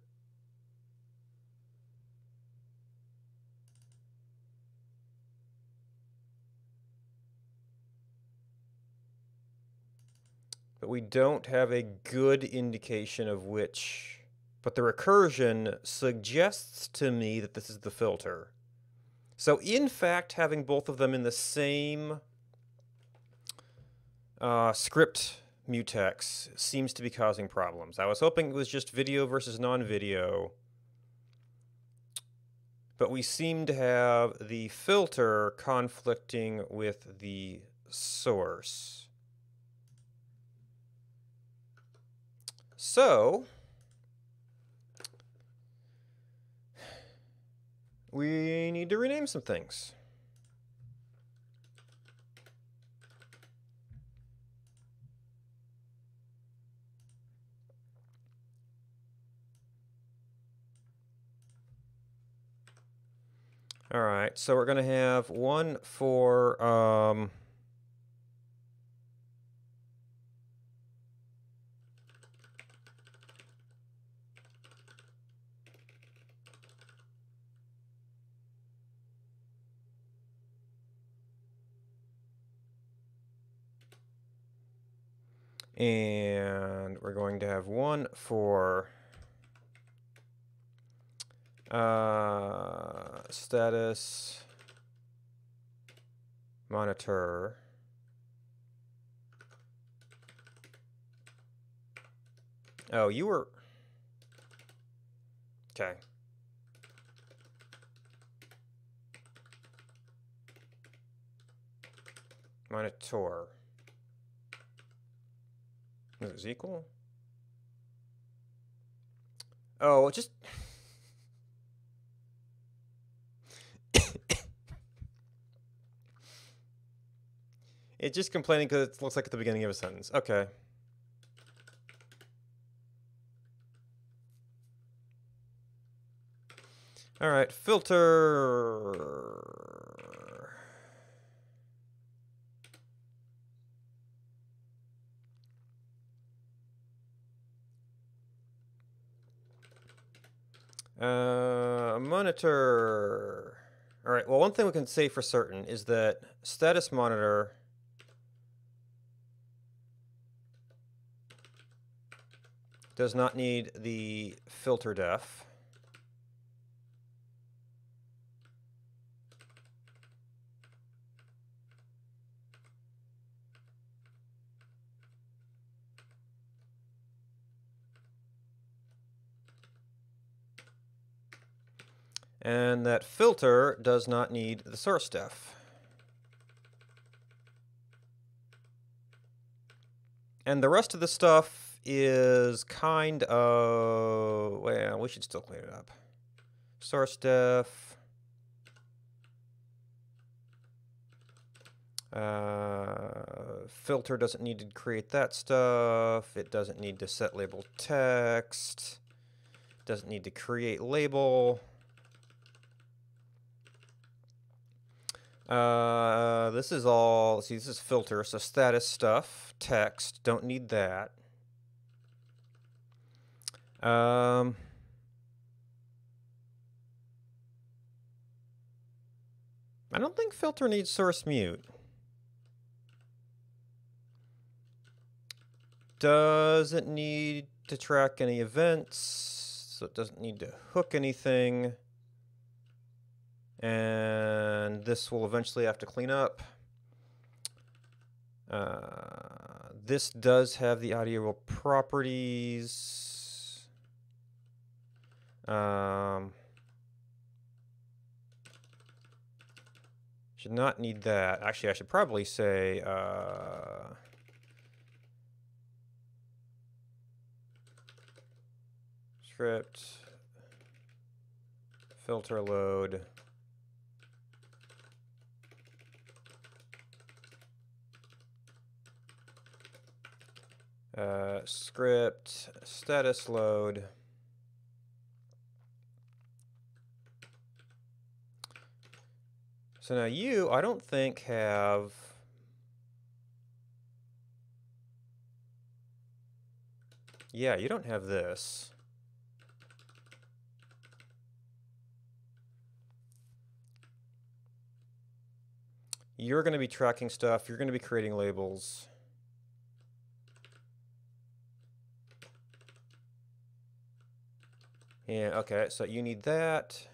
But we don't have a good indication of which. But the recursion suggests to me that this is the filter. So in fact, having both of them in the same script mutex seems to be causing problems. I was hoping it was just video versus non-video. But we seem to have the filter conflicting with the source. So we need to rename some things. All right, so we're going to have one for and we're going to have one for status monitor. Oh, you were okay. Monitor. Is it equal? Oh, just it's just complaining because it looks like at the beginning of a sentence. Okay. All right, filter. Monitor. All right, well, one thing we can say for certain is that status monitor does not need the filter def. And that filter does not need the source def. And the rest of the stuff is kind of, well, we should still clean it up. Source def. Filter doesn't need to create that stuff. It doesn't need to set label text. Doesn't need to create label. This is all, see, this is filter, so status stuff, text, don't need that. I don't think filter needs source mute. Doesn't need to track any events, so it doesn't need to hook anything. And this will eventually have to clean up. This does have the audio properties. Should not need that. Actually, I should probably say script filter load. Script status load. So now you, I don't think have yeah, you don't have this. You're going to be tracking stuff. You're going to be creating labels. Yeah, okay, so you need that.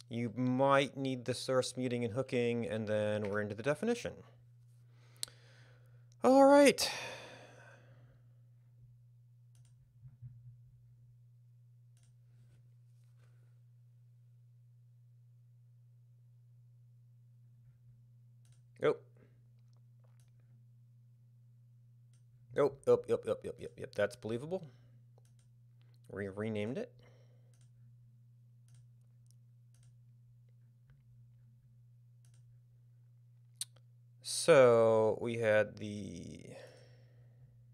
You might need the source muting and hooking, and then we're into the definition. All right. Yep. Yep. That's believable. We renamed it. So we had the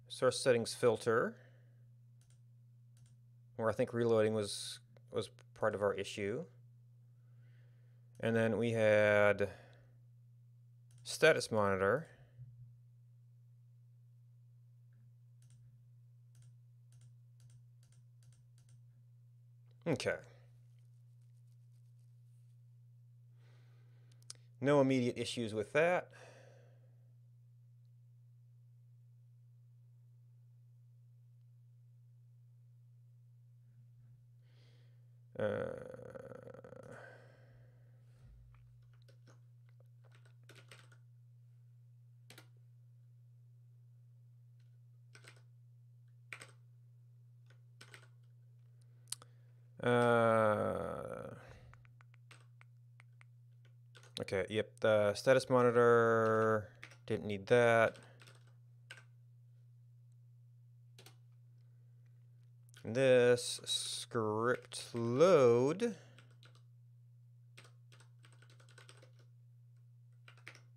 source settings filter, where I think reloading was part of our issue. And then we had status monitor. Okay. No immediate issues with that. Okay, yep, the status monitor, didn't need that. This script load.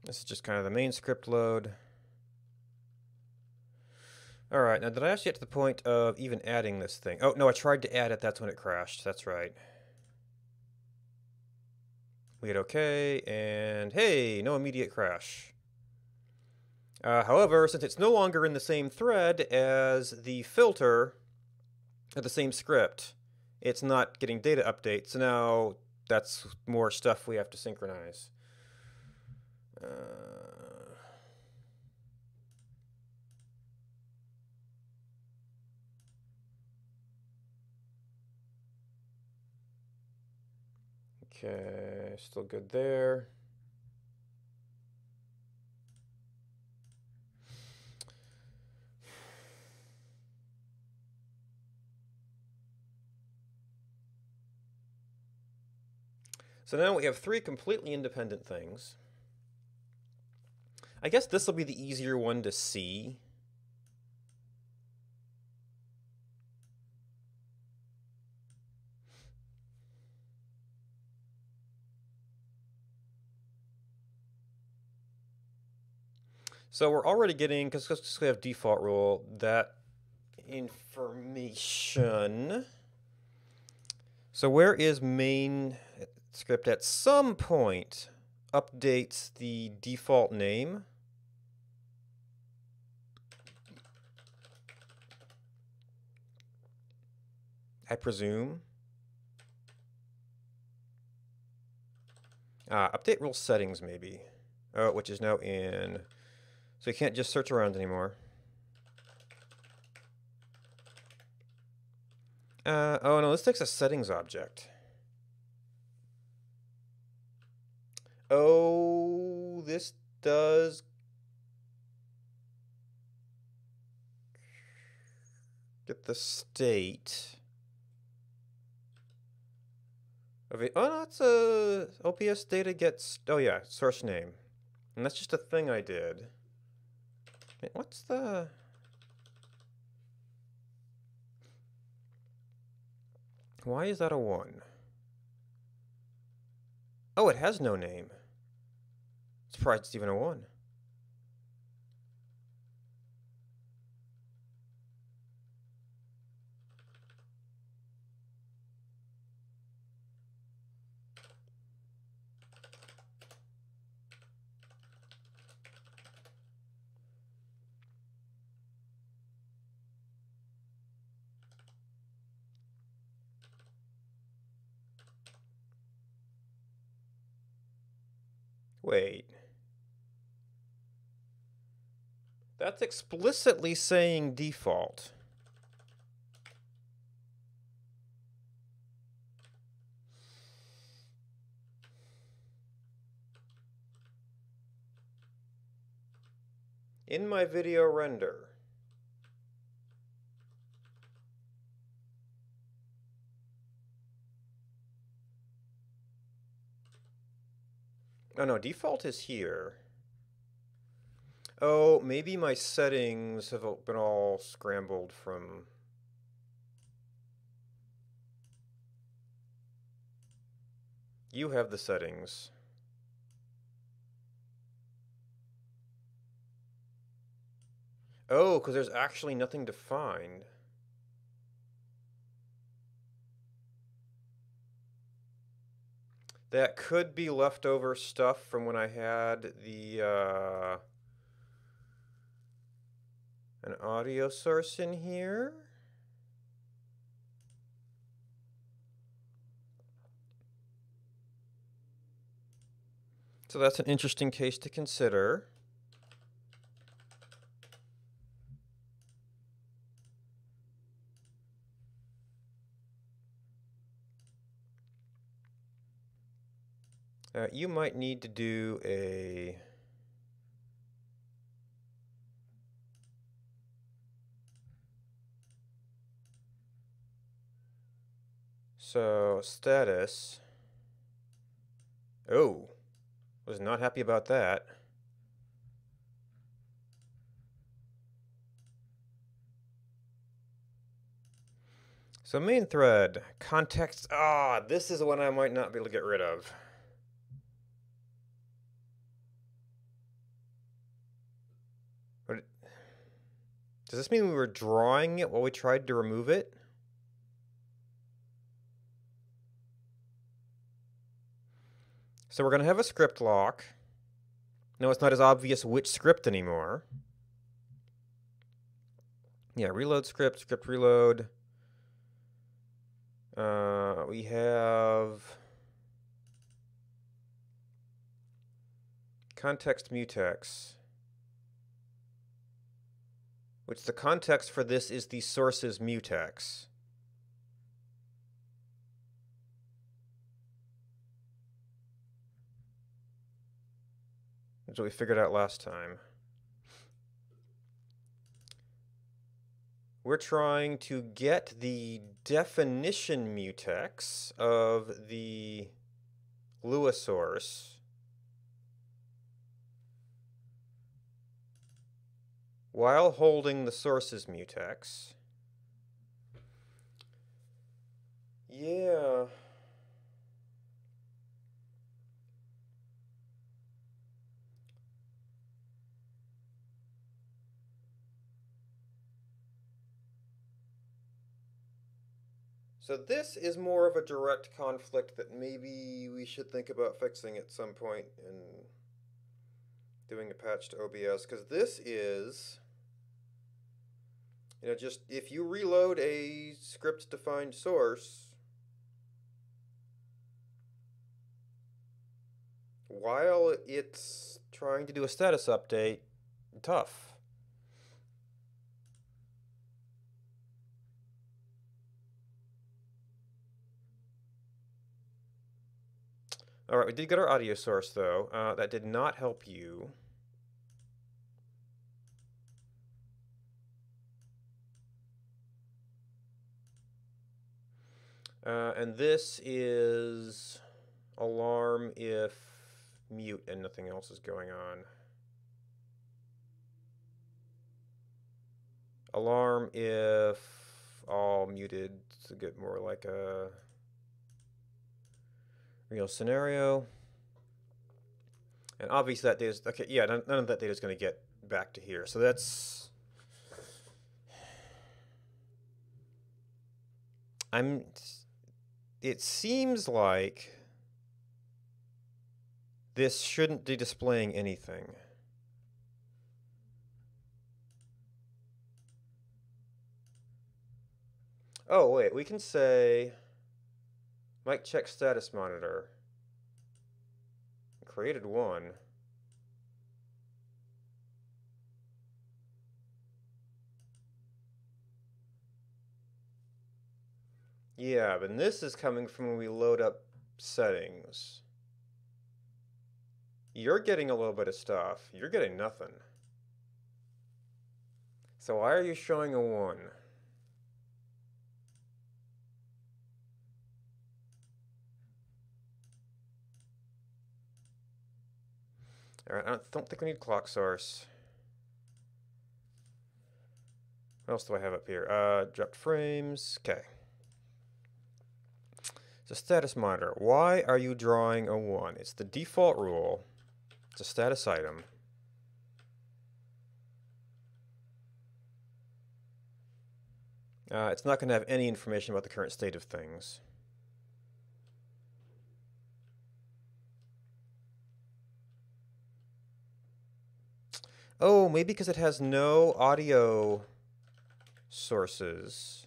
This is just kind of the main script load. All right, now did I actually get to the point of even adding this thing? Oh, no, I tried to add it, that's when it crashed, that's right. We hit OK, and hey, no immediate crash. However, since it's no longer in the same thread as the filter of the same script, it's not getting data updates. So now that's more stuff we have to synchronize. Okay, still good there. So now we have three completely independent things. I guess this will be the easier one to see. So we're already getting, because we have default rule, that information. So where is main script at some point updates the default name? I presume. Update rule settings, maybe. Oh, which is now in. So you can't just search around anymore. Oh no, this takes a settings object. Oh, this does get the state of it. Oh, no, it's a OBS data gets. Oh yeah, source name, and that's just a thing I did. What's the? Why is that a 1? Oh, it has no name. Surprised it's even a 1. Wait. That's explicitly saying default. In my video render. Oh no, default is here. Oh, maybe my settings have been all scrambled from... You have the settings. Oh, because there's actually nothing to find. That could be leftover stuff from when I had the an audio source in here. So that's an interesting case to consider. You might need to do a... So, status. Oh, was not happy about that. So main thread, context, this is one I might not be able to get rid of. Does this mean we were drawing it while we tried to remove it? So we're going to have a script lock. Now it's not as obvious which script anymore. Yeah, reload script, script reload. We have context mutex, which the context for this is the source's mutex. That's what we figured out last time. We're trying to get the definition mutex of the Lua source while holding the source's mutex. Yeah. So this is more of a direct conflict that maybe we should think about fixing at some point in doing a patch to OBS, because this is, just if you reload a script-defined source while it's trying to do a status update, tough. All right, we did get our audio source, though. That did not help you. And this is alarm if mute and nothing else is going on. Alarm if all muted to get more like a real scenario. And obviously that data is, okay, yeah, none of that data is going to get back to here. So that's, it seems like this shouldn't be displaying anything. Oh, wait, we can say mic check status monitor. Created one. Yeah, but this is coming from when we load up settings. You're getting a little bit of stuff. You're getting nothing. So why are you showing a 1? Alright, I don't think we need clock source. What else do I have up here? Dropped frames. Okay. So status monitor. Why are you drawing a 1? It's the default rule. It's a status item. It's not going to have any information about the current state of things. Oh, maybe because it has no audio sources.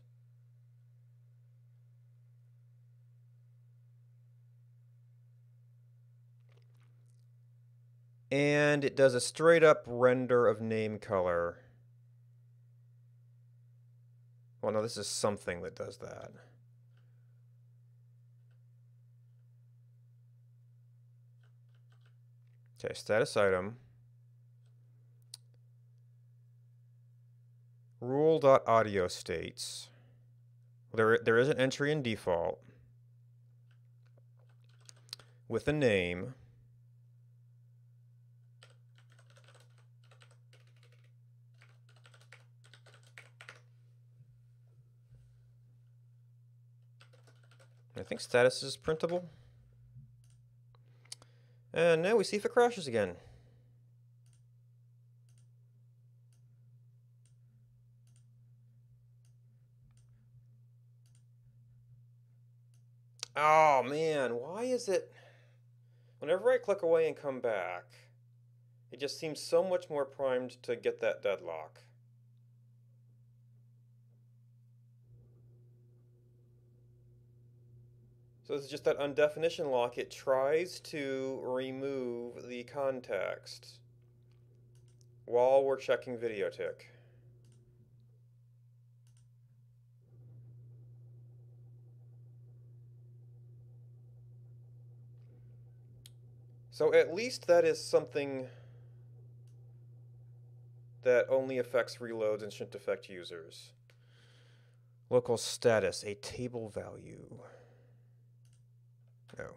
And it does a straight up render of name color. Well, no, this is something that does that. Okay, status item. Rule.audio states. There is an entry in default with a name. I think status is printable. And now we see if it crashes again. Oh man, why is it? Whenever I click away and come back, it just seems so much more primed to get that deadlock. So this is just that undefinition lock. It tries to remove the context while we're checking video tick. So at least that is something that only affects reloads and shouldn't affect users. Local status, a table value. Oh.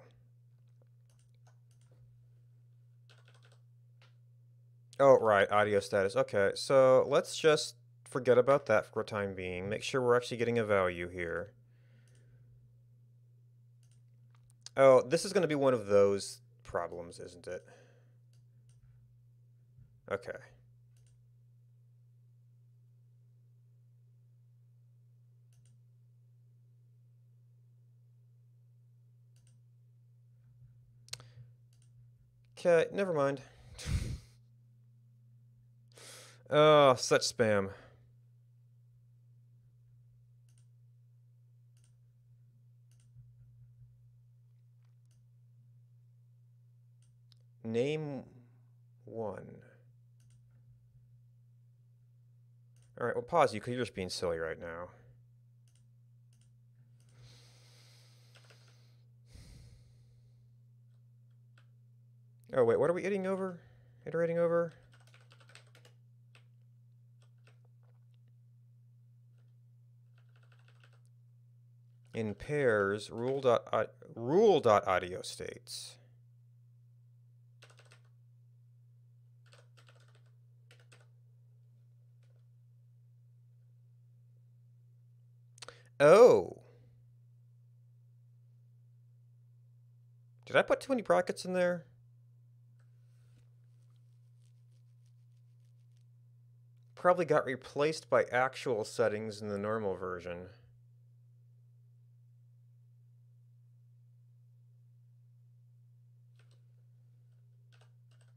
Oh, right, audio status. Okay, so let's just forget about that for the time being. Make sure we're actually getting a value here. Oh, this is going to be one of those problems, isn't it? Okay. Okay, never mind. Oh, such spam. Name one. All right, well, pause you because you're just being silly right now. Oh, wait, what are we iterating over? Iterating over? In pairs, rule.audio states. Oh. Did I put too many brackets in there? Probably got replaced by actual settings in the normal version.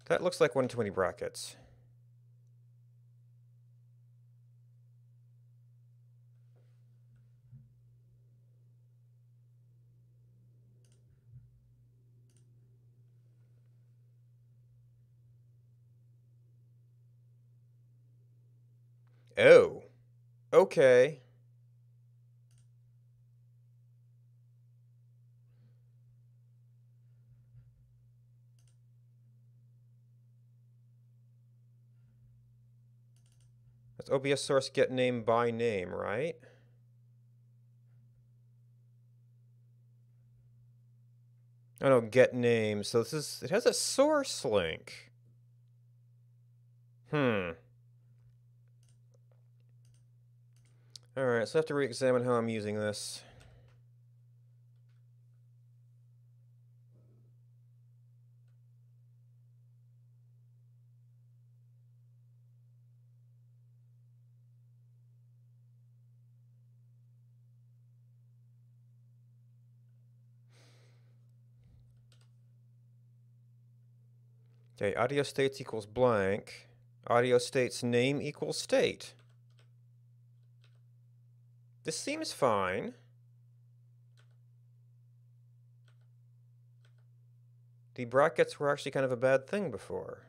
That looks like one too many brackets. Oh. Okay. That's OBS source get name by name, right? Oh no, get name. So this is, it has a source link. Alright, so I have to re-examine how I'm using this. Okay, audio states equals blank. Audio states name equals state. This seems fine. The brackets were actually kind of a bad thing before.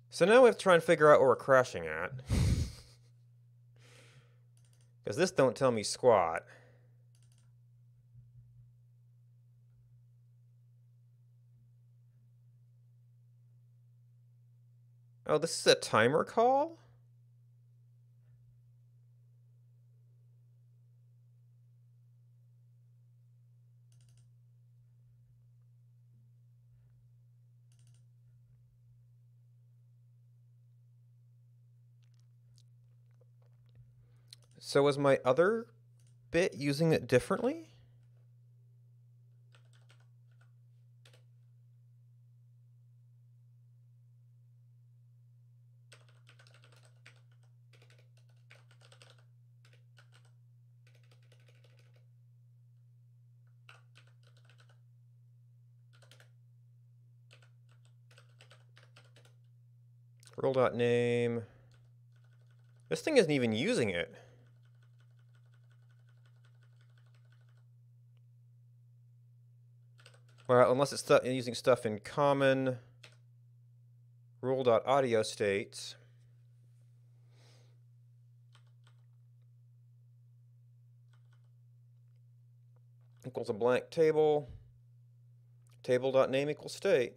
So now we have to try and figure out what we're crashing at. Because this don't tell me squat. Oh, this is a timer call? So was my other bit using it differently? Rule.name. This thing isn't even using it. Well, unless it's using stuff in common. Rule.audio states. Equals a blank table. Table.name equals state.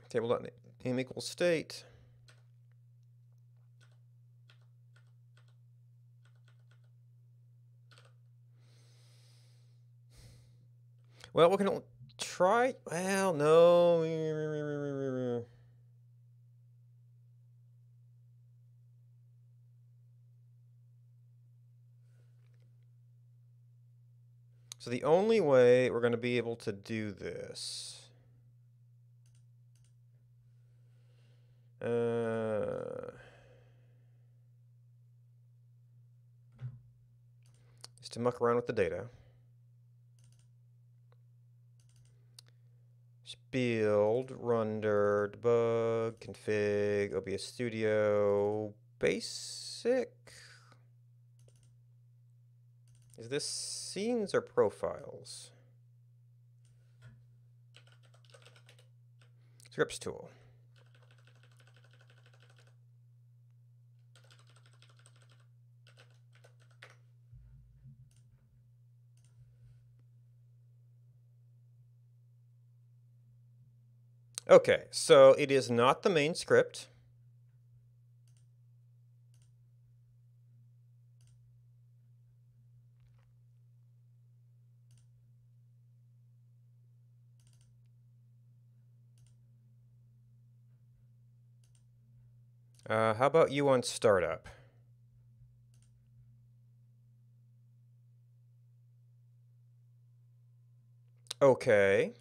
Table.name equals state. Well, we can try. Well, no. So the only way we're going to be able to do this is to muck around with the data. Build, render, debug, config, OBS Studio, basic. Is this scenes or profiles? Scripts tool. Okay, so it is not the main script. How about you on startup? Okay.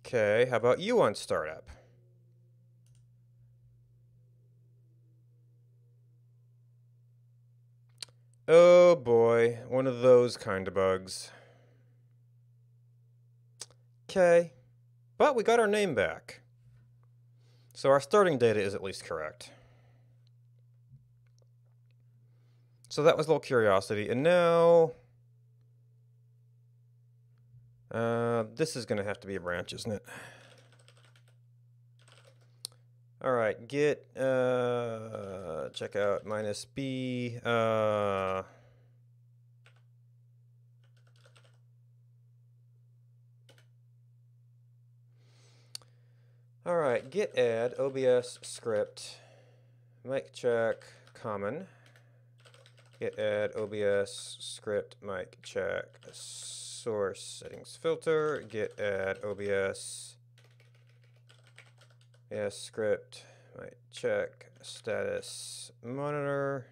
Okay, how about you on startup? Oh boy, one of those kind of bugs. Okay, but we got our name back. So our starting data is at least correct. So that was a little curiosity, and now this is going to have to be a branch, isn't it? All right, get check out -b. All right, get add OBS script mic check common. Get add OBS script mic check source settings filter. Get add OBS script mic check status monitor.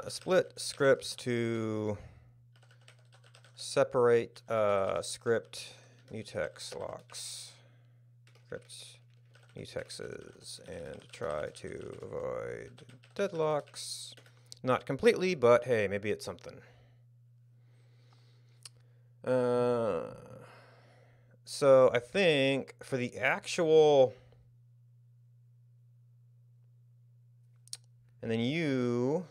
Split scripts to separate script mutex locks. Scripts mutexes and try to avoid deadlocks. Not completely, but hey, maybe it's something. So I think for the actual, and then you,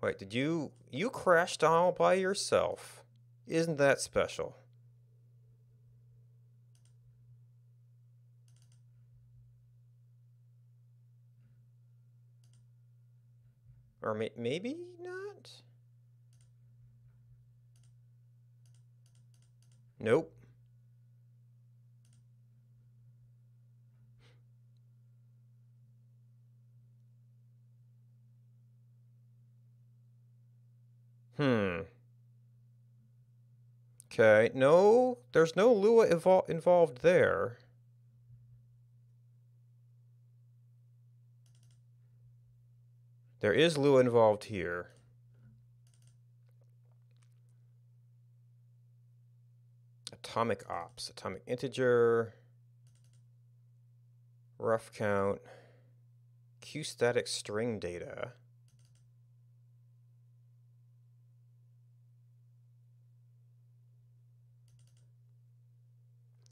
wait, did you crashed all by yourself? Isn't that special? Or maybe not? Nope. Okay, no, there's no Lua involved there. There is Lua involved here. Atomic ops, atomic integer, rough count, Q static string data.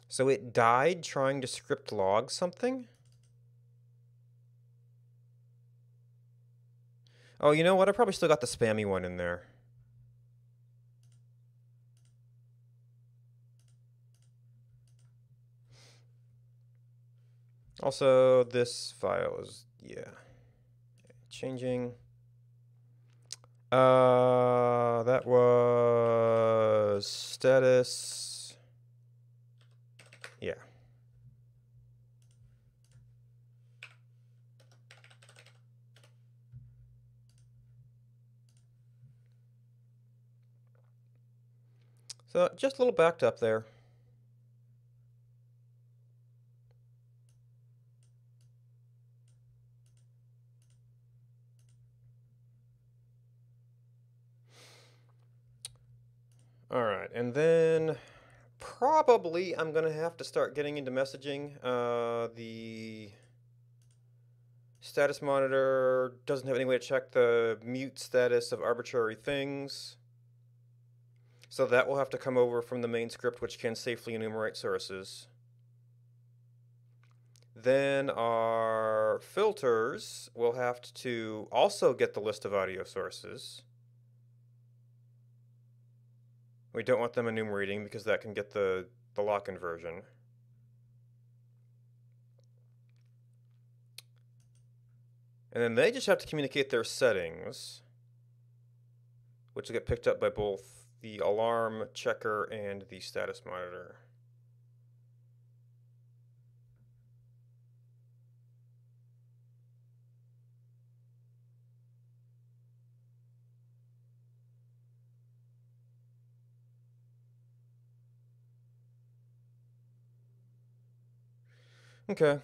So it died trying to script log something? Oh, you know what? I probably still got the spammy one in there. Also, this file is, yeah, changing. That was status. Yeah. So just a little backed up there. All right, and then probably I'm going to have to start getting into messaging. The status monitor doesn't have any way to check the mute status of arbitrary things. So that will have to come over from the main script, which can safely enumerate sources. Then our filters will have to also get the list of audio sources. We don't want them enumerating because that can get the lock-in version. And then they just have to communicate their settings, which will get picked up by both the alarm checker and the status monitor. Okay.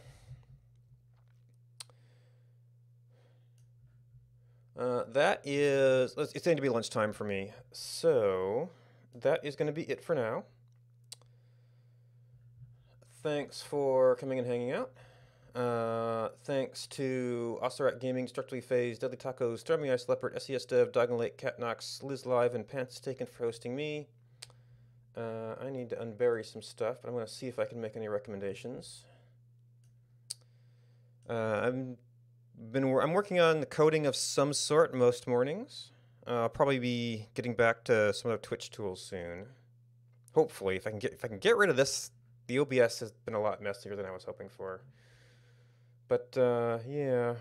That is, it's going to be lunchtime for me. So that is going to be it for now. Thanks for coming and hanging out. Thanks to Oserat Gaming, Destructively Phased, Deadly Tacos, Stormy Ice Leopard, SES Dev, Diagonal Lake, Catnox, Liz Live, and Pants Taken for hosting me. I need to unbury some stuff, but I'm going to see if I can make any recommendations. I'm working on the coding of some sort most mornings. I'll probably be getting back to some of the Twitch tools soon. Hopefully, if I can get rid of this. The OBS has been a lot messier than I was hoping for. But yeah.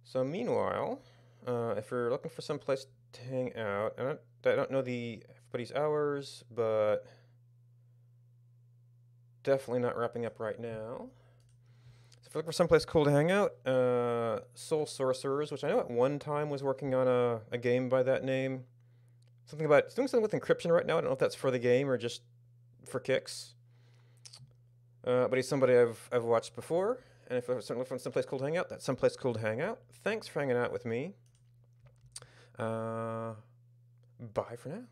So meanwhile, if you're looking for some place to hang out, I don't know everybody's hours, but definitely not wrapping up right now. So if you're looking for someplace cool to hang out, Soul Sorcerers, which I know at one time was working on a game by that name. It's doing something with encryption right now. I don't know if that's for the game or just for kicks. But he's somebody I've watched before. And if you're certainly from someplace cool to hang out, that's someplace cool to hang out. Thanks for hanging out with me. Bye for now.